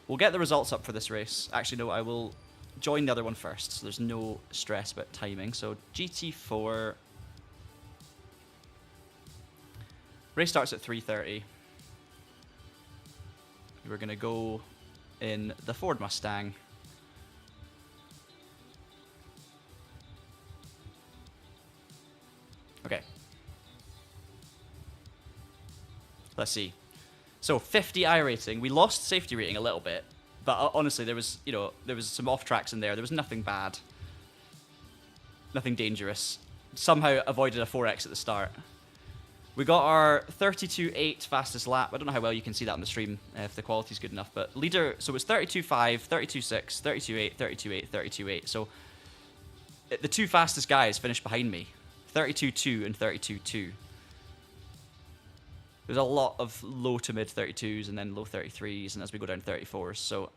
We'll get the results up for this race. Actually, no, I will join the other one first, so there's no stress about timing. So GT4. Race starts at 3:30. We're going to go in the Ford Mustang. Okay. Let's see. So 50 iRacing. We lost safety rating a little bit, but honestly, there was, there was some off tracks in there. There was nothing bad. Nothing dangerous. Somehow avoided a 4X at the start. We got our 32.8 fastest lap. I don't know how well you can see that on the stream, if the quality's good enough, but leader, so it was 32.5, 32.6, 32.8, 32.8, 32.8. So the two fastest guys finished behind me, 32.2 and 32.2. There's a lot of low to mid 32s and then low 33s, and as we go down 34s. So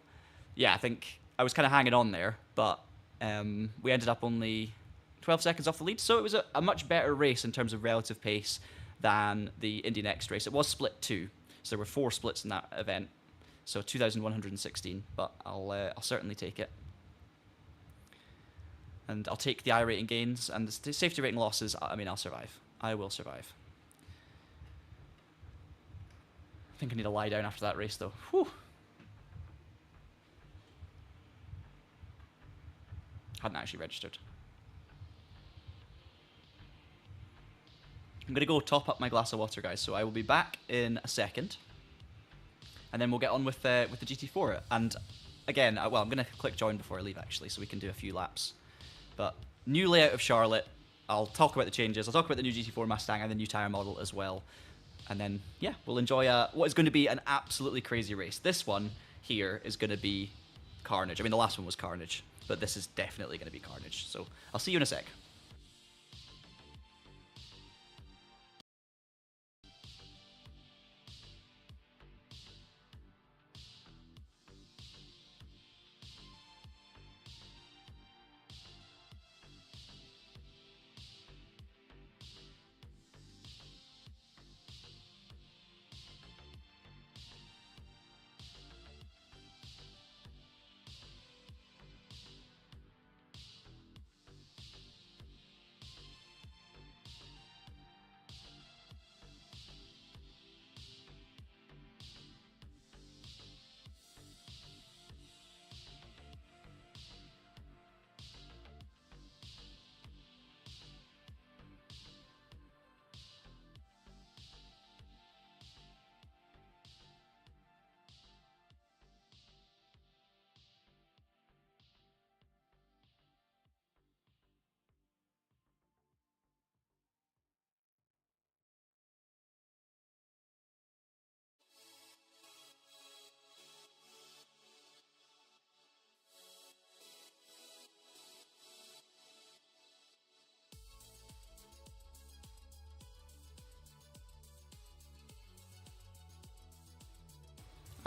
yeah, I think I was kind of hanging on there, but we ended up only 12 seconds off the lead. So it was a much better race in terms of relative pace than the Indy NXT race. It was split 2, so there were 4 splits in that event, so 2,116. But I'll certainly take it, and I'll take the iRating gains and the safety rating losses. I mean, I'll survive. I will survive. I think I need to lie down after that race, though. Whew. Hadn't actually registered. I'm going to go top up my glass of water, guys, so I will be back in a second. And then we'll get on with the GT4. And again, well, I'm going to click join before I leave, actually, so we can do a few laps. But new layout of Charlotte. I'll talk about the changes. I'll talk about the new GT4 Mustang and the new tyre model as well. And then, yeah, we'll enjoy what is going to be an absolutely crazy race. This one here is going to be carnage. I mean, the last one was carnage, but this is definitely going to be carnage. So I'll see you in a sec.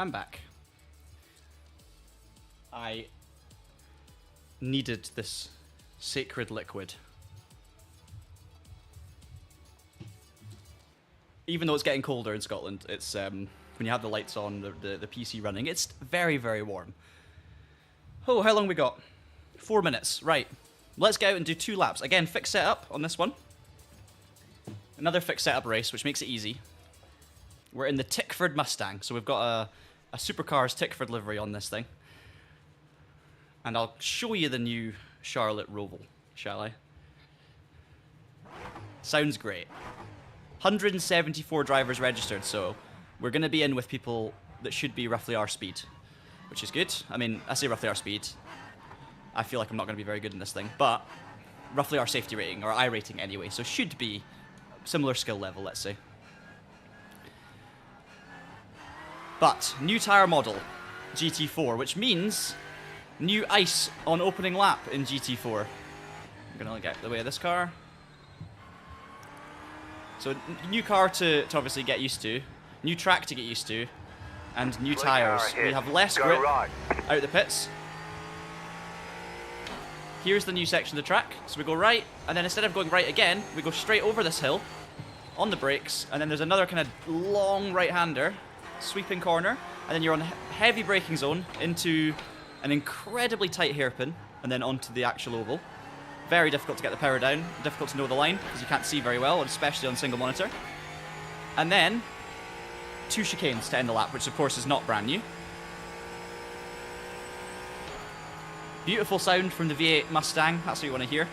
I'm back. I needed this sacred liquid. Even though it's getting colder in Scotland, it's when you have the lights on, the PC running, it's very, very warm. Oh, how long we got? 4 minutes. Right. Let's go out and do 2 laps. Again, fixed setup on this one. Another fixed setup race, which makes it easy. We're in the Tickford Mustang, so we've got a Supercars Tickford livery on this thing. And I'll show you the new Charlotte Roval, shall I? Sounds great. 174 drivers registered, so we're going to be in with people that should be roughly our speed, which is good. I mean, I say roughly our speed. I feel like I'm not going to be very good in this thing, but roughly our safety rating, or iRating anyway, so should be similar skill level, let's say. But, new tyre model, GT4, which means new ice on opening lap in GT4. I'm going to get the way of this car. So, new car to obviously get used to, new track to get used to, and new tyres. We have less grip out the pits. Here's the new section of the track. So we go right, and then instead of going right again, we go straight over this hill on the brakes, and then there's another kind of long right-hander, sweeping corner, and then you're on heavy braking zone into an incredibly tight hairpin, and then onto the actual oval. Very difficult to get the power down, difficult to know the line, because you can't see very well, especially on single monitor. And then 2 chicanes to end the lap, which of course is not brand new. Beautiful sound from the V8 Mustang, that's what you want to hear.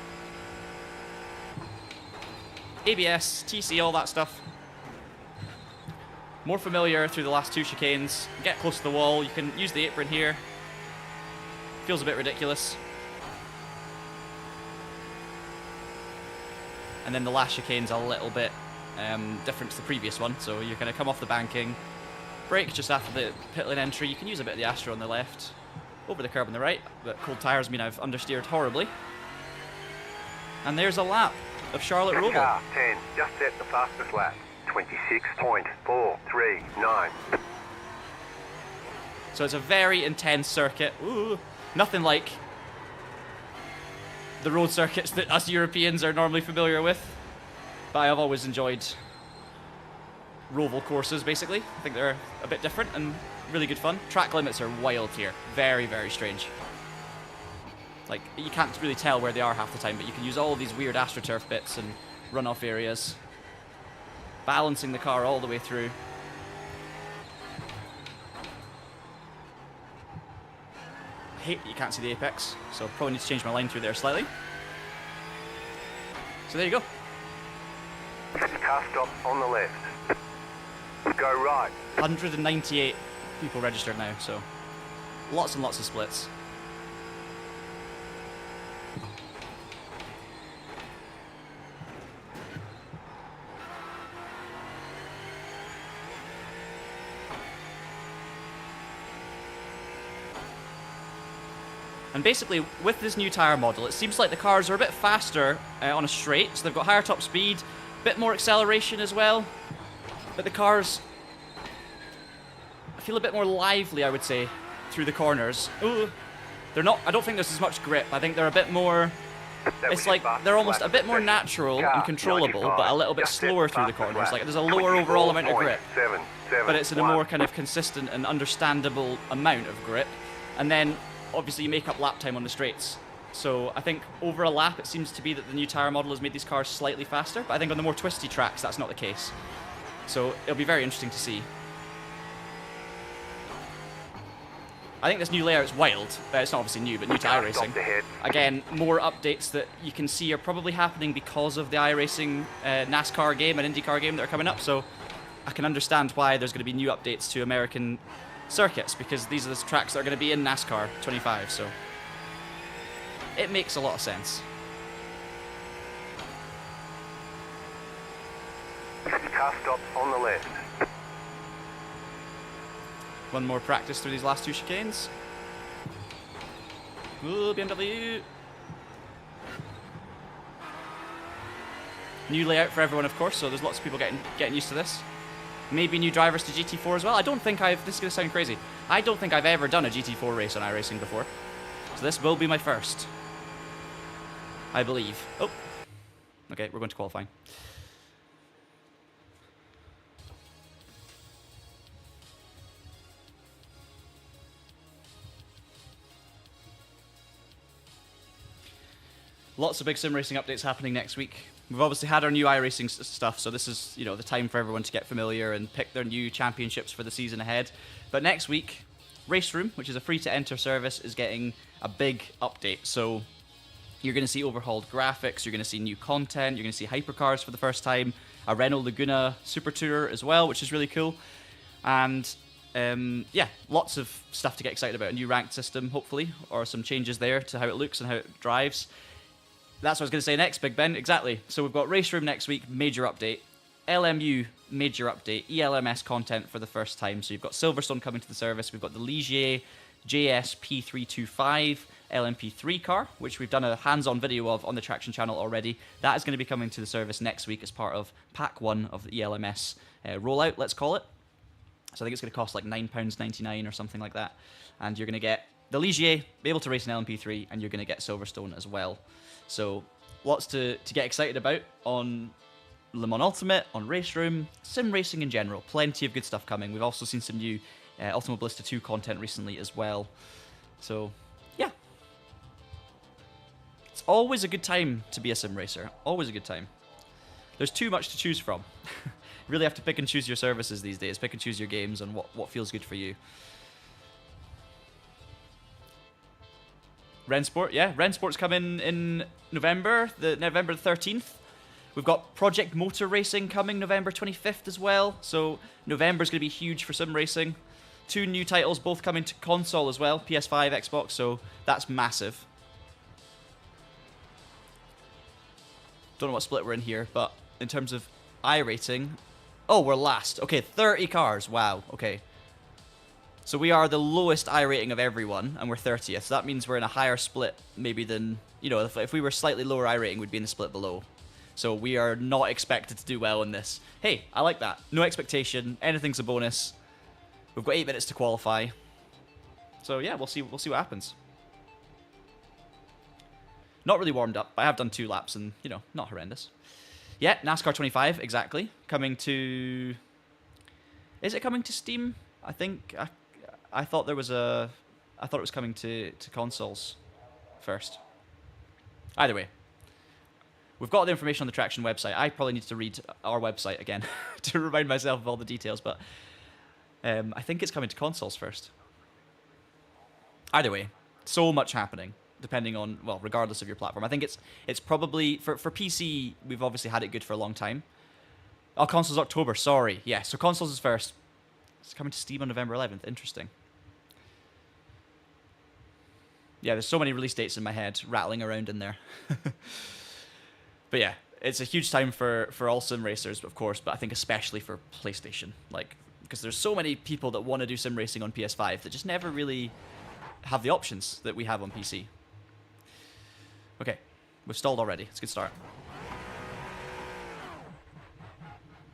ABS, TC, all that stuff. More familiar through the last 2 chicanes. Get close to the wall, you can use the apron here. Feels a bit ridiculous. And then the last chicane's a little bit different to the previous one, so you're going to come off the banking, brake just after the pit lane entry. You can use a bit of the Astro on the left, over the curb on the right, but cold tyres mean I've understeered horribly. And there's a lap of Charlotte Roval. Car 10, just set the fastest lap, 26.439. So it's a very intense circuit. Ooh, nothing like the road circuits that us Europeans are normally familiar with. But I've always enjoyed Roval courses, basically. I think they're a bit different and really good fun. Track limits are wild here. Very, very strange. Like, you can't really tell where they are half the time, but you can use all these weird AstroTurf bits and runoff areas. Balancing the car all the way through. I hate that you can't see the apex, so probably need to change my line through there slightly. So there you go. Car stop on the left. Go right. 198 people registered now, so lots and lots of splits. And basically, with this new tyre model, it seems like the cars are a bit faster on a straight, so they've got higher top speed, a bit more acceleration as well. But the cars feel a bit more lively, I would say, through the corners. Ooh, they're not. I don't think there's as much grip. I think they're a bit more. It's like they're almost a bit more natural and controllable, but a little bit slower through the corners. Like there's a lower overall amount of grip, but it's in a more kind of consistent and understandable amount of grip. And then obviously you make up lap time on the straights. So I think over a lap it seems to be that the new tyre model has made these cars slightly faster, but I think on the more twisty tracks that's not the case. So it'll be very interesting to see. I think this new layout's wild. It's not obviously new, but new to iRacing. Again, more updates that you can see are probably happening because of the iRacing NASCAR game and IndyCar game that are coming up. So I can understand why there's going to be new updates to American circuits, because these are the tracks that are going to be in NASCAR 25. So it makes a lot of sense. Car stop on the left. One more practice through these last 2 chicanes. Ooh, BMW. New layout for everyone, of course, so there's lots of people getting used to this. maybe new drivers to GT4 as well. I don't think I've... This is going to sound crazy. I don't think I've ever done a GT4 race on iRacing before. So this will be my first. I believe. Oh. Okay, we're going to qualifying. Lots of big sim racing updates happening next week. We've obviously had our new iRacing stuff, so this is, you know, the time for everyone to get familiar and pick their new championships for the season ahead. But next week, Race Room, which is a free-to-enter service, is getting a big update. So you're going to see overhauled graphics, you're going to see new content, you're going to see hypercars for the first time, a Renault Laguna Super Tourer as well, which is really cool. And yeah, lots of stuff to get excited about. A new ranked system, hopefully, or some changes there to how it looks and how it drives. That's what I was going to say next, Big Ben. Exactly. So we've got Race Room next week, major update. LMU, major update. ELMS content for the first time. So you've got Silverstone coming to the service. We've got the Ligier JS-P325 LMP3 car, which we've done a hands-on video of on the Traction channel already. That is going to be coming to the service next week as part of Pack 1 of the ELMS rollout, let's call it. So I think it's going to cost like £9.99 or something like that. And you're going to get the Ligier, be able to race an LMP3, and you're going to get Silverstone as well. So lots to get excited about on Le Mans Ultimate, on Race Room, sim racing in general. Plenty of good stuff coming. We've also seen some new Automobilista 2 content recently as well. So, yeah. It's always a good time to be a sim racer. Always a good time. There's too much to choose from. You really have to pick and choose your services these days. Pick and choose your games and what feels good for you. Rensport, yeah. Rensport's coming in November, November the 13th. We've got Project Motor Racing coming November 25th as well. So November's going to be huge for sim racing. 2 new titles, both coming to console as well. PS5, Xbox, so that's massive. Don't know what split we're in here, but in terms of iRating... Oh, we're last. Okay, 30 cars. Wow, okay. So we are the lowest I rating of everyone, and we're 30th. So that means we're in a higher split, maybe than, you know, if we were slightly lower I rating, we'd be in the split below. So we are not expected to do well in this. Hey, I like that. No expectation. Anything's a bonus. We've got 8 minutes to qualify. So yeah, we'll see what happens. Not really warmed up. I have done 2 laps, and you know, not horrendous. Yeah, NASCAR 25 exactly coming to. Is it coming to Steam? I think. I thought there was a... I thought it was coming to consoles first. Either way. We've got the information on the Traction website. I probably need to read our website again to remind myself of all the details, but I think it's coming to consoles first. Either way, so much happening, depending on, well, regardless of your platform. I think it's probably... For PC, we've obviously had it good for a long time. Oh, consoles October, sorry. Yeah, so consoles is first. It's coming to Steam on November 11th. Interesting. Yeah, there's so many release dates in my head rattling around in there. But yeah, it's a huge time for all sim racers, of course, but I think especially for PlayStation. Like, because there's so many people that want to do sim racing on PS5 that just never really have the options that we have on PC. Okay, we've stalled already. It's a good start.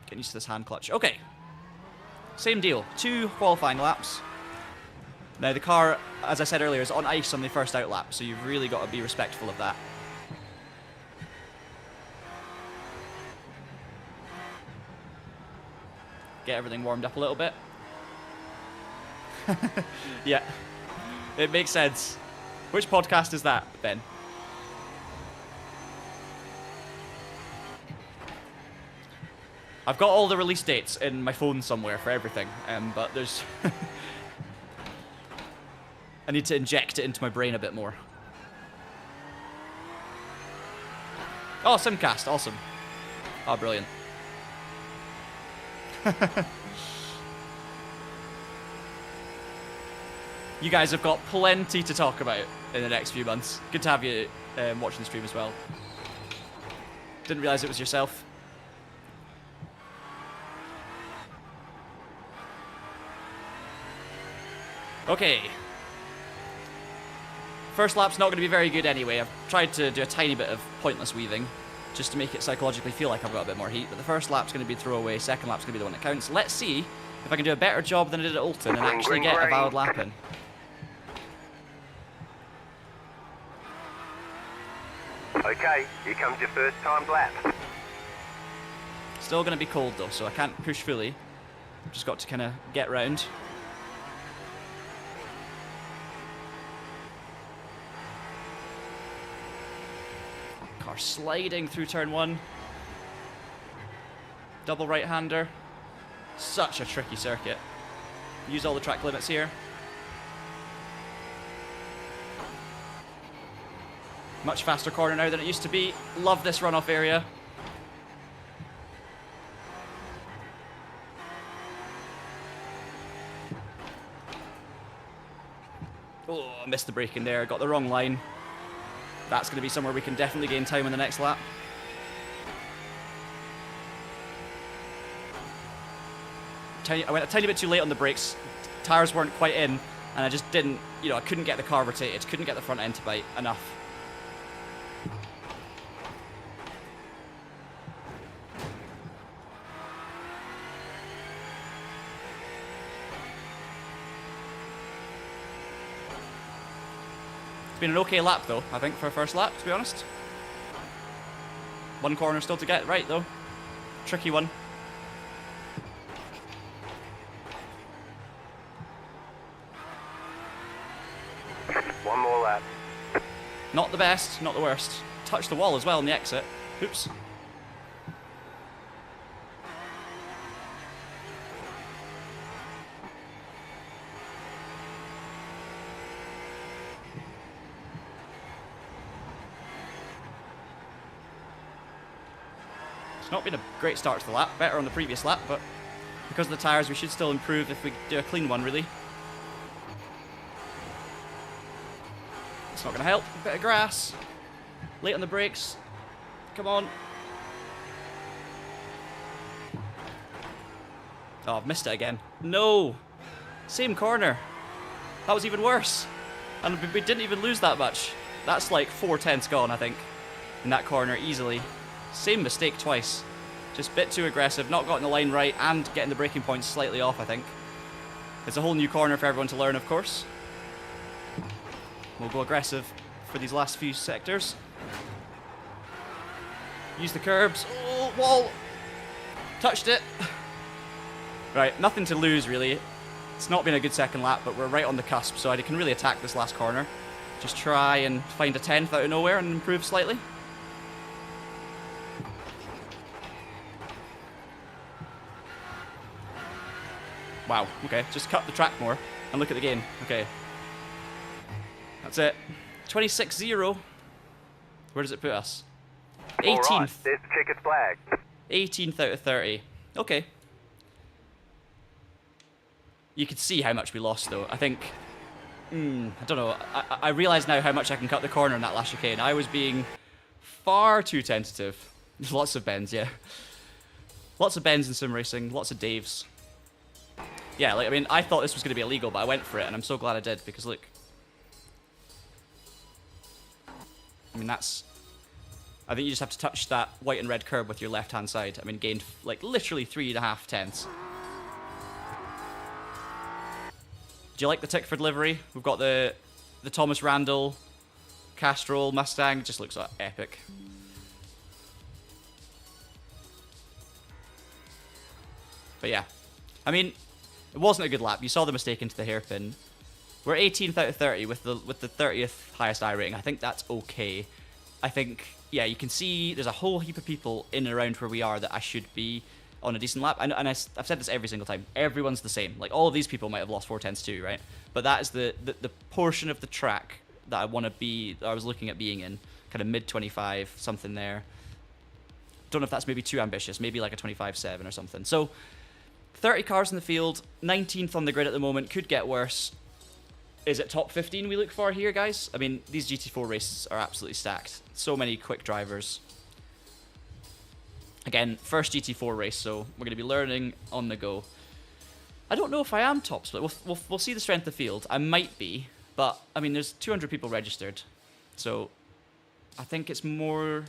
Getting used to this hand clutch. Okay. Same deal. 2 qualifying laps. Now, the car, as I said earlier, is on ice on the first out lap, so you've really got to be respectful of that. Get everything warmed up a little bit. Yeah. It makes sense. Which podcast is that, Ben? I've got all the release dates in my phone somewhere for everything, but there's... I need to inject it into my brain a bit more. Oh, Simcast, awesome. Oh, brilliant. You guys have got plenty to talk about in the next few months. Good to have you watching the stream as well. Didn't realise it was yourself. Okay. First lap's not going to be very good anyway. I've tried to do a tiny bit of pointless weaving. just to make it psychologically feel like I've got a bit more heat. But the first lap's going to be throwaway, second lap's going to be the one that counts. Let's see if I can do a better job than I did at Oulton and actually get a valid lap in. Okay, here comes your first timed lap. Still going to be cold though, so I can't push fully. Just got to kind of get round. Car sliding through turn 1. Double right-hander. Such a tricky circuit. Use all the track limits here. Much faster corner now than it used to be. Love this runoff area. Oh, I missed the brake in there. Got the wrong line. That's going to be somewhere we can definitely gain time in the next lap. I went a tiny bit too late on the brakes. Tires weren't quite in, and I just didn't, you know, I couldn't get the car rotated, couldn't get the front end to bite enough. It's been an okay lap though, I think, for a first lap, to be honest. One corner still to get right though. Tricky one. One more lap. Not the best, not the worst. Touched the wall as well in the exit. Oops. It's not been a great start to the lap. Better on the previous lap, but because of the tyres, we should still improve if we do a clean one, really. It's not going to help. A bit of grass. Late on the brakes. Come on. Oh, I've missed it again. No! Same corner. That was even worse. And we didn't even lose that much. That's like 4/10 gone, I think. In that corner, easily. Same mistake twice. Just a bit too aggressive, not gotten the line right, and getting the braking points slightly off, I think. It's a whole new corner for everyone to learn, of course. We'll go aggressive for these last few sectors. Use the curbs. Oh, wall! Touched it. Right, nothing to lose, really. It's not been a good second lap, but we're right on the cusp, so I can really attack this last corner. Just try and find a 10th out of nowhere and improve slightly. Wow, okay, just cut the track more and look at the gain. Okay. That's it. 26-0. Where does it put us? 18th. All right, there's the checkered flag. 18th out of 30. Okay. You could see how much we lost, though. I think... I don't know. I realise now how much I can cut the corner in that last chicane. I was being far too tentative. Lots of bends, yeah. Lots of bends in sim racing. Lots of Daves. Yeah, like, I mean, I thought this was going to be illegal, but I went for it, and I'm so glad I did, because look. I mean, that's... I think you just have to touch that white and red curb with your left-hand side. I mean, gained, like, literally 3.5 tenths. Do you like the Tickford livery? We've got the Thomas Randall Castrol Mustang. It just looks like epic. But yeah. I mean, it wasn't a good lap. You saw the mistake into the hairpin. We're 18th out of 30 with the 30th highest iRating. I think that's okay. I think, yeah, you can see there's a whole heap of people in and around where we are that I should be on a decent lap. And I've said this every single time. Everyone's the same. Like, all of these people might have lost 4/10s too, right? But that is the portion of the track that I want to be, that I was looking at being in. Kind of mid-25, something there. Don't know if that's maybe too ambitious. Maybe like a 25.7 or something. So, 30 cars in the field, 19th on the grid at the moment, could get worse. Is it top 15 we look for here, guys? I mean, these GT4 races are absolutely stacked. So many quick drivers. Again, first GT4 race, so we're going to be learning on the go. I don't know if I am top split. We'll see the strength of the field. I might be, but, I mean, there's 200 people registered. So, I think it's more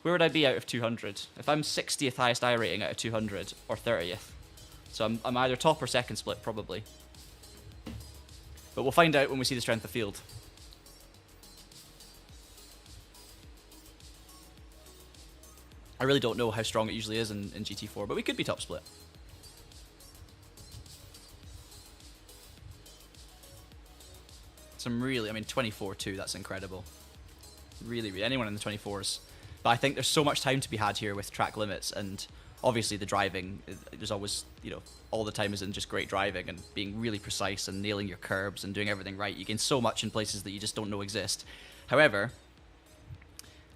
Where would I be out of 200? If I'm 60th highest I rating out of 200, or 30th. So I'm either top or second split, probably. But we'll find out when we see the strength of field. I really don't know how strong it usually is in GT4, but we could be top split. Some really, I mean, 24 too, that's incredible. Really, anyone in the 24s. But I think there's so much time to be had here with track limits, and obviously the driving, there's always, you know, all the time is in just great driving and being really precise and nailing your curbs and doing everything right. You gain so much in places that you just don't know exist. However,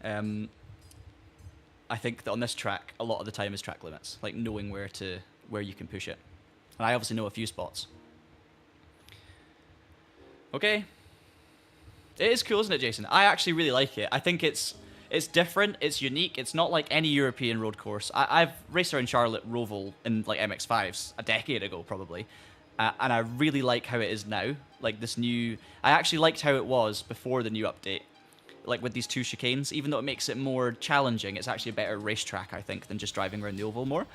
I think that on this track, a lot of the time is track limits, like knowing where you can push it. And I obviously know a few spots. Okay. It is cool, isn't it, Jason? I actually really like it. I think it's different, it's unique, it's not like any European road course. I've raced around Charlotte Roval in like MX-5s a decade ago, probably. And I really like how it is now. Like this new... I actually liked how it was before the new update. Like with these two chicanes, even though it makes it more challenging, it's actually a better racetrack, I think, than just driving around the oval more.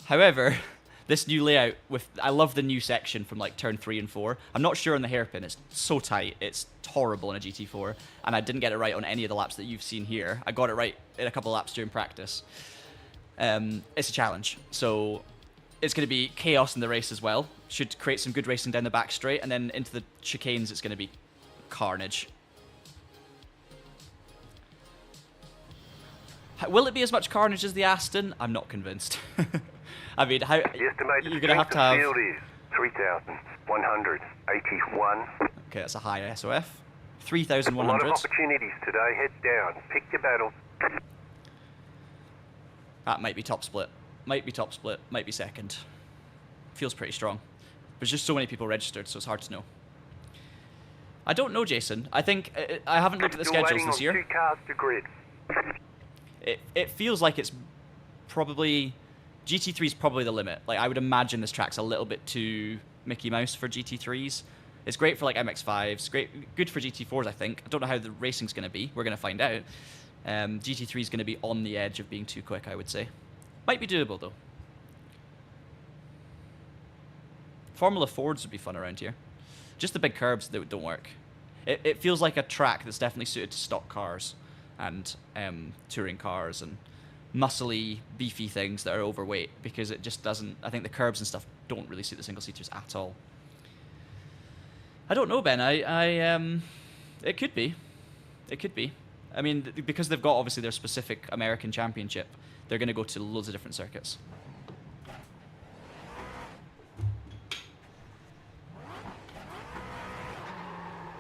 However, this new layout, I love the new section from like turn 3 and 4. I'm not sure on the hairpin, it's so tight, it's horrible in a GT4, and I didn't get it right on any of the laps that you've seen here. I got it right in a couple of laps during practice. It's a challenge, so it's going to be chaos in the race as well. Should create some good racing down the back straight, and then into the chicanes it's going to be carnage. Will it be as much carnage as the Aston? I'm not convinced. I mean, how you're going to have to have... field is 3,181. Okay, that's a high SOF. A 3,100. lot of opportunities today. Head down. Pick your battle. That might be top split. Might be top split. Might be second. Feels pretty strong. There's just so many people registered, so it's hard to know. I don't know, Jason. I think... I haven't looked at the schedules this year. 2 cars to grid. It feels like it's probably... GT3 is probably the limit. Like, I would imagine this track's a little bit too Mickey Mouse for GT3s. It's great for, like, MX-5s. Good for GT4s, I think. I don't know how the racing's going to be. We're going to find out. GT3 is going to be on the edge of being too quick, I would say. Might be doable, though. Formula Fords would be fun around here. Just the big curbs that don't work. It feels like a track that's definitely suited to stock cars and touring cars and muscly, beefy things that are overweight, because it just doesn't... I think the curbs and stuff don't really suit the single-seaters at all. I don't know, Ben. It could be. It could be. I mean, because they've got, obviously, their specific American championship, they're going to go to loads of different circuits.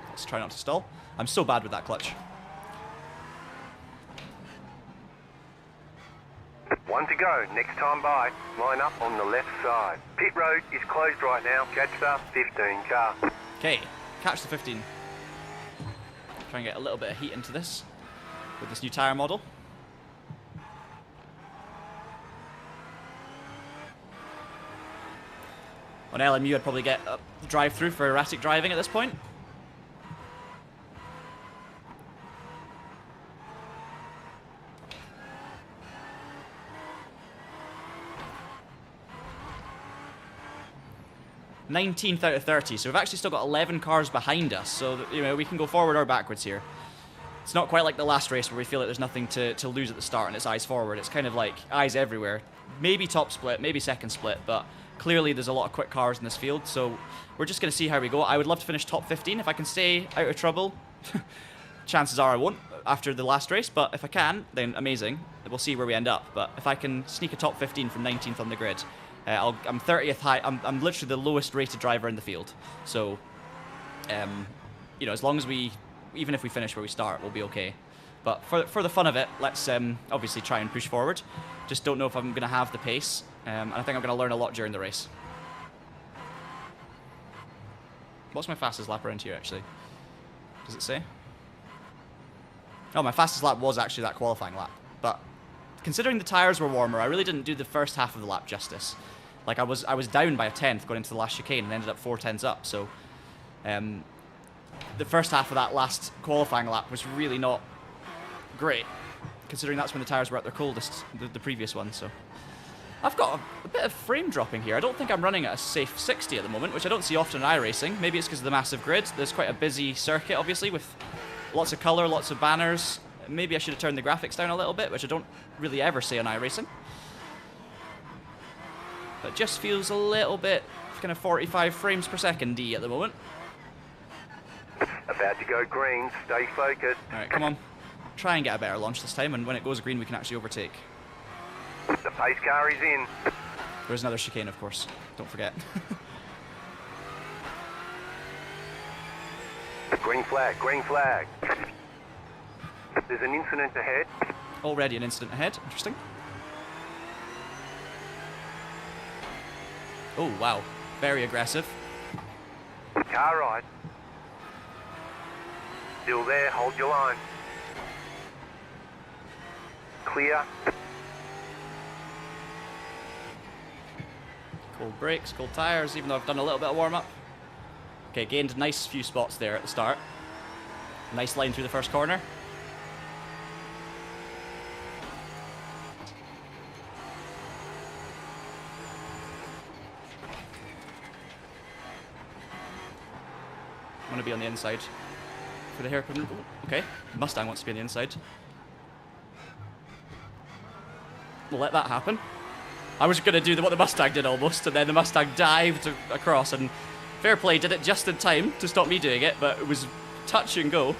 Let's try not to stall. I'm so bad with that clutch. One to go. Next time by. Line up on the left side. Pit road is closed right now. Catch the 15 car. Okay, catch the 15. Try and get a little bit of heat into this with this new tyre model. On LMU, I'd probably get a drive-through for erratic driving at this point. $19th out of 30, so we've actually still got 11 cars behind us, so that, you know, we can go forward or backwards here. It's not quite like the last race where we feel like there's nothing to lose at the start and it's eyes forward. It's kind of like eyes everywhere. Maybe top split, maybe second split, but clearly there's a lot of quick cars in this field, so we're just going to see how we go. I would love to finish top 15 if I can stay out of trouble. Chances are I won't after the last race, but if I can, then amazing. We'll see where we end up, but if I can sneak a top 15 from 19th on the grid, I'm 30th high. I'm literally the lowest rated driver in the field. So, you know, as long as even if we finish where we start, we'll be okay. But for the fun of it, let's obviously try and push forward. Just don't know if I'm going to have the pace. And I think I'm going to learn a lot during the race. What's my fastest lap around here, actually? Does it say? Oh, my fastest lap was actually that qualifying lap. But considering the tyres were warmer, I really didn't do the first half of the lap justice. Like, I was down by a 10th going into the last chicane and ended up 4 tenths up. So, the first half of that last qualifying lap was really not great considering that's when the tyres were at their coldest, the previous one. So I've got a bit of frame dropping here. I don't think I'm running at a safe 60 at the moment, which I don't see often in iRacing. Maybe it's because of the massive grid. There's quite a busy circuit, obviously, with lots of colour, lots of banners. Maybe I should have turned the graphics down a little bit, which I don't really ever say on iRacing. But it just feels a little bit kind of 45 frames per second-y at the moment. About to go green, stay focused. Alright, come on. Try and get a better launch this time, and when it goes green we can actually overtake. The pace car is in. There's another chicane, of course. Don't forget. Green flag, green flag. There's an incident ahead. Already an incident ahead. Interesting. Oh, wow. Very aggressive. Car right. Still there, hold your line. Clear. Cold brakes, cold tyres, even though I've done a little bit of warm-up. Okay, gained a nice few spots there at the start. Nice line through the first corner. I want to be on the inside for the hairpin. Okay, Mustang wants to be on the inside. We'll let that happen. I was going to do what the Mustang did almost, and then the Mustang dived across, and fair play, did it just in time to stop me doing it, but it was touch and go.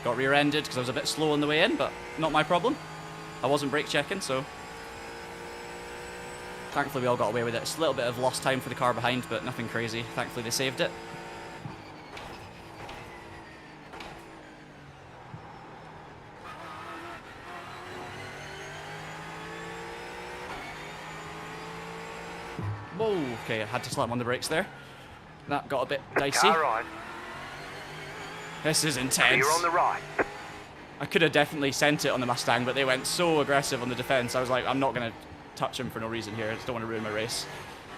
Got rear-ended because I was a bit slow on the way in, but not my problem. I wasn't brake checking, so thankfully we all got away with it. It's a little bit of lost time for the car behind, but nothing crazy. Thankfully they saved it. Whoa, okay, I had to slam on the brakes there. That got a bit dicey. Car right. This is intense. You're on the right. I could have definitely sent it on the Mustang, but they went so aggressive on the defense. I was like, I'm not going to touch him for no reason here. I just don't want to ruin my race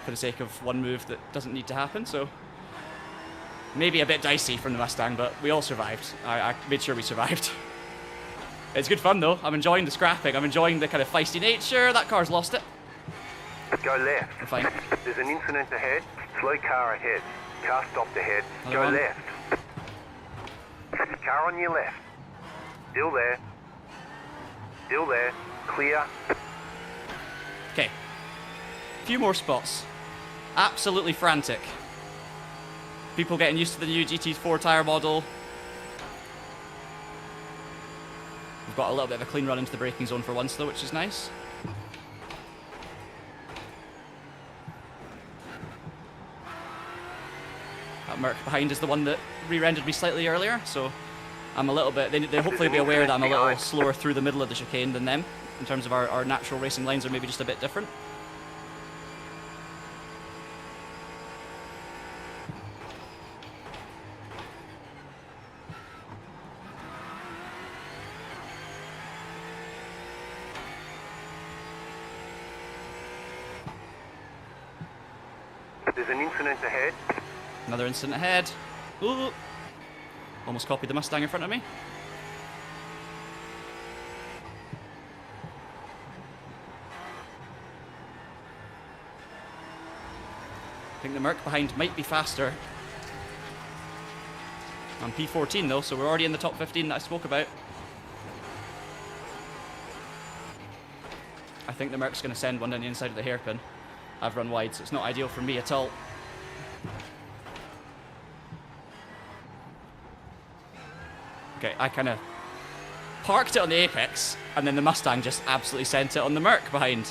for the sake of one move that doesn't need to happen. So maybe a bit dicey from the Mustang, but we all survived. I made sure we survived. It's good fun though. I'm enjoying the scrapping. I'm enjoying the kind of feisty nature. That car's lost it. Go left. We're fine. There's an incident ahead. Slow car ahead. Car stopped ahead. Another Go one. left. Car on your left. Still there. Still there. Clear. Okay. A few more spots. Absolutely frantic. People getting used to the new GT4 tyre model. We've got a little bit of a clean run into the braking zone for once though, which is nice. That Merc behind is the one that rear-ended me slightly earlier, so I'm a little bit... They'll hopefully be aware that I'm a little slower through the middle of the chicane than them, in terms of our natural racing lines are maybe just a bit different. There's an incident ahead. Another incident ahead. Ooh. Almost copied the Mustang in front of me. I think the Merc behind might be faster. I'm P14 though, so we're already in the top 15 that I spoke about. I think the Merc's going to send one down the inside of the hairpin. I've run wide, so it's not ideal for me at all. Okay, I kind of parked it on the apex, and then the Mustang just absolutely sent it on the Merc behind.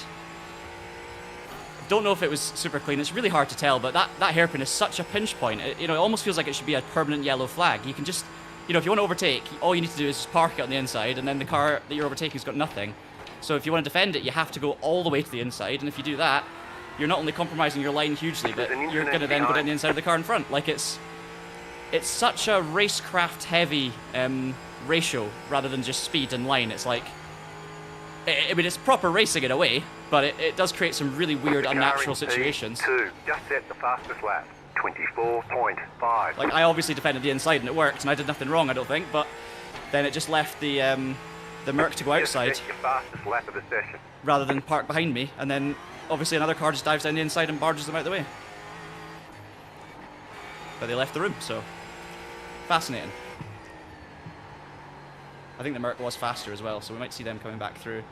Don't know if it was super clean. It's really hard to tell, but that hairpin is such a pinch point. It almost feels like it should be a permanent yellow flag. You can just, if you want to overtake, all you need to do is just park it on the inside, and then the car that you're overtaking's got nothing. So if you want to defend it, you have to go all the way to the inside, and if you do that, you're not only compromising your line hugely, but you're going to then go down the inside of the car in front. Like it's such a racecraft heavy ratio rather than just speed and line. It's like, I mean, it's proper racing in a way, but it does create some really weird, unnatural situations. P2, just set the fastest lap, 24.5. Like, I obviously defended the inside and it worked, and I did nothing wrong, I don't think, but then it just left the Merc to go outside Just set your fastest lap of the session. rather than park behind me, and then obviously another car just dives down the inside and barges them out of the way. But they left the room, so fascinating. I think the Merc was faster as well, so we might see them coming back through.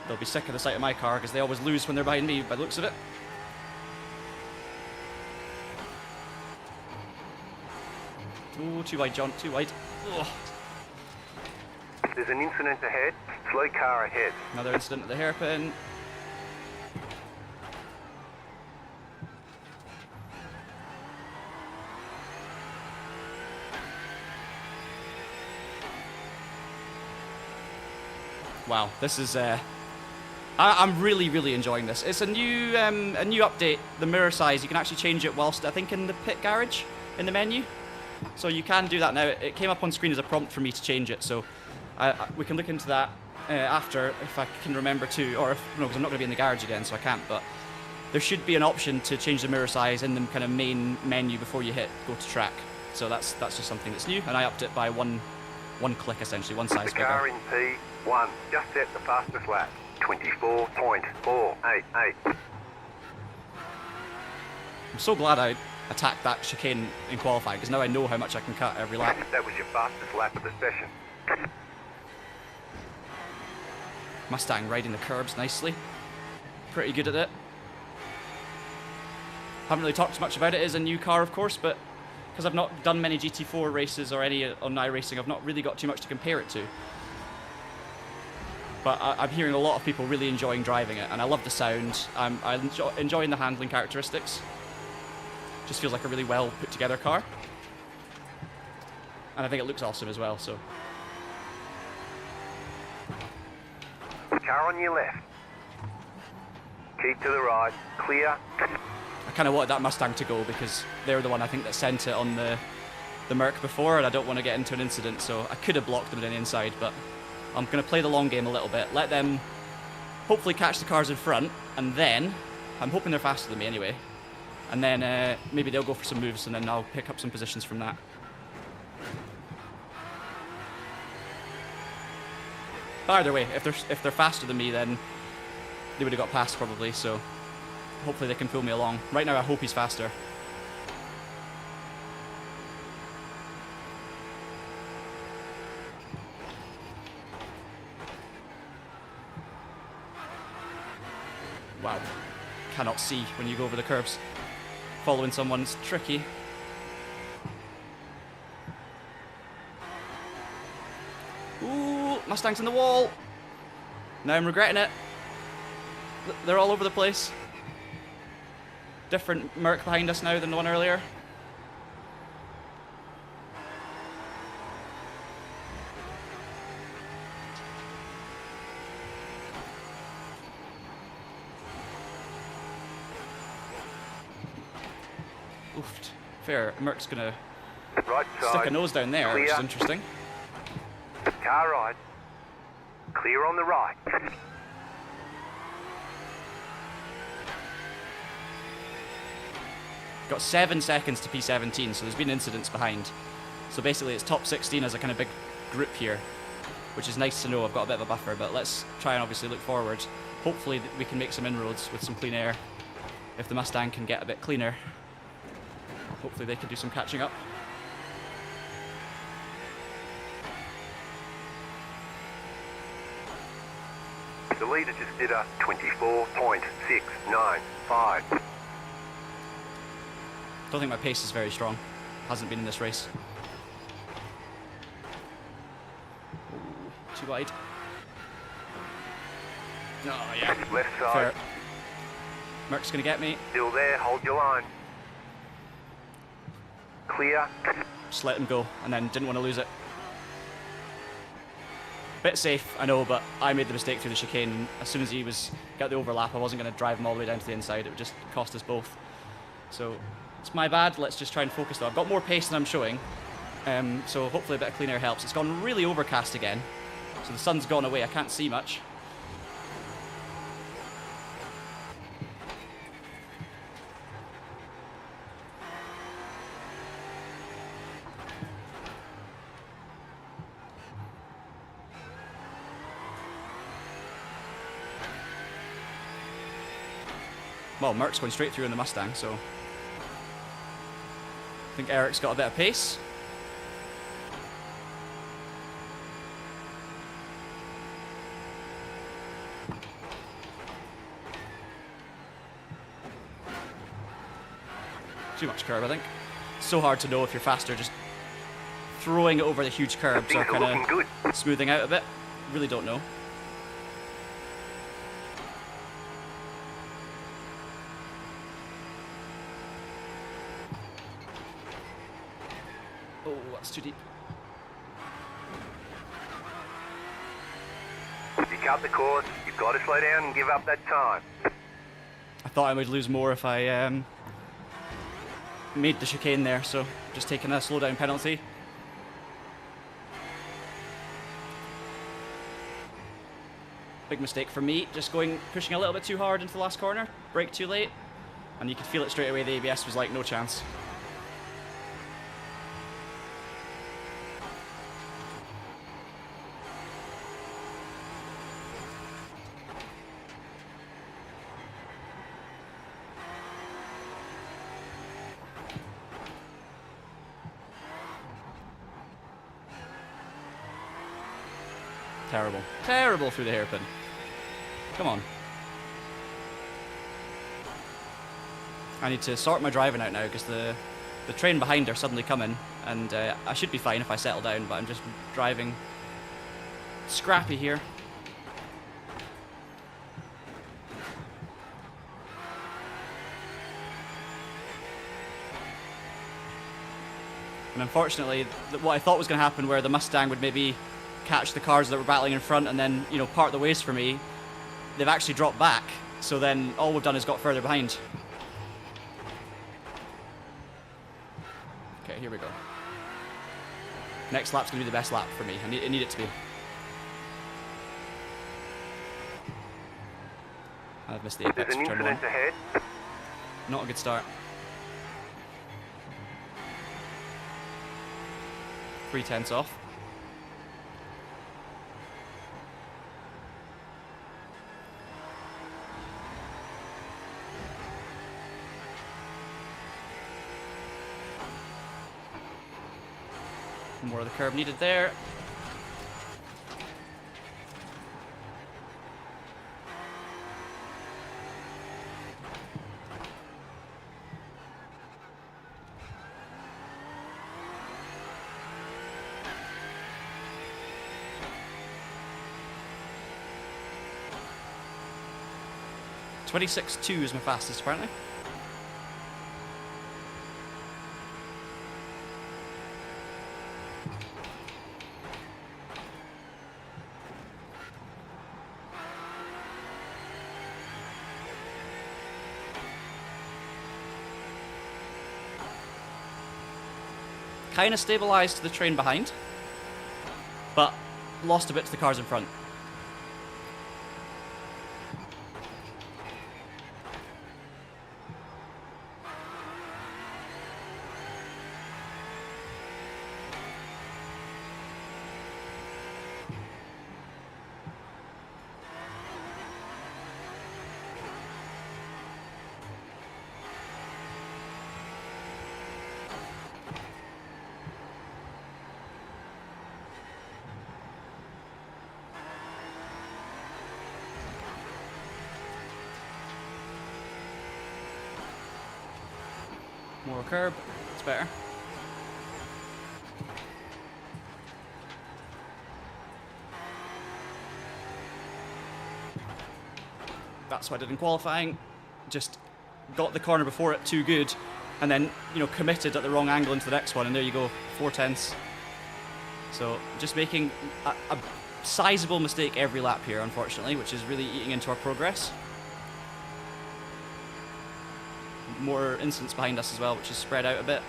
They'll be sick of the sight of my car because they always lose when they're behind me by the looks of it. Oh, too wide, John, too wide. Ugh. There's an incident ahead, slow car ahead. Another incident at the hairpin. Wow, this is I'm really enjoying this. It's a new update. The mirror size, you can actually change it whilst I think in the pit garage in the menu. So you can do that now. It came up on screen as a prompt for me to change it. So we can look into that after if I can remember to, or if no, because I'm not going to be in the garage again, so I can't. But there should be an option to change the mirror size in the kind of main menu before you hit go to track. So that's just something that's new, and I upped it by one click essentially, one size The car bigger. in P1, just set the fastest lap, 24.488. I'm so glad I attacked that chicane in qualifying because now I know how much I can cut every lap. That was your fastest lap of the session. Mustang riding the curbs nicely. Pretty good at it. Haven't really talked much about it. It is a new car, of course, but because I've not done many GT4 races or any on iRacing, I've not really got too much to compare it to. But I'm hearing a lot of people really enjoying driving it, and I love the sound. I'm enjoying the handling characteristics. Just feels like a really well put together car. And I think it looks awesome as well, so. Car on your left. Keep to the right, clear. I kind of wanted that Mustang to go because they were the one I think that sent it on the Merc before, and I don't want to get into an incident, so I could have blocked them on the inside, but I'm going to play the long game a little bit, let them hopefully catch the cars in front, and then, I'm hoping they're faster than me anyway, and then maybe they'll go for some moves, and then I'll pick up some positions from that. But either way, if they're faster than me, then they would have got past probably, so hopefully they can pull me along. Right now I hope he's faster. Wow, cannot see when you go over the curbs. Following someone's tricky. Ooh, Mustang's in the wall. Now I'm regretting it. They're all over the place. Different Merc behind us now than the one earlier. Oofed. Fair. Merc's gonna Right side. stick a nose down there, which is Clear. interesting. Car right. Clear on the right. Got 7 seconds to P17, so there's been incidents behind. So basically it's top 16 as a kind of big group here, which is nice to know. I've got a bit of a buffer, but let's try and obviously look forward. Hopefully we can make some inroads with some clean air. If the Mustang can get a bit cleaner, hopefully they can do some catching up. The leader just did a 24.695. Don't think my pace is very strong. Hasn't been in this race. Ooh, too wide. Oh yeah. Left side. Fair. Merc's gonna get me. Still there, hold your line. Clear. Just let him go, and then didn't want to lose it. Bit safe, I know, but I made the mistake through the chicane. As soon as he got the overlap, I wasn't going to drive him all the way down to the inside. It would just cost us both. So it's my bad. Let's just try and focus though. I've got more pace than I'm showing, So hopefully a bit of clean air helps. It's gone really overcast again, so the sun's gone away. I can't see much. Well, Merc's going straight through in the Mustang, so I think Eric's got a bit of pace. Too much curb, I think. So hard to know if you're faster just throwing it over the huge curbs or kind of smoothing out a bit. Really don't know. Oh, that's too deep. You cut the course, you've got to slow down and give up that time. I thought I would lose more if I made the chicane there, so just taking a slow down penalty. Big mistake for me, just pushing a little bit too hard into the last corner, brake too late, and you could feel it straight away. The ABS was like, no chance. Terrible. Terrible through the hairpin. Come on. I need to sort my driving out now because the train behind are suddenly coming, and I should be fine if I settle down, but I'm just driving scrappy here. And unfortunately, what I thought was going to happen, where the Mustang would maybe catch the cars that were battling in front and then, you know, part the ways for me, they've actually dropped back. So then all we've done is got further behind. Okay, here we go. Next lap's going to be the best lap for me. I need it to be. I've missed the apex for turn one. Ahead. Not a good start. 3/10 off. More of the curb needed there. .26.2 is my fastest, apparently. Kind of stabilised the train behind, but lost a bit to the cars in front. More curb, it's better. That's what I did in qualifying. Just got the corner before it too good, and then, you know, committed at the wrong angle into the next one, and there you go, 4/10. So just making a sizable mistake every lap here, unfortunately, which is really eating into our progress. More incidents behind us as well, which is spread out a bit.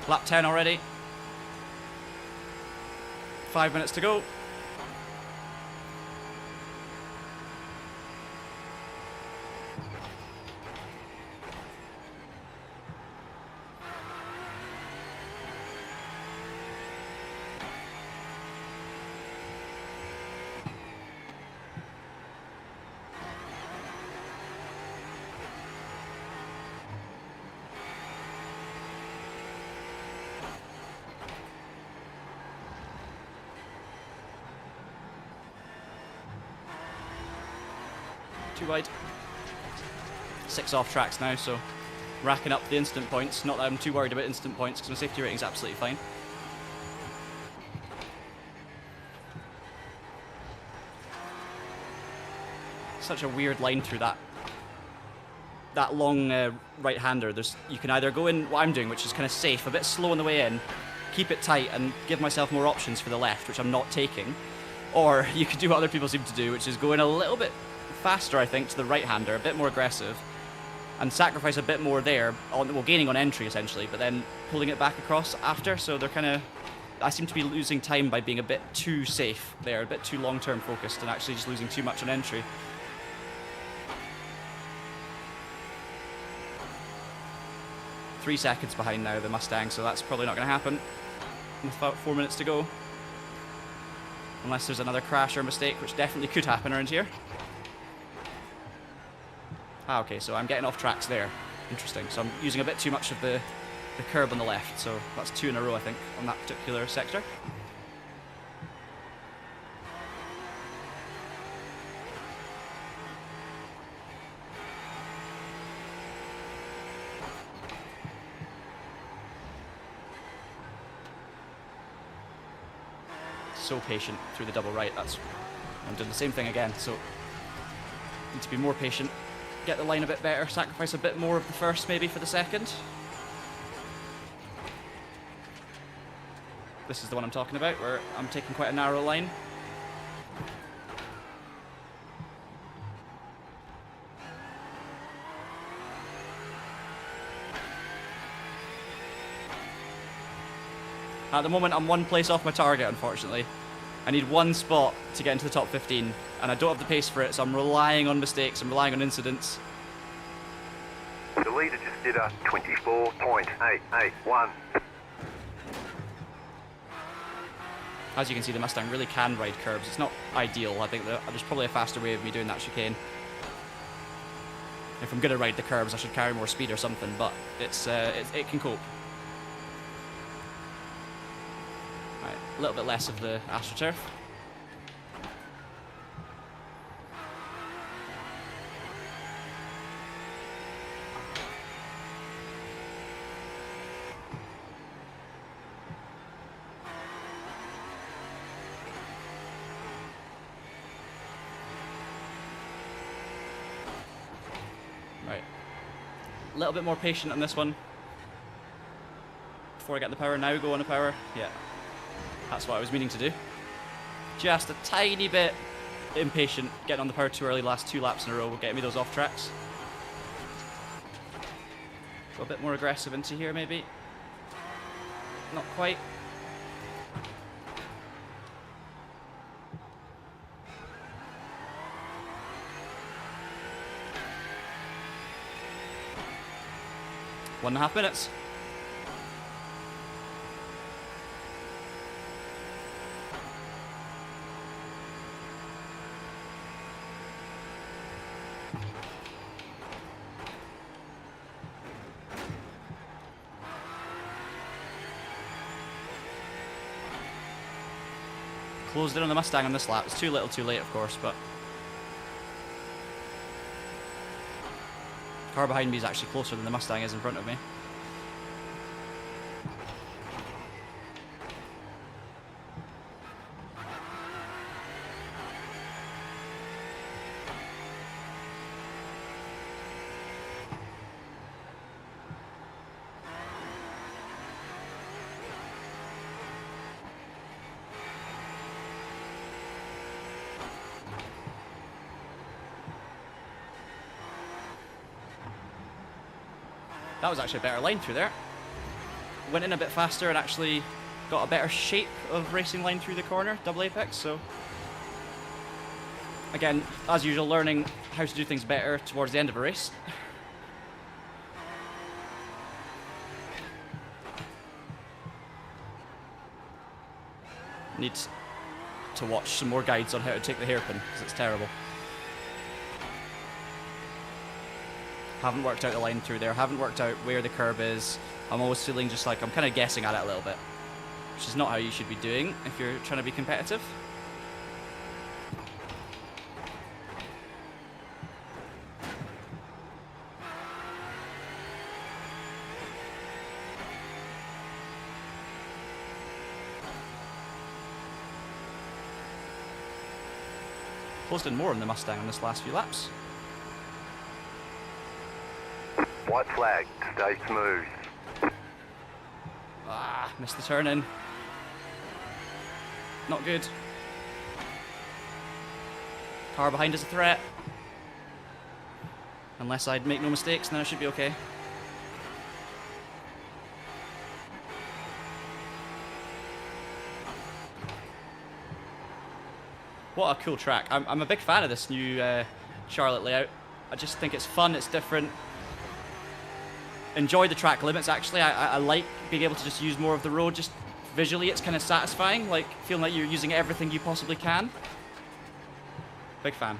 Lap 10 already. 5 minutes to go. Too wide. 6 off tracks now, so racking up the instant points. Not that I'm too worried about instant points because my safety rating is absolutely fine. Such a weird line through that long right-hander. You can either go in what I'm doing, which is kind of safe, a bit slow on the way in, keep it tight and give myself more options for the left, which I'm not taking, or you could do what other people seem to do, which is go in a little bit faster, I think, to the right-hander, a bit more aggressive, and sacrifice a bit more there, gaining on entry essentially, but then pulling it back across after. So they're kind of, I seem to be losing time by being a bit too safe there, a bit too long-term focused, and actually just losing too much on entry. Three seconds behind now, the Mustang, so that's probably not going to happen. With about 4 minutes to go. Unless there's another crash or mistake, which definitely could happen around here. Ah, okay, so I'm getting off tracks there. Interesting. So I'm using a bit too much of the curb on the left, so that's 2 in a row, I think, on that particular sector. So patient through the double right. I'm doing the same thing again, so need to be more patient. Get the line a bit better, sacrifice a bit more of the first maybe for the second. This is the one I'm talking about, where I'm taking quite a narrow line. At the moment I'm 1 place off my target, unfortunately. I need 1 spot to get into the top 15, and I don't have the pace for it, so I'm relying on mistakes, I'm relying on incidents. The leader just did a 24.881. As you can see, the Mustang really can ride curbs. It's not ideal. I think there's probably a faster way of me doing that chicane. If I'm going to ride the curbs, I should carry more speed or something, but it can cope. Right, a little bit less of the AstroTurf. Right. A little bit more patient on this one. Before I get the power, now go on the power. Yeah. That's what I was meaning to do. Just a tiny bit impatient, getting on the power too early last 2 laps in a row will get me those off tracks. Go a bit more aggressive into here maybe. Not quite. One and a half minutes. Closed in on the Mustang on this lap. It's too little too late, of course, but the car behind me is actually closer than the Mustang is in front of me. That was actually a better line through there. went in a bit faster and actually got a better shape of racing line through the corner, double apex, so... Again, as usual, learning how to do things better towards the end of a race. Need to watch some more guides on how to take the hairpin, because it's terrible. Haven't worked out the line through there, haven't worked out where the curb is. I'm always feeling just like I'm kind of guessing at it a little bit, which is not how you should be doing if you're trying to be competitive. Closed in more on the Mustang on this last few laps. White flag, stay smooth. Ah, missed the turn in. Not good. Car behind is a threat. Unless I'd make no mistakes, then I should be okay. What a cool track. I'm a big fan of this new Charlotte layout. I just think it's fun, it's different. Enjoy the track limits, actually. I like being able to just use more of the road. Just visually, it's kind of satisfying, like feeling like you're using everything you possibly can. Big fan.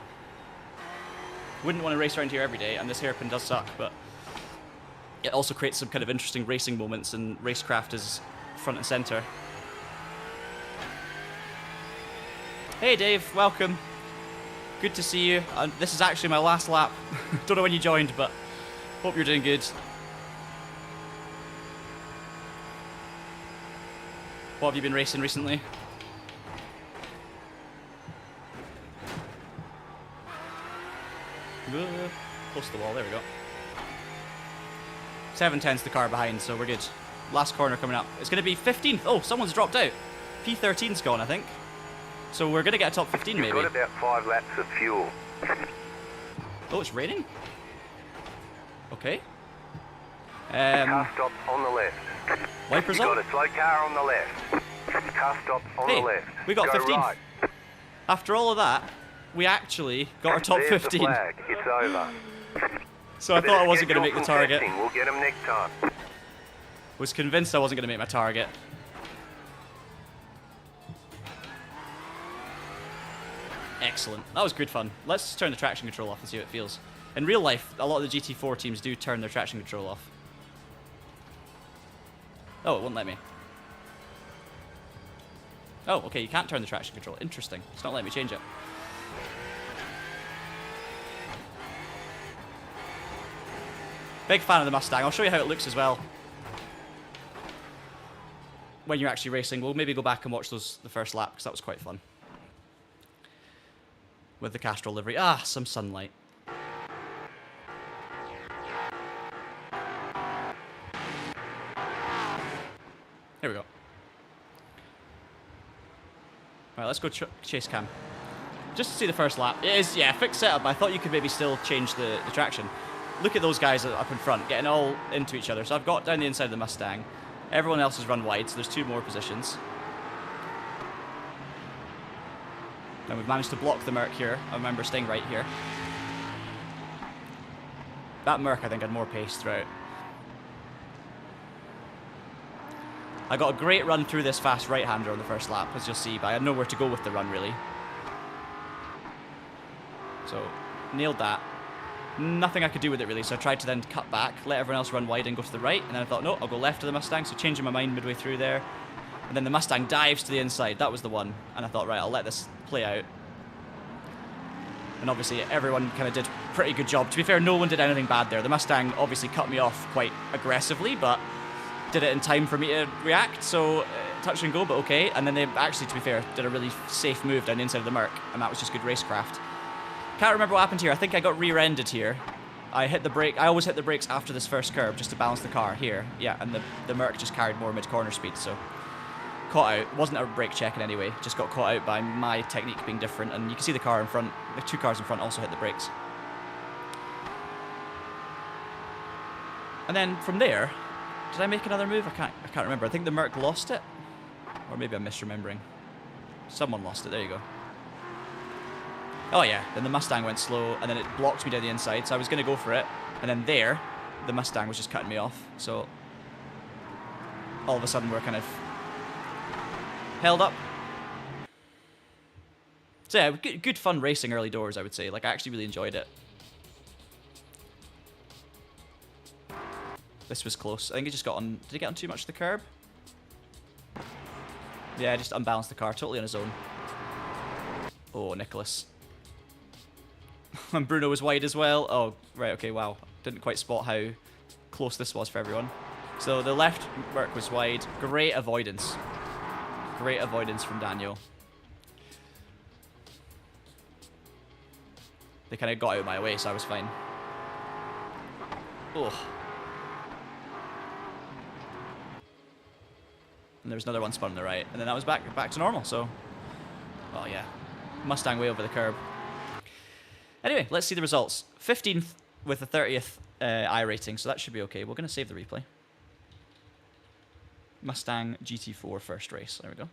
Wouldn't want to race around here every day, and this hairpin does suck, but it also creates some kind of interesting racing moments, and racecraft is front and center. Hey Dave, welcome. Good to see you. This is actually my last lap. Don't know when you joined, but hope you're doing good. What have you been racing recently? Close to the wall, there we go. 710's the car behind, so we're good. Last corner coming up. It's going to be 15th. Oh, someone's dropped out. P13's gone, I think. So we're going to get a top 15 maybe. You've got about 5 laps of fuel. Oh, it's raining? Okay. Car stop on the left. Wipers You've on? got a slow car on the left. Car stop on Hey, the left. we got Go 15th. right. After all of that, we actually got our top There's 15. the flag. It's over. So I thought I wasn't going to make the target. We'll get them next time. Was convinced I wasn't going to make my target. Excellent. That was good fun. Let's turn the traction control off and see how it feels. In real life, a lot of the GT4 teams do turn their traction control off. Oh, it won't let me. Oh, okay, you can't turn the traction control. Interesting. It's not letting me change it. Big fan of the Mustang. I'll show you how it looks as well. When you're actually racing, we'll maybe go back and watch the first lap, because that was quite fun. With the Castrol livery. Ah, some sunlight. Here we go. Right, let's go chase cam. Just to see the first lap. It is, yeah, fixed setup. I thought you could maybe still change the traction. Look at those guys up in front, getting all into each other. So I've got down the inside of the Mustang. Everyone else has run wide, so there's 2 more positions. And we've managed to block the Merc here. I remember staying right here. That Merc, I think, had more pace throughout. I got a great run through this fast right-hander on the first lap, as you'll see, but I had nowhere to go with the run, really. So, nailed that. Nothing I could do with it, really, so I tried to then cut back, let everyone else run wide and go to the right, and then I thought, no, I'll go left to the Mustang, so changing my mind midway through there. And then the Mustang dives to the inside, that was the one, and I thought, right, I'll let this play out. And obviously, everyone kind of did a pretty good job. To be fair, no one did anything bad there. The Mustang obviously cut me off quite aggressively, but did it in time for me to react, so touch and go, but okay. And then they actually, to be fair, did a really safe move down the inside of the Merc, and that was just good racecraft. Can't remember what happened here. I think I got rear-ended here. I hit the brake. I always hit the brakes after this first curve just to balance the car here. Yeah, and the Merc just carried more mid-corner speed, so caught out. Wasn't a brake check in any way. Just got caught out by my technique being different, and you can see the car in front. The 2 cars in front also hit the brakes. And then from there, Did I make another move? I can't remember. I think the Merc lost it. Or maybe I'm misremembering. Someone lost it. There you go. Oh yeah, then the Mustang went slow, and then it blocked me down the inside, so I was going to go for it. And then there, the Mustang was just cutting me off. So all of a sudden we're kind of held up. So yeah, good fun racing early doors, I would say. Like, I actually really enjoyed it. This was close. I think it just got on... Did it get on too much of the curb? Yeah, just unbalanced the car totally on his own. Oh, Nicholas. And Bruno was wide as well. Oh, right, okay, wow. Didn't quite spot how close this was for everyone. So the left work was wide. Great avoidance. Great avoidance from Daniel. They kind of got out of my way, so I was fine. Oh. And there was another one spun on the right, and then that was back to normal, so... Oh, yeah. Mustang way over the curb. Anyway, let's see the results. 15th with the 30th iRating, so that should be okay. We're going to save the replay. Mustang GT4 first race. There we go.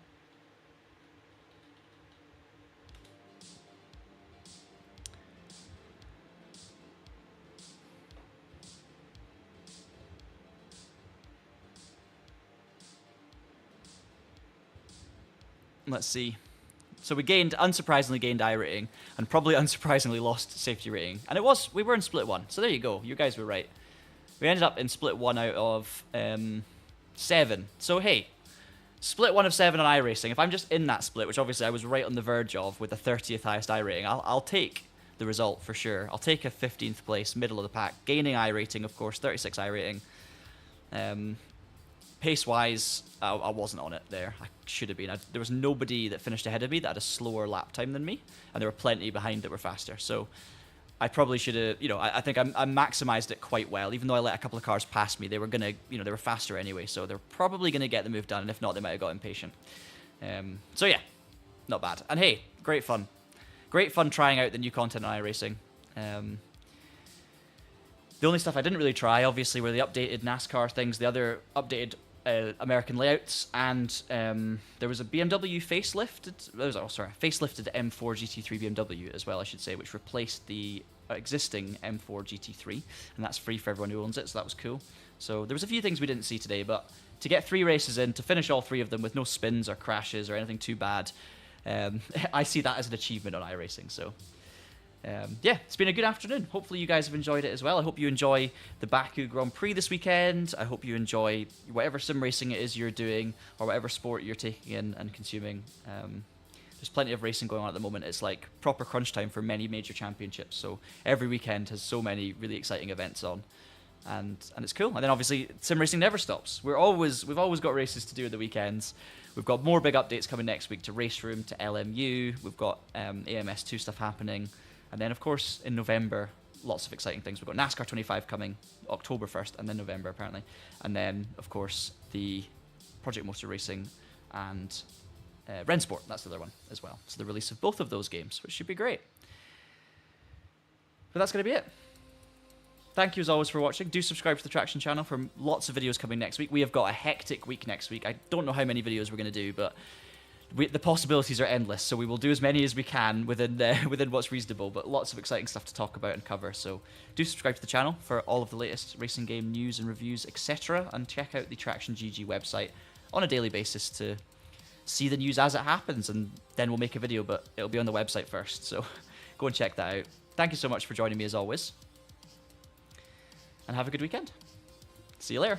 Let's see. So we unsurprisingly gained iRating, and probably unsurprisingly lost safety rating. And we were in split 1, so there you go. You guys were right. We ended up in split 1 out of 7. So hey, split 1 of 7 on iRacing. If I'm just in that split, which obviously I was right on the verge of with the 30th highest iRating, I'll take the result for sure. I'll take a 15th place, middle of the pack, gaining iRating, of course, 36 iRating. Pace-wise, I wasn't on it there. I should have been. There was nobody that finished ahead of me that had a slower lap time than me, and there were plenty behind that were faster. So I probably should have, I think I maximized it quite well. Even though I let a couple of cars pass me, they were going to, they were faster anyway, so they're probably going to get the move done, and if not, they might have got impatient. So yeah, not bad. And hey, great fun. Great fun trying out the new content on iRacing. The only stuff I didn't really try, obviously, were the updated NASCAR things, the other updated American layouts, and there was a BMW facelifted M4 GT3 BMW as well, I should say, which replaced the existing M4 GT3, and that's free for everyone who owns it, so that was cool. So there was a few things we didn't see today, but to get 3 races in, to finish all 3 of them with no spins or crashes or anything too bad, I see that as an achievement on iRacing. So yeah, it's been a good afternoon. Hopefully you guys have enjoyed it as well. I hope you enjoy the Baku Grand Prix this weekend. I hope you enjoy whatever sim racing it is you're doing, or whatever sport you're taking in and consuming. There's plenty of racing going on at the moment. It's like proper crunch time for many major championships. So every weekend has so many really exciting events on, and it's cool. And then obviously sim racing never stops. We've always got races to do at the weekends. We've got more big updates coming next week to Race Room, to LMU. We've got AMS2 stuff happening. And then, of course, in November, lots of exciting things. We've got NASCAR 25 coming October 1st, and then November, apparently. And then, of course, the Project Motor Racing and Rennsport. That's the other one as well. So the release of both of those games, which should be great. But that's going to be it. Thank you, as always, for watching. Do subscribe to the Traction channel for lots of videos coming next week. We have got a hectic week next week. I don't know how many videos we're going to do, but... the possibilities are endless, so we will do as many as we can within what's reasonable, but lots of exciting stuff to talk about and cover. So do subscribe to the channel for all of the latest racing game news and reviews, etc., and check out the TraxionGG website on a daily basis to see the news as it happens, and then we'll make a video, but it'll be on the website first, so go and check that out. Thank you so much for joining me as always, and have a good weekend. See you later.